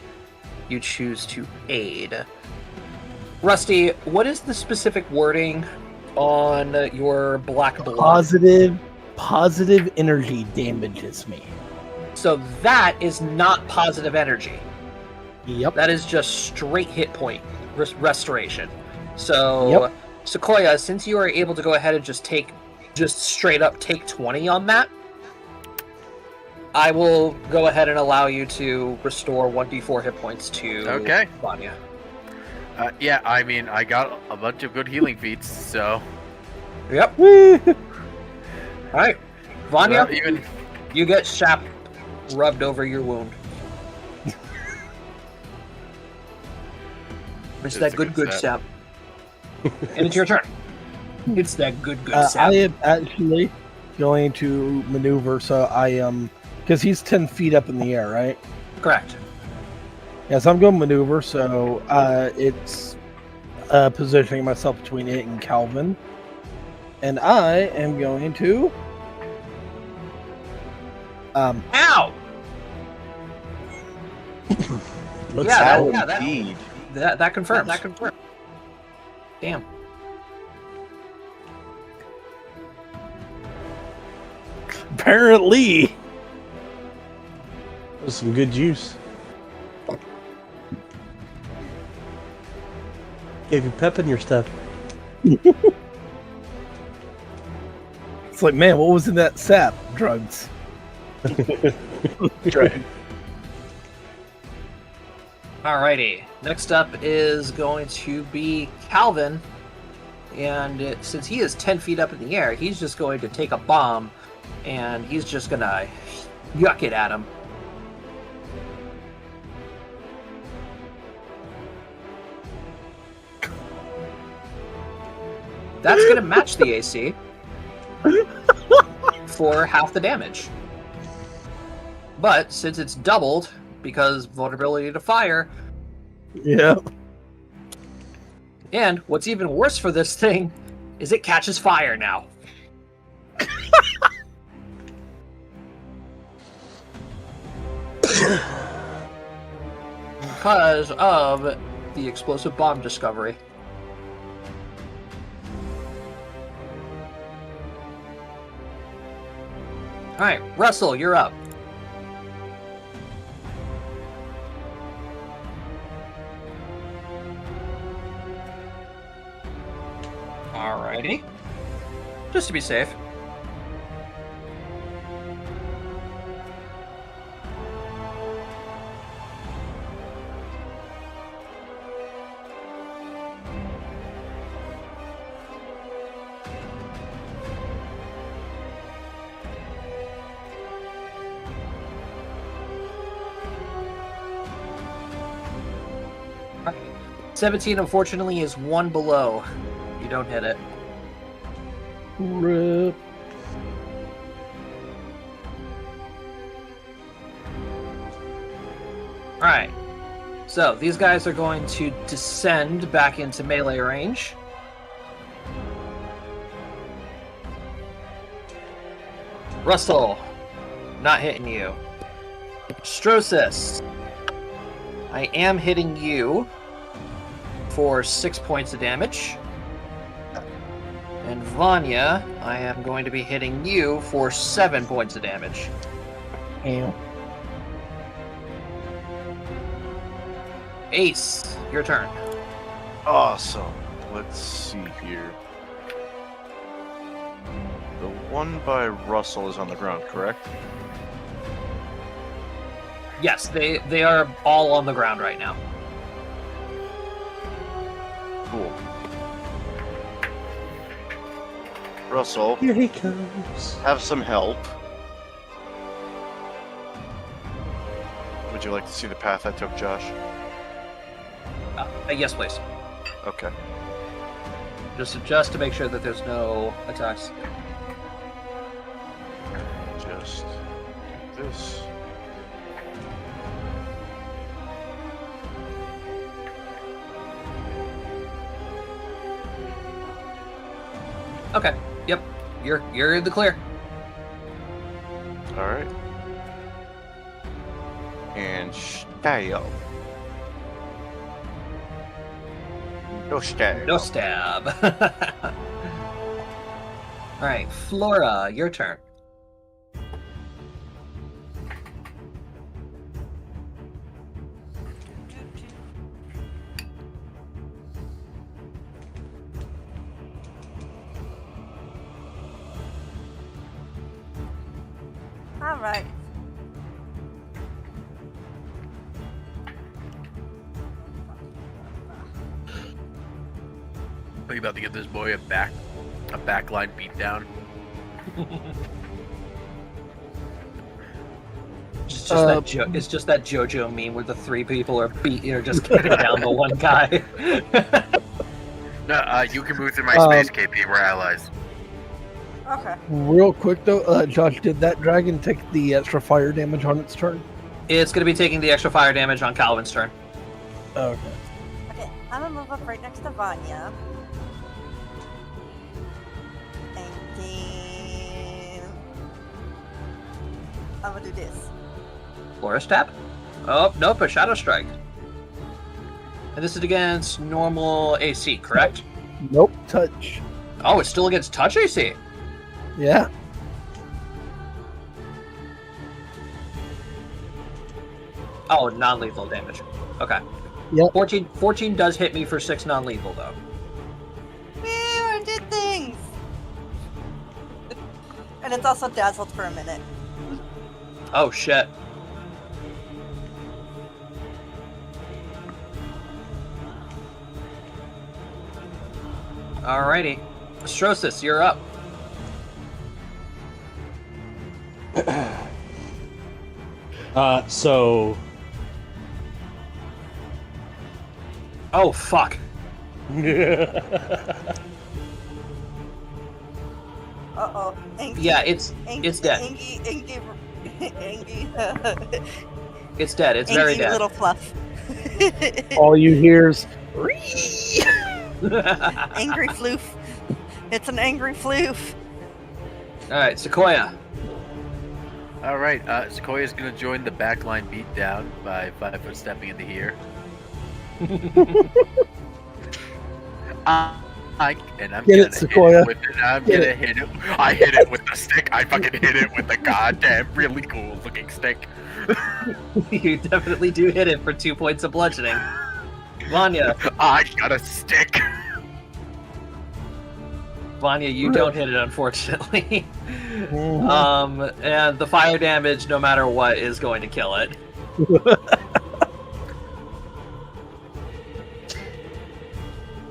you choose to aid. Rusty, what is the specific wording on your black blood? Positive energy damages me. So that is not positive energy. Yep. That is just straight hit point restoration. So, Sequoia, since you are able to go ahead and just straight up take 20 on that, I will go ahead and allow you to restore 1d4 hit points to Vanya. Yeah, I mean, I got a bunch of good healing feats, so... Yep. Alright. Vanya, you get sap rubbed over your wound. It's that good sap. And it's your turn. It's that good sap. I am actually going to maneuver, so I am... Because he's 10 feet up in the air, right? Correct. Yes, I'm going to maneuver, so it's positioning myself between it and Calvin. And I am going to... Ow! That confirms. That confirms. Damn. Apparently. That was some good juice. Gave you pep in your stuff. It's like, man, what was in that sap? Drugs. Right. Alrighty. Next up is going to be Calvin. And since he is 10 feet up in the air, he's just going to take a bomb and he's just going to yuck it at him. That's going to match the AC for half the damage. But since it's doubled, because vulnerability to fire... Yeah. And what's even worse for this thing is it catches fire now. Because of the explosive bomb discovery. Alright, Russell, you're up. Alrighty. Just to be safe. Right. 17, unfortunately, is one below. You don't hit it. Rip. Alright. So, these guys are going to descend back into melee range. Russell, not hitting you. Strosis, I am hitting you for 6 points of damage. And Vanya, I am going to be hitting you for 7 points of damage. Damn. Ace, your turn. Awesome. Let's see here. The one by Russell is on the ground, correct? Yes, they are all on the ground right now. Cool. Russell, Here he comes. have some help. Would you like to see the path I took, Josh? Yes, please. Okay. Just to make sure that there's no attacks. Just this. Okay. Yep. You're in the clear. All right. And stab. No stab. No stab. All right, Flora, your turn. All right. Are you about to give this boy a backline beatdown? It's just that JoJo meme where the three people are just kicking down the one guy. No, you can move through my space, KP. We're allies. Okay. Real quick though, Josh, did that dragon take the extra fire damage on its turn? It's going to be taking the extra fire damage on Calvin's turn. Okay. Okay, I'm gonna move up right next to Vanya. And then I'm gonna do this. Flora stab? Oh, nope, a Shadow Strike. And this is against normal AC, correct? Nope, touch. Oh, it's still against touch AC. Yeah. Oh, non-lethal damage. Okay. Yep. 14 does hit me for 6 non-lethal, though. I did things! And it's also dazzled for a minute. Oh, shit. Alrighty. Astrosis, you're up. So Oh, fuck. Uh-oh. Angie, Yeah, it's dead. Angie, It's dead. It's very Angie dead. little fluff. All you hear is Angry floof. It's an angry floof. Alright, Sequoia. All right, Sequoia's gonna join the backline beatdown by 5 foot stepping into here. I'm Get gonna it, Sequoia. hit it with it. I'm Get gonna it. hit it. I hit it with the stick. I fucking hit it with the goddamn really cool looking stick. You definitely do hit it for 2 points of bludgeoning. Vanya. I got a stick. Vanya, you don't hit it, unfortunately. And the fire damage, no matter what, is going to kill it.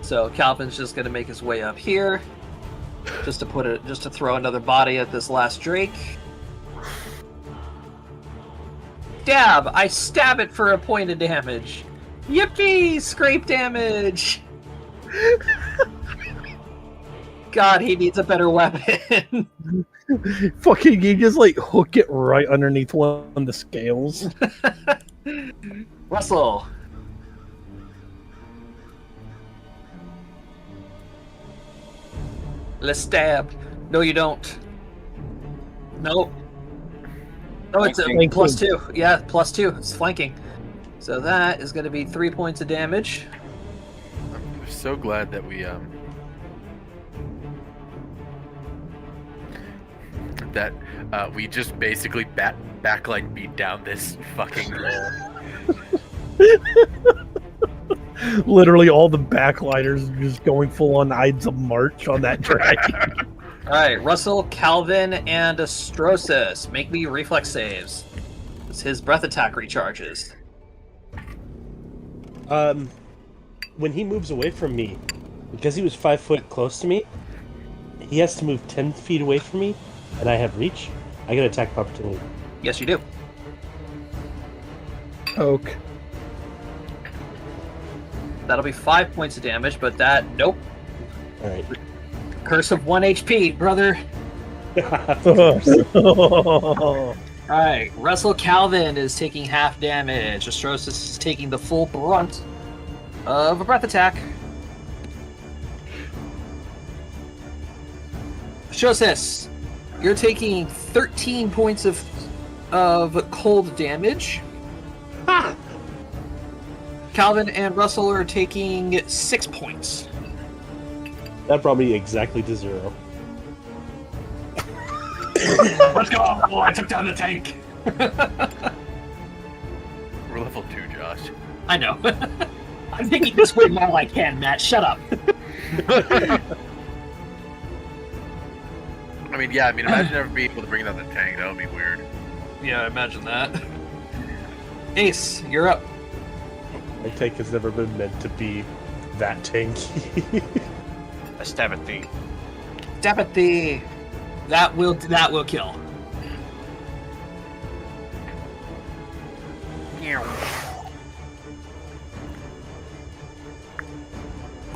So Calvin's just going to make his way up here, just to throw another body at this last Drake. Dab! I stab it for a point of damage. Yippee! Scrape damage. God, he needs a better weapon. fucking, you just like hook it right underneath one of the scales. Russell. Let's stab. No, you don't. Nope. Oh, it's a Flanking. +2. Yeah, +2. It's flanking. So that is going to be 3 points of damage. I'm so glad that we we just basically backline beat down this fucking Literally all the backliners are just going full on Ides of March on that dragon. All right, Russell, Calvin, and Astrosis. Make me reflex saves. As his breath attack recharges. When he moves away from me, because he was 5 foot close to me, he has to move 10 feet away from me, and I have reach. I get attack of opportunity. Yes, you do. Oak. That'll be 5 points of damage, but nope. All right. Curse of 1 HP, brother. Alright, Russell Calvin is taking half damage. Astrosis is taking the full brunt of a breath attack. Shosis, you're taking 13 points of cold damage. Ah! Calvin and Russell are taking 6 points. That brought me exactly to 0. Let's go! Oh, I took down the tank. We're level 2, Josh. I know. I'm thinking this way more like him, Matt. Shut up. I mean, yeah, imagine never being able to bring down the tank. That would be weird. Yeah, imagine that. Ace, you're up. My tank has never been meant to be that tanky. I stab at thee. Stab at the... That will kill.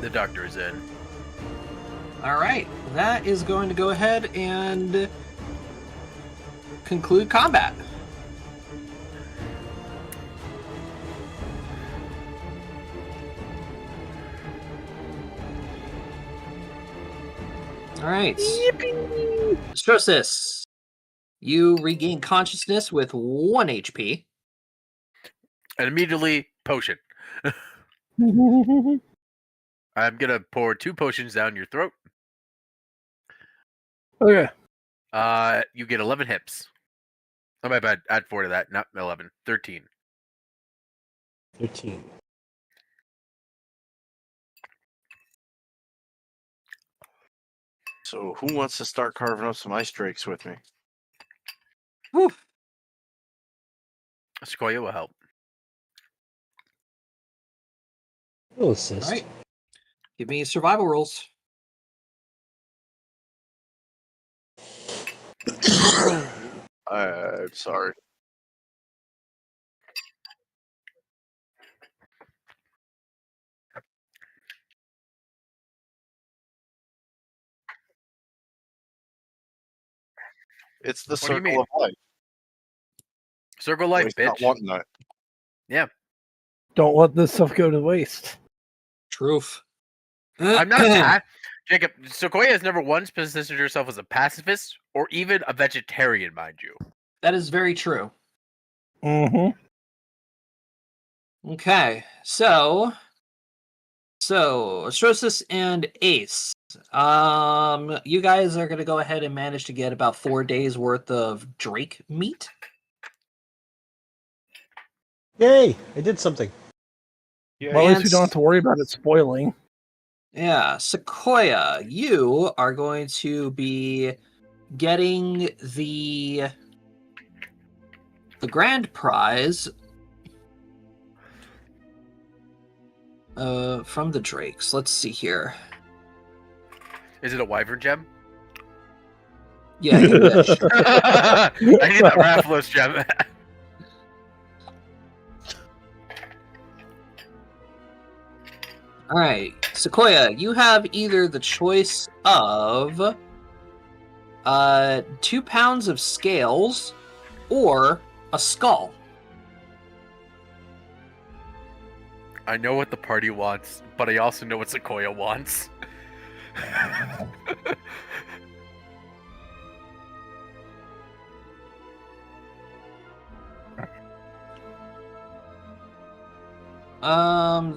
The doctor is in. Alright, that is going to go ahead and conclude combat. Alright. Strosis, you regain consciousness with 1 HP. And immediately, potion. I'm gonna pour 2 potions down your throat. Okay. You get 11 hips. Oh, my bad. Add 4 to that. Not 11. 13. 13. So who wants to start carving up some ice drakes with me? Whew. Sequoia will help. I'll assist. Alright. Give me survival rolls. I'm sorry. It's the What do you circle mean? of life. Circle life, Waste not, bitch. want not. Yeah. Don't let this stuff go to waste. Truth. I'm not Jacob, Sequoia has never once positioned herself as a pacifist or even a vegetarian, mind you. That is very true. Mm-hmm. Okay, so Astrosis and Ace, you guys are gonna go ahead and manage to get about 4 days worth of Drake meat. Yay! I did something. Yeah, Well, at least And we don't have to worry about it spoiling. yeah, Sequoia, you are going to be getting the grand prize from the Drakes. Let's see here. Is it a wyvern gem? Yeah, you wish. I need that Rathalos gem. All right, Sequoia, you have either the choice of 2 pounds of scales or a skull. I know what the party wants, but I also know what Sequoia wants.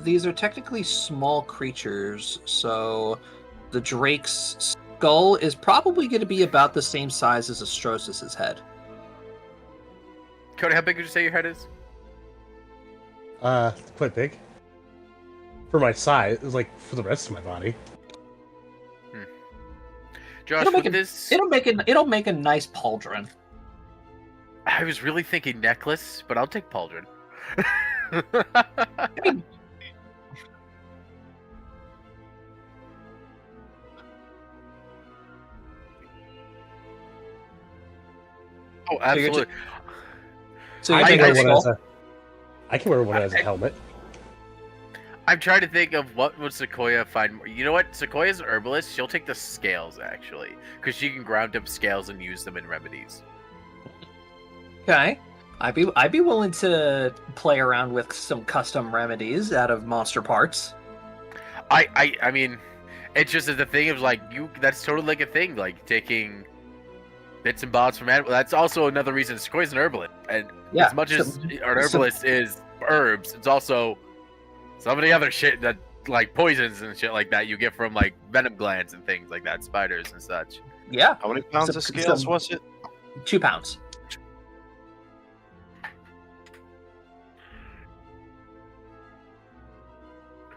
These are technically small creatures, so the Drake's skull is probably going to be about the same size as Astrosis' head. Cody, how big would you say your head is? Quite big. For my size, like for the rest of my body. Josh, It'll make with a- this... It'll make a nice pauldron. I was really thinking necklace, but I'll take pauldron. Oh, absolutely. So I you can take wear a one as skull? I can wear one as a helmet. I'm trying to think of what would Sequoia find more. You know what? Sequoia's an herbalist. She'll take the scales, actually. Because she can ground up scales and use them in remedies. Okay. I'd be willing to play around with some custom remedies out of monster parts. I mean, It's just that the thing of like that's totally like a thing, like taking bits and bobs from animals. That's also another reason Sequoia's an herbalist. And Yeah. as much as an herbalist is herbs, it's also some of the other shit that like poisons and shit like that you get from like venom glands and things like that, spiders and such. Yeah. How many pounds of scales was it? 2 pounds.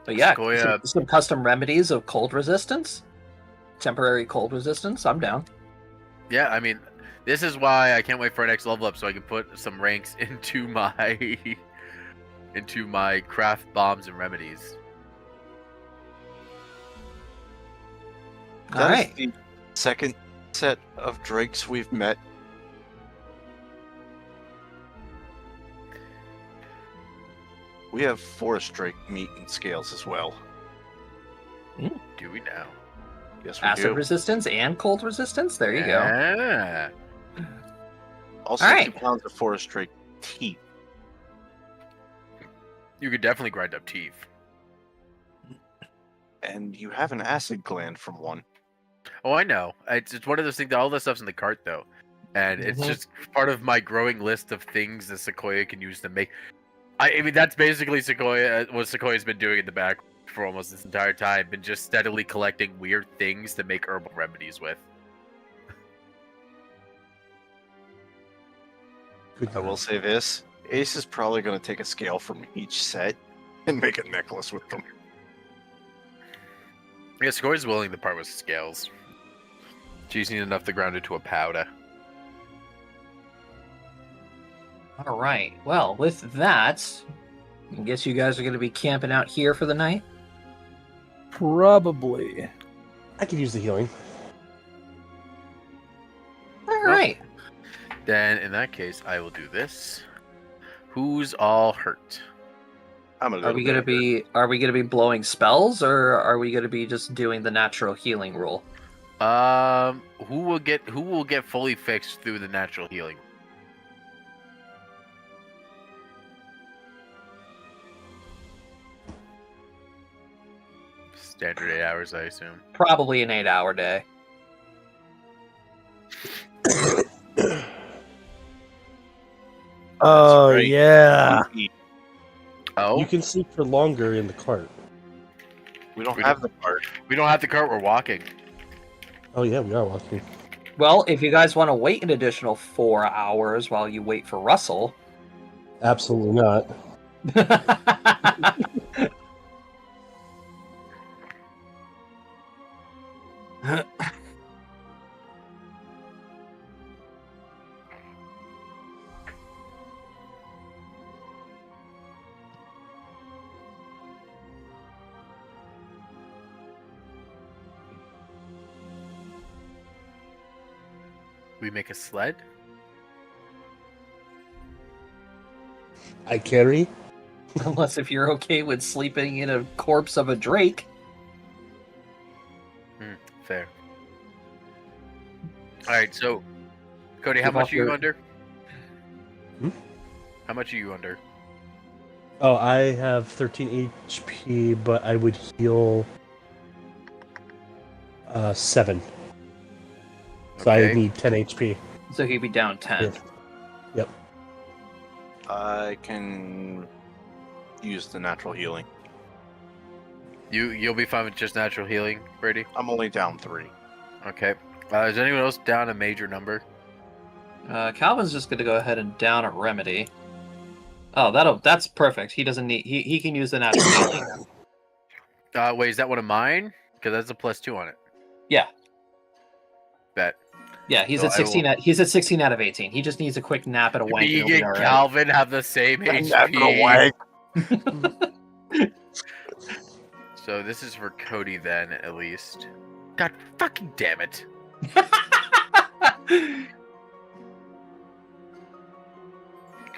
But yeah, Sequoia, some custom remedies of cold resistance, temporary cold resistance. I'm down. yeah, I mean, this is why I can't wait for our next level up so I can put some ranks into my craft bombs and remedies. All That is right. the second set of drakes we've met. We have forest drake meat and scales as well. Do we now? Yes, we Acid do. resistance and cold resistance. There you go. Yeah. Also, All right. 2 pounds of forest drake teeth. You could definitely grind up teeth. And you have an acid gland from one. Oh, I know. It's one of those things. All this stuff's in the cart though, and it's Mhm. just part of my growing list of things that Sequoia can use to make. I mean, that's basically what Sequoia's been doing in the back for almost this entire time. Been just steadily collecting weird things to make herbal remedies with. I will say this. Ace is probably going to take a scale from each set and make a necklace with them. Yeah, Sequoia's willing to part with scales. She's need enough to ground into a powder. All right. Well, with that, I guess you guys are going to be camping out here for the night. Probably. I could use the healing. All right. Then, in that case, I will do this. Who's all hurt? I'm a Are little we bit gonna be blowing spells, or are we gonna be just doing the natural healing rule? Who will get fully fixed through the natural healing? Standard 8 hours, I assume. Probably an 8-hour day. Oh, right. yeah. Oh, You can sleep for longer in the cart. We don't We have the cart. we don't have the cart. We're walking. Oh yeah, we are walking. Well, if you guys want to wait an additional 4 hours while you wait for Russell. Absolutely not. We make a sled. I carry. Unless if you're okay with sleeping in a corpse of a drake. Fair. All right, so Cody, how Give much off are you your- under? Hmm? How much are you under? Oh, I have 13 HP, but I would heal 7. So I Okay. need 10 HP. So he'd be down 10. Yeah. Yep. I can use the natural healing. You'll be fine with just natural healing, Brady. I'm only down 3. Okay. Is anyone else down a major number? Calvin's just going to go ahead and down a remedy. Oh, that's perfect. He doesn't need. He can use the natural healing. Wait, is that one of mine? Because that's a +2 on it. Yeah. Bet. Yeah, he's So at I 16. will- He's at 16 out of 18. He just needs a quick nap and a wank. Me And he'll be and all right. Calvin have the same Nap and a HP. wank. So this is for Cody then, at least. God fucking damn it.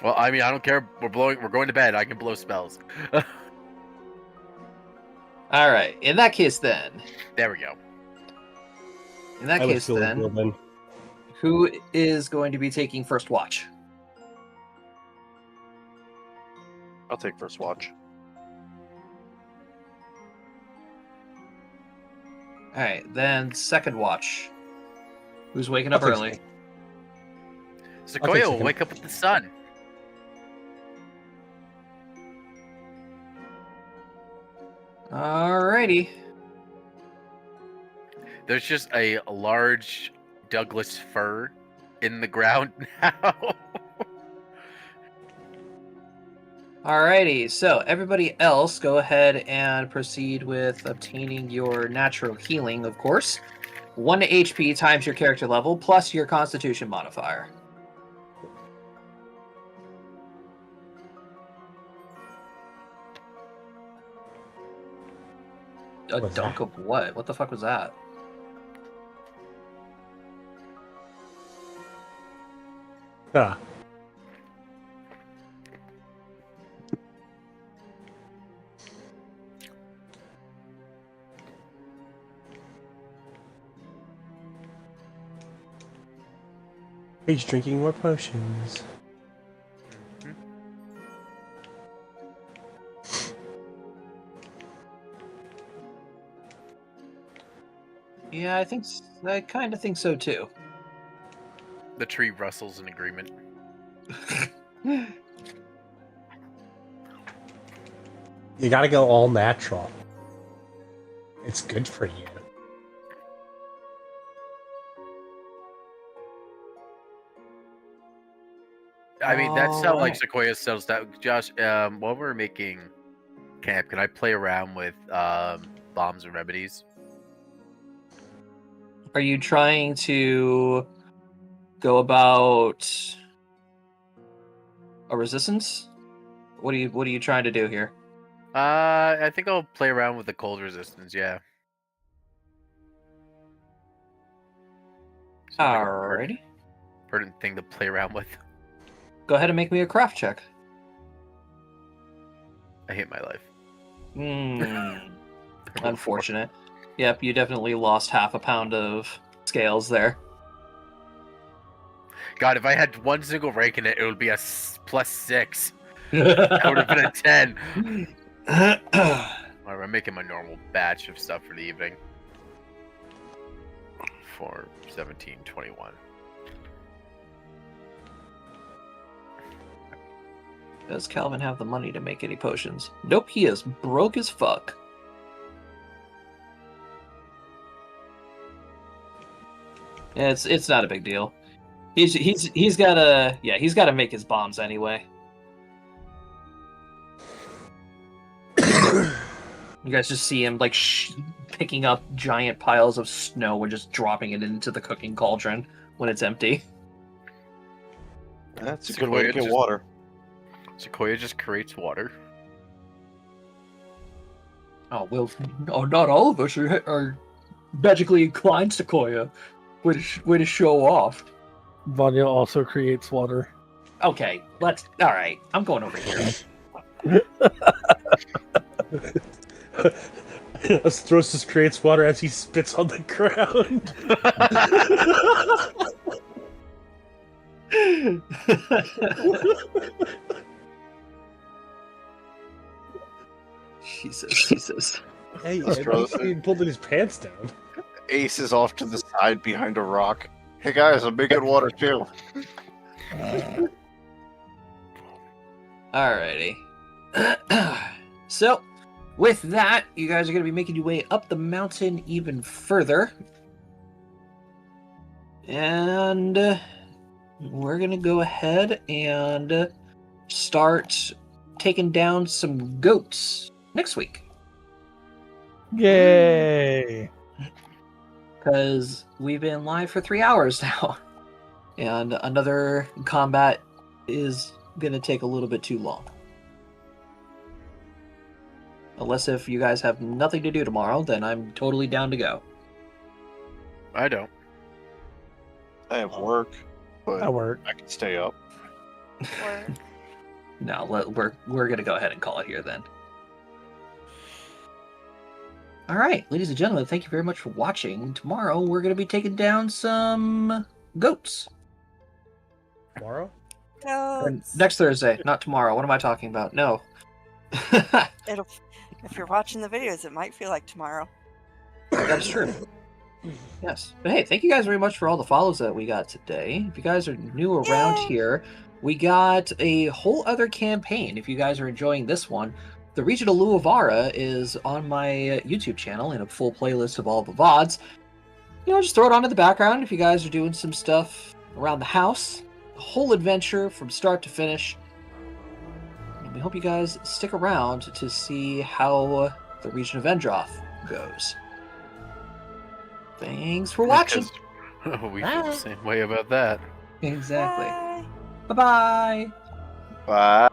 Well, I mean, I don't care. We're going to bed. I can blow spells. All right. In that case, then. There we go. In that I would case, still then, heal then. who is going to be taking first watch? I'll take first watch. All right, then second watch. Who's waking up I'll take early? Sequoia will second. wake up with the sun. Alrighty. There's just a large Douglas fir in the ground now. Alrighty, so everybody else go ahead and proceed with obtaining your natural healing, of course. 1 HP times your character level plus your constitution modifier. A What's dunk that? of what? What the fuck was that? Ah. He's drinking more potions. Yeah, I kind of think so too. The tree rustles in agreement. You gotta go all natural. It's good for you. I mean, that's how like Alright. Sequoia settles down. Josh, while we're making camp, can I play around with bombs and remedies? Are you trying to go about a resistance? What are you trying to do here? I think I'll play around with the cold resistance. Yeah. Seems like a Alrighty. pertinent thing to play around with. Go ahead and make me a craft check. I hate my life. Unfortunate. Yep, you definitely lost half a pound of scales there. God, if I had one single rank in it, it would be a +6. That would have been a 10. Alright, I'm making my normal batch of stuff for the evening. 4, 17, 21. Does Calvin have the money to make any potions? Nope, he is broke as fuck. It's not a big deal. He's gotta make his bombs anyway. You guys just see him like picking up giant piles of snow and just dropping it into the cooking cauldron when it's empty. That's a good way to get water. Sequoia just creates water. Oh well, not all of us are magically inclined, Sequoia. Way to show off. Vanya also creates water. Okay, all right. I'm going over here. Astros just creates water as he spits on the ground. Jesus. Hey, Astros. he pulled his pants down. Ace is off to the side behind a rock. Hey guys, I'm making water too. Alrighty. So, with that, you guys are going to be making your way up the mountain even further. And we're going to go ahead and start taking down some goats next week. Yay! Because we've been live for 3 hours now. And another combat is going to take a little bit too long. Unless if you guys have nothing to do tomorrow, then I'm totally down to go. I don't. I have work, but I work. I can stay up. Or No, we're going to go ahead and call it here then. All right, ladies and gentlemen, thank you very much for watching. Tomorrow we're going to be taking down some goats. Tomorrow? Or goats. next Thursday, not tomorrow. What am I talking about? No. It'll. If you're watching the videos, it might feel like tomorrow. That is true. Yes. But hey, thank you guys very much for all the follows that we got today. If you guys are new around Yay! here, we got a whole other campaign. If you guys are enjoying this one, the Region of Luavara is on my YouTube channel in a full playlist of all the VODs. You know, just throw it on in the background if you guys are doing some stuff around the house. The whole adventure from start to finish. And we hope you guys stick around to see how the Region of Endroth goes. Thanks for watching. Because we feel the same way about that. Exactly. Bye. Bye-bye. Bye.